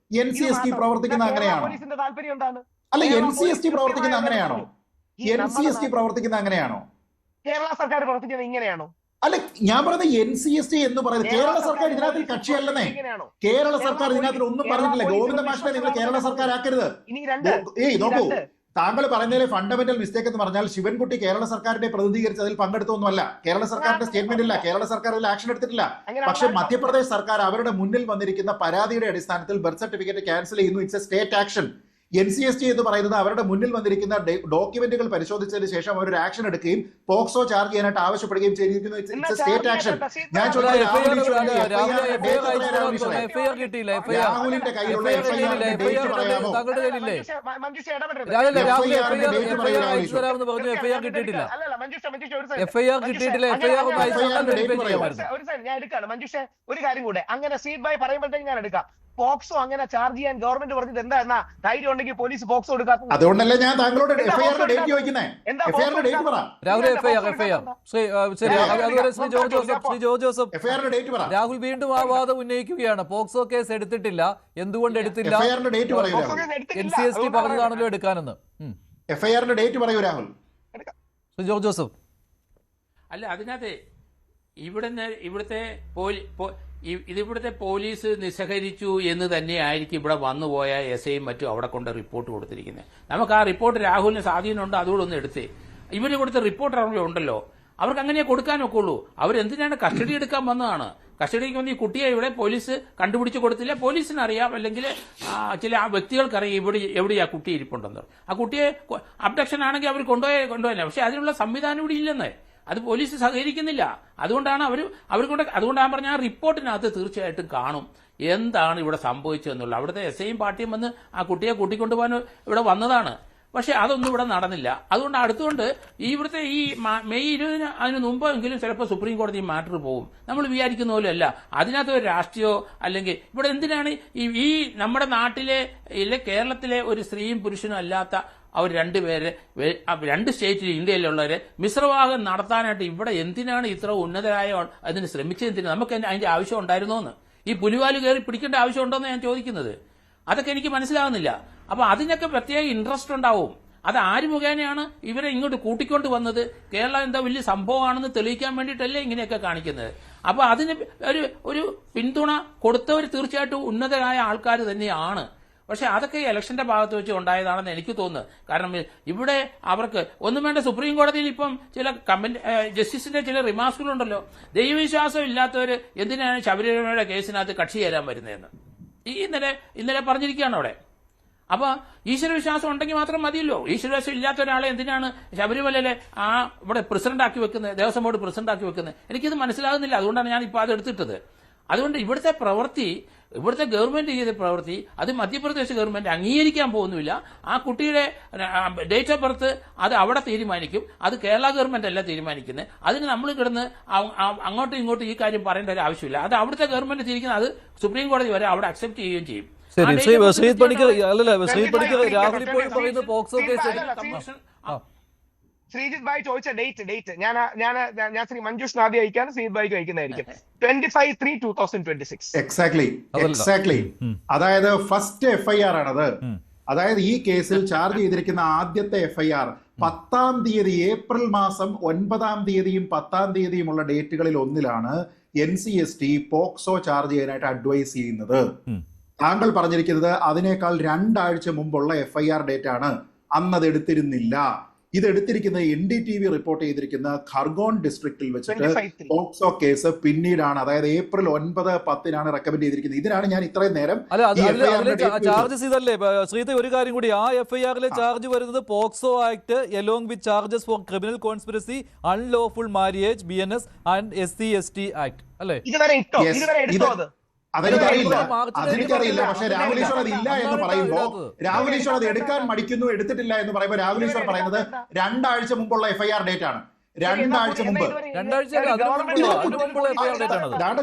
NCST പ്രവർത്തിക്കുന്നത് അങ്ങനെയാണോ? താല്പര്യം എന്താണ്? അല്ല, NCST പ്രവർത്തിക്കുന്നത് അങ്ങനെയാണോ? NCST പ്രവർത്തിക്കുന്നത് അങ്ങനെയാണോ? കേരള സർക്കാർ പ്രവർത്തിക്കുന്നത് ഇങ്ങനെയാണോ? അല്ല, ഞാൻ പറഞ്ഞത് NCST എന്ന് പറയുന്നത് കേരള സർക്കാർ ഇതിനകത്ത് കക്ഷിയല്ലെന്നേ. കേരള സർക്കാർ ഇതിനകത്ത് ഒന്നും പറഞ്ഞിട്ടില്ല. ഗോവിന്ദ മാഷിനെ നിങ്ങൾ കേരള സർക്കാർ ആക്കരുത്. നോക്കൂ, താങ്കൾ പറയുന്നതിലെ ഫണ്ടമെന്റൽ മിസ്റ്റേക്ക് എന്ന് പറഞ്ഞാൽ ശിവൻകുട്ടി കേരള സർക്കാരിനെ പ്രതിനിധീകരിച്ച് അതിൽ പങ്കെടുത്തൊന്നുമല്ല. കേരള സർക്കാരിന്റെ സ്റ്റേറ്റ്മെന്റ് ഇല്ല, കേരള സർക്കാർ അതിൽ ആക്ഷൻ എടുത്തിട്ടില്ല. പക്ഷേ മധ്യപ്രദേശ് സർക്കാർ അവരുടെ മുന്നിൽ വന്നിരിക്കുന്ന പരാതിയുടെ അടിസ്ഥാനത്തിൽ ബർത്ത് സർട്ടിഫിക്കറ്റ് ക്യാൻസൽ ചെയ്യുന്നു. It's A state action. NCST എന്ന് പറയുന്നത് അവരുടെ മുന്നിൽ വന്നിരിക്കുന്ന ഡോക്യുമെന്റുകൾ പരിശോധിച്ചതിന് ശേഷം അവർ ഒരു ആക്ഷൻ എടുക്കുകയും പോക്സോ ചാർജ് ചെയ്യാനായിട്ട് ആവശ്യപ്പെടുകയും ചെയ്തിരിക്കുന്നു. It's A state action. ഞാൻ ചോദിക്കുന്നത് രാഹുലിന്റെ കയ്യിലുള്ള ഡേറ്റ് പറയാമോ? ഒരു കാര്യം കൂടെ, അങ്ങനെ സീറ്റ് ബൈ പറയുമ്പോഴത്തേക്ക് ഞാൻ എടുക്കാം. പോക്സോ അങ്ങനെ ചാർജ് ചെയ്യാൻ ഗവൺമെന്റ് പറഞ്ഞത് എന്താ? എന്നാ ധൈര്യം ഉണ്ടെങ്കിൽ പോലീസ് പോക്സോ എടുക്കാത്ത. അതുകൊണ്ടല്ലേ ഞാൻ താങ്കളോട് എഫ്ഐആറിന്റെ ഡേറ്റ് ചോദിക്കുന്നത്. എഫ്ഐആറിന്റെ ഡേറ്റ് പറ. രാഹുൽ വീണ്ടും ആ വാദം ഉന്നയിക്കുകയാണ്. പോക്സോ കേസ് എടുത്തിട്ടില്ല, എന്തുകൊണ്ട് എടുത്തില്ല? എഫ്ഐആറിന്റെ ഡേറ്റ് പറയൂ. NCST പറഞ്ഞതാണല്ലോ എടുക്കാനെന്ന്. എഫ്ഐആറിന്റെ ഡേറ്റ് പറയൂ രാഹുൽ. ശ്രീ ജോർജ് ജോസഫ്. അല്ല, അതിനകത്ത് ഇവിടുത്തെ പോലീസ് നിസ്സഹരിച്ചു എന്ന് തന്നെയായിരിക്കും ഇവിടെ വന്നുപോയ SIയും മറ്റും അവിടെ കൊണ്ട് റിപ്പോർട്ട് കൊടുത്തിരിക്കുന്നത്. നമുക്ക് ആ റിപ്പോർട്ട് രാഹുലിന് സ്വാധീനമുണ്ട്, അതുകൂടെ ഒന്ന് എടുത്തേ. ഇവര് കൊടുത്ത റിപ്പോർട്ട് അവിടെ ഉണ്ടല്ലോ, അവർക്ക് അങ്ങനെ കൊടുക്കാനൊക്കെ ഉള്ളൂ. അവരെന്തിനാണ് കസ്റ്റഡി എടുക്കാൻ വന്നതാണ്. കസ്റ്റഡിക്ക് വന്ന് ഈ കുട്ടിയെ ഇവിടെ പോലീസ് കണ്ടുപിടിച്ച് കൊടുത്തില്ല. പോലീസിന് അറിയാം, അല്ലെങ്കിൽ ചില വ്യക്തികൾക്കറിയാം എവിടെയാ കുട്ടി ഇരിപ്പുണ്ടെന്ന്. ആ കുട്ടിയെ അബ്ഡക്ഷൻ ആണെങ്കിൽ അവർ കൊണ്ടുപോയില്ല. പക്ഷെ അതിനുള്ള സംവിധാനം ഇവിടെ ഇല്ലെന്ന്. അത് പോലീസ് സഹകരിക്കുന്നില്ല. അതുകൊണ്ടാണ് അതുകൊണ്ടാണ് പറഞ്ഞ ആ റിപ്പോർട്ടിനകത്ത് തീർച്ചയായിട്ടും കാണും എന്താണ് ഇവിടെ സംഭവിച്ചതെന്നുള്ളത്. അവിടുത്തെ SIയും പാർട്ടിയും വന്ന് ആ കുട്ടിയെ കൂട്ടിക്കൊണ്ടുപോകാൻ ഇവിടെ വന്നതാണ്. പക്ഷെ അതൊന്നും ഇവിടെ നടന്നില്ല. അതുകൊണ്ട് അടുത്തുകൊണ്ട് ഇവിടുത്തെ ഈ മെയ് 20 അതിന് മുമ്പെങ്കിലും ചിലപ്പോൾ സുപ്രീം കോടതി മാറ്റർ പോകും. നമ്മൾ വിചാരിക്കുന്ന പോലെയല്ല. അതിനകത്ത് ഒരു രാഷ്ട്രീയമോ അല്ലെങ്കിൽ ഇവിടെ എന്തിനാണ് ഈ നമ്മുടെ നാട്ടിലെ കേരളത്തിലെ ഒരു സ്ത്രീയും പുരുഷനും അല്ലാത്ത അവർ രണ്ടുപേരെ 2 സ്റ്റേറ്റിൽ ഇന്ത്യയിലുള്ളവരെ മിശ്രവാഹം നടത്താനായിട്ട് ഇവിടെ എന്തിനാണ് ഇത്ര ഉന്നതരായ അതിന് ശ്രമിച്ചതെന്തിനാണ്? നമുക്ക് അതിന്റെ ആവശ്യം ഉണ്ടായിരുന്നോന്ന്, ഈ പുലിവാല് കയറി പിടിക്കേണ്ട ആവശ്യം ഉണ്ടോന്ന് ഞാൻ ചോദിക്കുന്നത്. അതൊക്കെ എനിക്ക് മനസ്സിലാകുന്നില്ല. അപ്പൊ അതിനൊക്കെ പ്രത്യേക ഇൻട്രസ്റ്റ് ഉണ്ടാവും. അത് ആര് മുഖേനയാണ് ഇവരെ ഇങ്ങോട്ട് കൂട്ടിക്കൊണ്ട് വന്നത്? കേരളം എന്താ വലിയ സംഭവമാണെന്ന് തെളിയിക്കാൻ വേണ്ടിയിട്ടല്ലേ ഇങ്ങനെയൊക്കെ കാണിക്കുന്നത്. അപ്പൊ അതിന് ഒരു പിന്തുണ കൊടുത്തവർ തീർച്ചയായിട്ടും ഉന്നതരായ ആൾക്കാർ തന്നെയാണ്. പക്ഷെ അതൊക്കെ ഇലക്ഷന്റെ ഭാഗത്ത് വെച്ച് ഉണ്ടായതാണെന്ന് എനിക്ക് തോന്നുന്നത്. കാരണം ഇവിടെ അവർക്ക് ഒന്നും വേണ്ട. സുപ്രീം കോടതിയിൽ ഇപ്പം ചില ജസ്റ്റിസിന്റെ ചില റിമാർക്കുകളുണ്ടല്ലോ, ദൈവവിശ്വാസം ഇല്ലാത്തവര് എന്തിനാണ് ശബരിമലയുടെ കേസിനകത്ത് കക്ഷി ചേരാൻ വരുന്നതെന്ന് ഇന്നലെ പറഞ്ഞിരിക്കുകയാണ് അവിടെ. അപ്പൊ ഈശ്വരവിശ്വാസം ഉണ്ടെങ്കിൽ മാത്രം മതിയല്ലോ. ഈശ്വരവിശ്വാസം ഇല്ലാത്ത ഒരാളെ എന്തിനാണ് ശബരിമലയിലെ ഇവിടെ പ്രസിഡന്റാക്കി വെക്കുന്നത്, ദേവസ്വം ബോർഡ് പ്രസിഡന്റാക്കി വെക്കുന്നത്? എനിക്കിത് മനസ്സിലാകുന്നില്ല. അതുകൊണ്ടാണ് ഞാൻ ഇപ്പോൾ അത് എടുത്തിട്ടത്. അതുകൊണ്ട് ഇവിടുത്തെ പ്രവൃത്തി, ഇവിടുത്തെ ഗവൺമെന്റ് ചെയ്ത പ്രവൃത്തി അത് മധ്യപ്രദേശ് ഗവൺമെന്റ് അംഗീകരിക്കാൻ പോകുന്നില്ല. ആ കുട്ടിയുടെ ഡേറ്റ് ഓഫ് ബർത്ത് അത് അവിടെ തീരുമാനിക്കും. അത് കേരള ഗവൺമെന്റ് അല്ല തീരുമാനിക്കുന്നത്. അതിന് നമ്മൾ കിടന്ന് അങ്ങോട്ടും ഇങ്ങോട്ടും ഈ കാര്യം പറയേണ്ട ഒരു ആവശ്യമില്ല. അത് അവിടുത്തെ ഗവൺമെന്റ് തിരിക്കുന്നത്, അത് സുപ്രീം കോടതി വരെ അവിടെ അക്സെപ്റ്റ് ചെയ്യുകയും ചെയ്യും. ശ്രീജിത് പണിക്കർ രാഹുൽ ഇപ്പോൾ പറയുന്ന പോക്സോ കേസ് ശ്രീജിത് ഭായ് ചോദിച്ച ഡേറ്റ് ഞാൻ ശ്രീ മഞ്ജുഷ് ആദ്യം അയക്കാൻ ശ്രീജിത് ഭായിക്ക് അയക്കുന്നതായിരിക്കും. 25/3/2026. എക്സാക്ട്ലി. അതായത് ഫസ്റ്റ് FIR ആണത്. അതായത് ഈ കേസിൽ ചാർജ് ചെയ്തിരിക്കുന്ന ആദ്യത്തെ FIR 10-ാം തീയതി, ഏപ്രിൽ മാസം 9-ാം തീയതിയും 10-ാം തീയതിയുമുള്ള ഡേറ്റുകളിൽ ഒന്നിലാണ് NCST പോക്സോ ചാർജ് ചെയ്യാനായിട്ട് അഡ്വൈസ് ചെയ്യുന്നത്. താങ്കൾ പറഞ്ഞിരിക്കുന്നത് അതിനേക്കാൾ 2 ആഴ്ച മുമ്പുള്ള FIR ഡേറ്റ് ആണ്. അന്നത് എടുത്തിരുന്നില്ല. ഇത് എടുത്തിരിക്കുന്നത് NDTV റിപ്പോർട്ട് ചെയ്തിരിക്കുന്ന ഖർഗോൺ ഡിസ്ട്രിക്റ്റിൽ വെച്ചിട്ട് പോക്സോ കേസ് പിന്നീടാണ്. അതായത് ഏപ്രിൽ 9-10 റെക്കമെൻഡ് ചെയ്തിരിക്കുന്നത്. ഇതിനാണ് ഞാൻ ഇത്രയും നേരം ചാർജ് ചെയ്തല്ലേ ശ്രീത. ഒരു കാര്യം കൂടി, ആ FIRലെ ചാർജ് വരുന്നത് POCSO act along with charges four criminal conspiracy, unlawful marriage, BNS and SC/ST act അല്ലേ? അതെനിക്കറിയില്ല. പക്ഷെ രാഹുൽ ഈശ്വർ അത് ഇല്ല എന്ന് പറയുമ്പോ, രാഹുൽ ഈശ്വർ അത് എടുക്കാൻ മടിക്കുന്നു, എടുത്തിട്ടില്ല എന്ന് പറയുമ്പോൾ രാഹുൽ ഈശ്വർ പറയുന്നത് 2 ആഴ്ച മുമ്പുള്ള FIR ഡേറ്റ് ആണ്. 2 ആഴ്ച മുമ്പ്.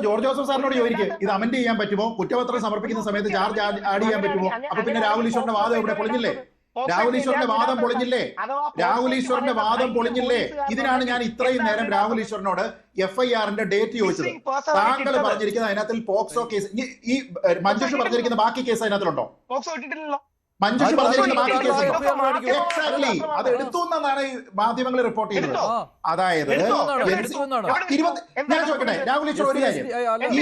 ജോർജ് ജോസഫ് സാറിനോട് ചോദിക്കുക, ഇത് അമെൻഡ് ചെയ്യാൻ പറ്റുമോ? കുറ്റപത്രം സമർപ്പിക്കുന്ന സമയത്ത് ചാർജ് ആഡ് ചെയ്യാൻ പറ്റുമോ? അപ്പൊ പിന്നെ രാഹുൽ ഈശ്വറിന്റെ വാദം ഇവിടെ പൊളിഞ്ഞില്ലേ? രാഹുൽ ഈശ്വറിന്റെ വാദം പൊളിഞ്ഞില്ലേ? ഇതിനാണ് ഞാൻ ഇത്രയും നേരം രാഹുൽ ഈശ്വറിനോട് FIRന്റെ ഡേറ്റ് ചോദിച്ചത്. താങ്കൾ പറഞ്ഞിരിക്കുന്ന അതിനകത്തിൽ പോക്സോ കേസ്, ഈ മഞ്ജുഷ് പറഞ്ഞിരിക്കുന്ന ബാക്കി കേസ് അതിനകത്തിലുണ്ടോ? മഞ്ജുഷ് പറഞ്ഞിരിക്കുന്ന ബാക്കി കേസ് എക്സാക്ട്ലി അത് എടുത്തു എന്നാണ് മാധ്യമങ്ങൾ റിപ്പോർട്ട് ചെയ്യുന്നത്. അതായത് ഞാൻ ചോദിക്കട്ടെ രാഹുൽ ഈശ്വർ ഒരു കാര്യം, ഈ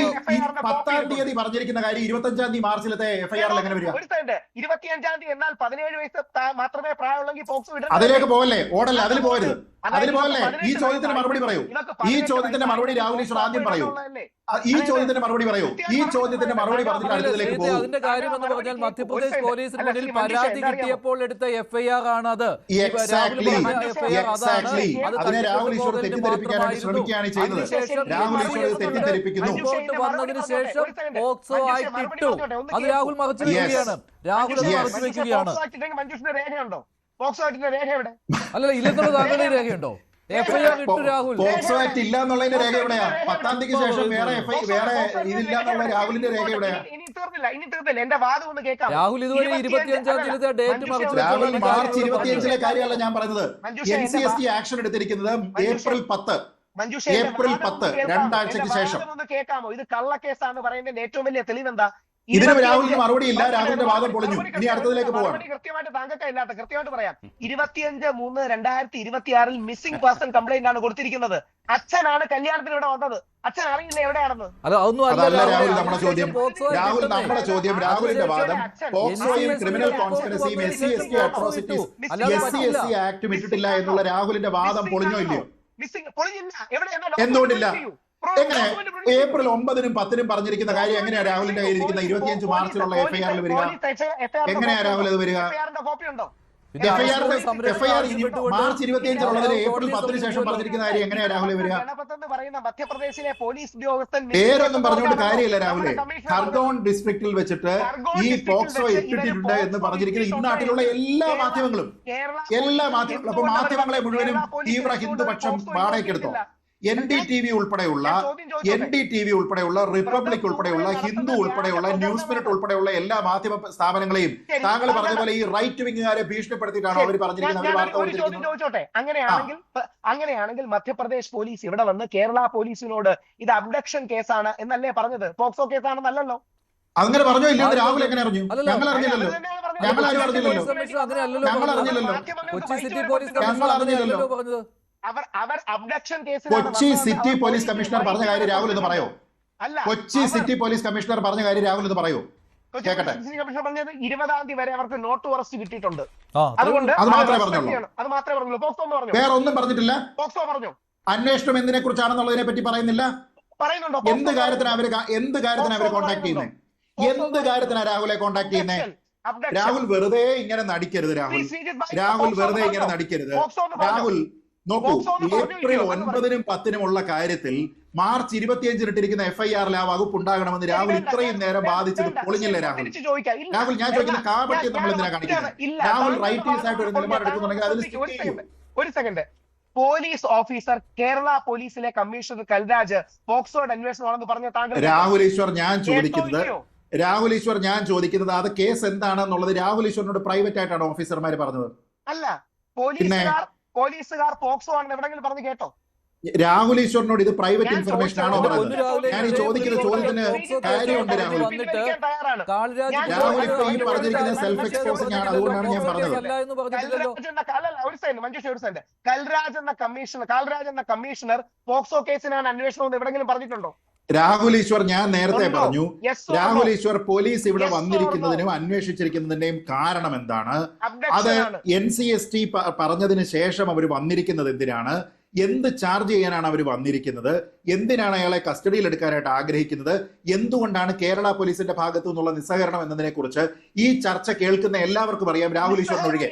10-ാം തീയതി പറഞ്ഞിരിക്കുന്ന കാര്യം 25-ാം തീയതി മാർച്ചിലത്തെ FIRൽ എങ്ങനെ വരിക? 25-ാം തീയതി എന്നാൽ 17 വയസ്സ് മാത്രമേ പ്രായമുള്ളെങ്കിൽ പോക്സോ അതിലേക്ക് പോകല്ലേ, ഓടല്ലേ, അതിൽ പോകരുത്, അതിൽ പോകല്ലേ. ഈ ചോദ്യത്തിന് മറുപടി പറയൂ. ഈ ചോദ്യത്തിന്റെ മറുപടി രാഹുൽ ഈശ്വർ ആദ്യം പറയൂ. ഈ ചോദ്യത്തിന്റെ മറുപടി പറയൂ. ഈ ചോദ്യത്തിന്റെ മറുപടി പറഞ്ഞിട്ട് അടുത്തതിലേക്ക് പോകും. അതിന്റെ കാര്യം എന്ന് പറഞ്ഞാൽ മധ്യപ്രദേശ് പോലീസിന് മുന്നിൽ പരാതി കിട്ടിയപ്പോൾ എടുത്ത FIR ആണത്. അതിനെ രാഹുൽ ഈശ്വർ തെറ്റിദ്ധരിപ്പിക്കാനായിട്ട് ശ്രമിക്കുകയാണ് ചെയ്യുന്നത്. രാഹുൽ ഈശ്വർ തെറ്റിദ്ധരിപ്പിക്കുന്നു. വന്നതിന് ശേഷം പോക്സോ ആക്ട് ഇട്ടു. അത് രാഹുൽ മറച്ചു വയ്ക്കുകയാണ്. രാഹുൽ അത് മറച്ചു വയ്ക്കുകയാണ്. അല്ല, ഇല്ലെന്നുള്ള താങ്കളുടെ രേഖയുണ്ടോ? FIR ഇട്ടു രാഹുൽ. പോക്സോ ആക്ട് ഇല്ല എന്നുള്ളതിന്റെ രേഖ എവിടെയാ? 10-ാം തീയതിക്ക് ശേഷം വേറെ ഇതില്ല എന്നുള്ള രാഹുലിന്റെ രേഖ എവിടെയാ? രാഹുൽ ഇതുവരെ 25-ാം തീയതി ഡേറ്റ് മറച്ചു. രാഹുൽ മാർച്ച് 25-ലെ കാര്യമല്ല ഞാൻ പറഞ്ഞത്. NCST ആക്ഷൻ എടുത്തിരിക്കുന്നത് ഏപ്രിൽ 10. ഏപ്രിൽ 10, 2 ആഴ്ചക്ക് ശേഷം. കേൾക്കാമോ? ഇത് കള്ളക്കേസാണ് പറയുന്നതിന്റെ ഏറ്റവും വലിയ തെളിവെന്താ? ഇതിന് രാഹുലിന് മറുപടി ഇല്ല. രാഹുലിന്റെ വാദം പൊളിഞ്ഞു. ഇനി അടുത്തതിലേക്ക് പോകാം. കൃത്യമായിട്ട് താങ്കൾക്ക് ഇല്ലാത്ത കൃത്യമായിട്ട് പറയാം. 25/3/2026 മിസ്സിംഗ് പേഴ്സൺ കംപ്ലൈന്റ് ആണ് കൊടുത്തിരിക്കുന്നത്. അച്ഛനാണ് കല്യാണത്തിന് ഇവിടെ വന്നത്. അച്ഛൻ അറിയില്ല എവിടെയാണെന്ന്. അതല്ല രാഹുൽ നമ്മുടെ ചോദ്യം. രാഹുലിന്റെ വാദം പോക്സോയും ക്രിമിനൽ കോൺസ്പിറസിയും SC/ST അട്രോസിറ്റീസ് SC/ST ആക്ടും ഇട്ടിട്ടില്ല എന്നുള്ള രാഹുലിന്റെ വാദം പൊളിഞ്ഞോ ഇല്ലയോ? എന്തുകൊണ്ടില്ല? എങ്ങനെ ഏപ്രിൽ 9-നും 10-നും പറഞ്ഞിരിക്കുന്ന കാര്യം എങ്ങനെയാ രാഹുലിന്റെ കയ്യിലിരിക്കുന്ന 25 മാർച്ചിലുള്ള എഫ്ഐആറിൽ വരിക? എങ്ങനെയാ രാഹുൽ അത് വരിക? എഫ്ഐആർ മാർച്ച് 25-നുള്ളതിന് ഏപ്രിൽ 10-ന് ശേഷം പറഞ്ഞിരിക്കുന്ന കാര്യം എങ്ങനെയാ രാഹുൽ വരിക? മധ്യപ്രദേശിലെ പോലീസ് ഉദ്യോഗസ്ഥൻ പേരൊന്നും പറഞ്ഞുകൊണ്ട് കാര്യമില്ല രാഹുലെ. ഖർഗോൺ ഡിസ്ട്രിക്റ്റിൽ വെച്ചിട്ട് ഈ പോക്സോ ഇട്ടിട്ടുണ്ട് എന്ന് പറഞ്ഞിരിക്കുന്നത് ഇന്നാട്ടിലുള്ള എല്ലാ മാധ്യമങ്ങളും. അപ്പൊ മാധ്യമങ്ങളെ മുഴുവനും തീവ്ര ഹിന്ദുപക്ഷം വാടകയ്ക്കെടുത്തോ? NDTV ഉൾപ്പെടെയുള്ള റിപ്പബ്ലിക് ഉൾപ്പെടെയുള്ള ഹിന്ദു ഉൾപ്പെടെയുള്ള ന്യൂസ് മിനിറ്റ് ഉൾപ്പെടെയുള്ള എല്ലാ മാധ്യമ സ്ഥാപനങ്ങളെയും താങ്കൾ പറഞ്ഞ പോലെ ഈ റൈറ്റ് വിംഗുകാരെ ഭീഷണിപ്പെടുത്തിയിട്ടാണോ അവർ പറഞ്ഞിരിക്കുന്നത്? ചോദിച്ചോട്ടെ, അങ്ങനെയാണെങ്കിൽ മധ്യപ്രദേശ് പോലീസ് ഇവിടെ വന്ന് കേരള പോലീസിനോട് ഇത് അബ്ഡക്ഷൻ കേസാണ് എന്നല്ലേ പറഞ്ഞത്? പോക്സോ കേസാണെന്നല്ലോ. അങ്ങനെ പറഞ്ഞോ ഇല്ലെന്ന് രാഹുൽ എങ്ങനെ അറിഞ്ഞു? ഞങ്ങൾ അറിഞ്ഞില്ലല്ലോ. ഞങ്ങൾ അറിഞ്ഞില്ലല്ലോ. കൊച്ചി സിറ്റി പോലീസ് കമ്മീഷണർ പറഞ്ഞ കാര്യം രാഹുൽ എന്ന് പറയോ? കൊച്ചി സിറ്റി പോലീസ് കമ്മീഷണർ പറഞ്ഞ കാര്യം രാഹുൽ എന്ന് പറയോ? കേക്കട്ടെ. 20-ാം തീയതി വരെ അവർക്ക് നോട്ട് അറസ്റ്റ് കിട്ടിയിട്ടുണ്ട്. അതുകൊണ്ട് അത് മാത്രമേ പറഞ്ഞുള്ളൂ. പോക്സോ എന്ന് പറഞ്ഞു. വേറെ ഒന്നും പറഞ്ഞിട്ടില്ല. പോക്സോ പറഞ്ഞു. അന്വേഷണം എന്തിനെ കുറിച്ചാണെന്നുള്ളതിനെ പറ്റി പറയുന്നില്ല. പറയുന്നുണ്ടോ? എന്ത് കാര്യത്തിനാ അവര് കോൺടാക്ട് ചെയ്യുന്നത്? എന്ത് കാര്യത്തിനാ രാഹുലെ കോൺടാക്ട് ചെയ്യുന്നത്? രാഹുൽ വെറുതെ ഇങ്ങനെ നടിക്കരുത്. രാഹുൽ വെറുതെ ഇങ്ങനെ നടിക്കരുത്. രാഹുൽ നോക്കൂ, ഏപ്രിൽ 9-നും 10-നും ഉള്ള കാര്യത്തിൽ മാർച്ച് 25-ന് ഇട്ടിരിക്കുന്ന എഫ്ഐആറിൽ ആ വകുപ്പ് ഉണ്ടാകണമെന്ന് രാഹുൽ ഇത്രയും നേരം ബാധിച്ചത് പൊളിഞ്ഞില്ലേ? രാഹുൽ ഞാൻ ചോദിക്കുന്ന കാപട്യം നമ്മൾ എന്തിനാ കാണിക്കുന്നത്? രാഹുൽ റൈറ്റീസ് ആയിട്ട് ഒരു നിലപാടെടുക്കുന്നുണ്ടെങ്കിൽ അതിൽ ഒരു സെക്കൻഡ്. പോലീസ് ഓഫീസർ കേരള പോലീസിലെ കമ്മീഷണർ കൽരാജ് പോക്സോയുടെ അന്വേഷണമാണെന്ന് പറഞ്ഞ താങ്കൾ രാഹുൽ ഈശ്വർ ഞാൻ ചോദിക്കുന്നത് അത് കേസ് എന്താണെന്നുള്ളത് രാഹുൽ ഈശ്വറിനോട് പ്രൈവറ്റ് ആയിട്ടാണ് ഓഫീസർമാർ പറഞ്ഞത്? അല്ല, പോലീസുകാർ പോക്സോ ആണെന്ന് എവിടെങ്കിലും പറഞ്ഞു കേട്ടോ? രാഹുൽ ഈശ്വറിനോട് ഇത് പ്രൈവറ്റ് ഇൻഫർമേഷൻ ആണോ പറഞ്ഞത്? ഞാൻ ഈ ചോദിക്കുന്ന ചോദ്യത്തിന് കാര്യമുണ്ട് രാഹുൽ. രാഹുൽ ഇപ്പൊ ഈ പറഞ്ഞിരിക്കുന്ന സെൽഫ് എക്സ്പോസിംഗ് ആണ്, അതുകൊണ്ടാണ് ഞാൻ പറഞ്ഞത്. കൽരാജ് എന്ന കമ്മീഷണർ പോക്സോ കേസിനാണ് അന്വേഷണം എവിടെങ്കിലും പറഞ്ഞിട്ടുണ്ടോ? രാഹുൽ ഈശ്വർ ഞാൻ നേരത്തെ പറഞ്ഞു, രാഹുൽ ഈശ്വർ പോലീസ് ഇവിടെ വന്നിരിക്കുന്നതിനും അന്വേഷിച്ചിരിക്കുന്നതിന്റെയും കാരണം എന്താണ്? അത് NCST പറഞ്ഞതിന് ശേഷം അവർ വന്നിരിക്കുന്നത് എന്തിനാണ്? എന്ത് ചാർജ് ചെയ്യാനാണ് അവർ വന്നിരിക്കുന്നത്? എന്തിനാണ് അയാളെ കസ്റ്റഡിയിൽ എടുക്കാനായിട്ട് ആഗ്രഹിക്കുന്നത്? എന്തുകൊണ്ടാണ് കേരള പോലീസിന്റെ ഭാഗത്തു നിന്നുള്ള നിസ്സഹകരണം എന്നതിനെ കുറിച്ച് ഈ ചർച്ച കേൾക്കുന്ന എല്ലാവർക്കും അറിയാം. രാഹുൽ ഈശ്വറിനൊഴികെ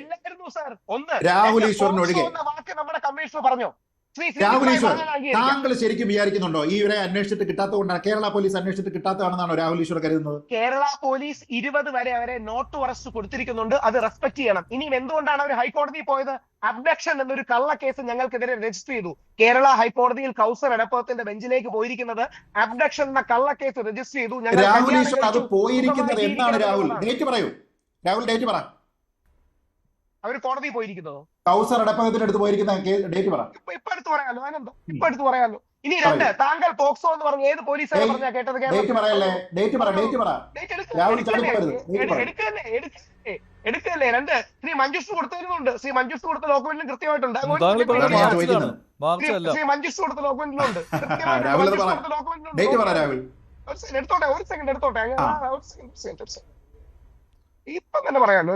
നമ്മുടെ കമ്മീഷണർ പറഞ്ഞു. രാഹുൽ ഈശ്വർ, താങ്കൾ ശരിക്കും വിചാരിക്കുന്നുണ്ടോ ഇവരെ അന്വേഷിച്ചിട്ട് കിട്ടാത്തതുകൊണ്ടാണ്, കേരള പോലീസ് അന്വേഷിച്ചിട്ട് കിട്ടാത്തതാണെന്നാണോ രാഹുൽ ഈശ്വർ കരുതുന്നത്? കേരള പോലീസ് 20 വരെ അവരെ നോട്ട് അറസ്റ്റ് കൊടുത്തിരിക്കുന്നുണ്ട്, അത് റെസ്പെക്ട് ചെയ്യണം. ഇനിയും എന്തുകൊണ്ടാണ് അവർ ഹൈക്കോടതിയിൽ പോയത്? അബ്ഡക്ഷൻ എന്നൊരു കള്ള കേസ് ഞങ്ങൾക്കെതിരെ രജിസ്റ്റർ ചെയ്തു. കേരള ഹൈക്കോടതിയിൽ കൗസർ എടപ്പത്തിന്റെ ബെഞ്ചിലേക്ക് പോയിരിക്കുന്നത് അബ്ഡക്ഷൻ എന്ന കള്ള കേസ് രജിസ്റ്റർ ചെയ്തു. രാഹുൽ ഈശ്വർ അത് പോയിരിക്കുന്നത് എന്നാണ്? രാഹുൽ ഡേറ്റ് പറയൂ. രാഹുൽ ഡേറ്റ് പറ. അവർ കോടതിയിൽ പോയിരിക്കുന്നതോ? കൗസർ എടപ്പത്തിന്റെ അടുത്ത് പോയിരിക്കുന്ന ഡേറ്റ് പറ. ഇപ്പൊ എടുത്ത് പറയാലോ, അതിനെന്തോ ഇപ്പൊ എടുത്ത് പറയാലോ. ഇനി രണ്ട്, താങ്കൾ പോക്സോ എന്ന് പറഞ്ഞ ഏത് പോലീസാണ് പറഞ്ഞാ കേട്ടത്? ഡേറ്റ് പറയല്ലേ? ഡേറ്റ് പറ. എടുക്കല്ലേ? രണ്ട്, ശ്രീ മഞ്ജുഷ് കൊടുത്തിരുന്നുണ്ട്. ശ്രീ മഞ്ജുഷ് കൊടുത്ത ഡോക്യുമെന്റിലും കൃത്യമായിട്ടുണ്ട്. ശ്രീ മഞ്ജുഷ് കൊടുത്ത ഡോക്യുമെന്റിലുണ്ട്. എടുത്തോട്ടെ, ഒരു സെക്കൻഡ് എടുത്തോട്ടെ. ഇപ്പൊ തന്നെ പറയാമല്ലോ.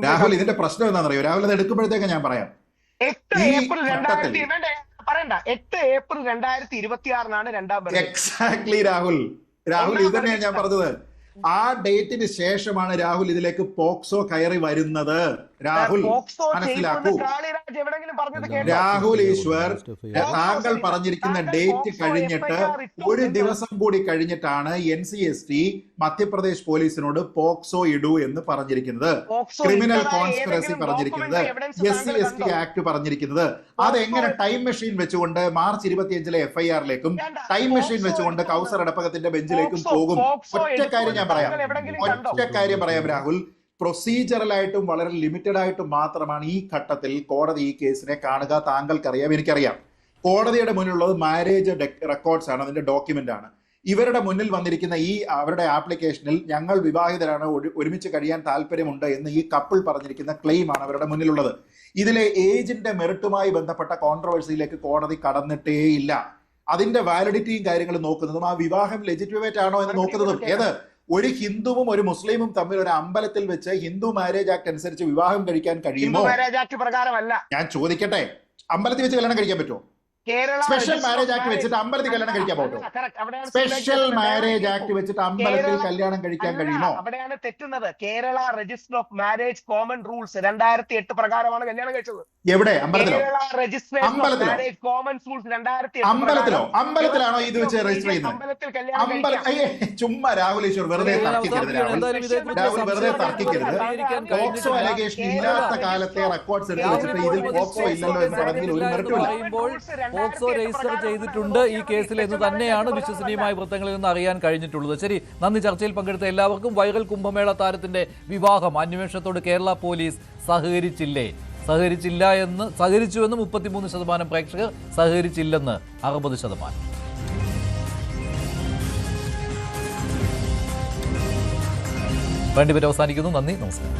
രാഹുൽ, ഇതിന്റെ പ്രശ്നം എന്താണെന്നറിയോ? രാഹുൽ അത് എടുക്കുമ്പോഴത്തേക്ക് ഞാൻ പറയാം. 8 ഏപ്രിൽ 2026 രണ്ടാം ബർത്ത്. എക്സാക്ട്ലി രാഹുൽ, ഇത് തന്നെയാണ് ഞാൻ പറഞ്ഞത്. ആ ഡേറ്റിന് ശേഷമാണ് രാഹുൽ ഇതിലേക്ക് പോക്സോ കയറി വരുന്നത്. രാഹുൽ മനസ്സിലാക്കൂ. രാഹുൽ ഈശ്വർ, താങ്കൾ പറഞ്ഞിരിക്കുന്ന ഡേറ്റ് കഴിഞ്ഞിട്ട് ഒരു ദിവസം കൂടി കഴിഞ്ഞിട്ടാണ് NCST മധ്യപ്രദേശ് പോലീസിനോട് പോക്സോ ഇടൂ എന്ന് പറഞ്ഞിരിക്കുന്നത്, ക്രിമിനൽ കോൺസ്പിറസി പറഞ്ഞിരിക്കുന്നത്, SC/ST ആക്ട് പറഞ്ഞിരിക്കുന്നത്. അതെങ്ങനെ ടൈം മെഷീൻ വെച്ചുകൊണ്ട് മാർച്ച് 25-ലെ FIR-ലേക്കും ടൈം മെഷീൻ വെച്ചുകൊണ്ട് കൗസർ എടപ്പകത്തിന്റെ ബെഞ്ചിലേക്കും പോകും? ഒറ്റ കാര്യം പറയാം രാഹുൽ, പ്രൊസീജറലായിട്ടും വളരെ ലിമിറ്റഡ് ആയിട്ടും മാത്രമാണ് ഈ ഘട്ടത്തിൽ കോടതി ഈ കേസിനെ കാണുക. താങ്കൾക്കറിയാം, എനിക്കറിയാം. കോടതിയുടെ മുന്നിലുള്ളത് മാരേജ് റെക്കോർഡ്സ് ആണ്, അതിന്റെ ഡോക്യുമെന്റ് ആണ്. ഇവരുടെ മുന്നിൽ വന്നിരിക്കുന്ന ഈ അവരുടെ ആപ്ലിക്കേഷനിൽ ഞങ്ങൾ വിവാഹിതരാണ്, ഒരുമിച്ച് കഴിയാൻ താല്പര്യമുണ്ട് എന്ന് ഈ കപ്പിൾ പറഞ്ഞിരിക്കുന്ന ക്ലെയിം ആണ് അവരുടെ മുന്നിലുള്ളത്. ഇതിലെ ഏജിന്റെ മെറിറ്റുമായി ബന്ധപ്പെട്ട കോൺട്രവേഴ്സിയിലേക്ക് കോടതി കടന്നിട്ടേയില്ല. അതിന്റെ വാലിഡിറ്റിയും കാര്യങ്ങളും നോക്കുന്നതും ആ വിവാഹം ലെജിറ്റിമേറ്റ് ആണോ എന്ന് നോക്കുന്നതും ഏത് ഒരു ഹിന്ദുവും ഒരു മുസ്ലിമും തമ്മിൽ ഒരു അമ്പലത്തിൽ വെച്ച് ഹിന്ദു മാരേജ് ആക്ട് അനുസരിച്ച് വിവാഹം കഴിക്കാൻ കഴിയുമോ? മാരേജ് ആക്ട് പ്രകാരമല്ല. ഞാൻ ചോദിക്കട്ടെ, അമ്പലത്തിൽ വെച്ച് കല്യാണം കഴിക്കാൻ പറ്റുമോ? സ്പെഷ്യൽ മാരേജ് ആക്ട് വെച്ചിട്ട് അമ്പലത്തിൽ കല്യാണം കഴിക്കാൻ പറ്റുമോ? സ്പെഷ്യൽ മാരേജ് ആക്ട് വെച്ചിട്ട് അമ്പലത്തിൽ കല്യാണം കഴിക്കാൻ കഴിയുമോ? അവിടെയാണ് തെറ്റുന്നത്. Kerala register of marriage common rules 2008 പ്രകാരമാണ് കല്യാണം കഴിച്ചത്. എവിടെ? അമ്പലത്തിലോ? Kerala registration of marriage common rules 2008 അമ്പലത്തിലോ? അമ്പലത്തിലാണോ ഇത് വെച്ച് രജിസ്റ്റർ ചെയ്യുന്നത്? അമ്പലത്തിൽ കല്യാണം ചുമ്മാ രാഹുൽ ഈശ്വർ വെറുതെ തർക്കിക്കരുത്. രാഹുൽ വെറുതെ തർക്കിക്കരുത്. പോക്സോ അലിഗേഷൻ ഇല്ലാത്ത കാലത്തെ റെക്കോർഡ്സ് എടുത്ത് വെച്ചിട്ട് ഇതിൽ പോക്സോ ഇല്ലല്ലോ എന്ന് പറഞ്ഞതിൽ ഒരു മെറിറ്റുമില്ല. പോക്സോ രജിസ്റ്റർ ചെയ്തിട്ടുണ്ട് ഈ കേസിൽ എന്ന് തന്നെയാണ് വിശ്വസനീയമായ വൃത്തങ്ങളിൽ നിന്ന് അറിയാൻ കഴിഞ്ഞിട്ടുള്ളത്. ശരി, നന്ദി. ചർച്ചയിൽ പങ്കെടുത്ത എല്ലാവർക്കും. വൈറൽ കുംഭമേള താരത്തിന്റെ വിവാഹം അന്വേഷണത്തോട് കേരള പോലീസ് സഹകരിച്ചുവെന്ന് 33% പ്രേക്ഷകർ, സഹകരിച്ചില്ലെന്ന് 60%. വേണ്ടിപ്പറ്റ് അവസാനിക്കുന്നു. നന്ദി, നമസ്കാരം.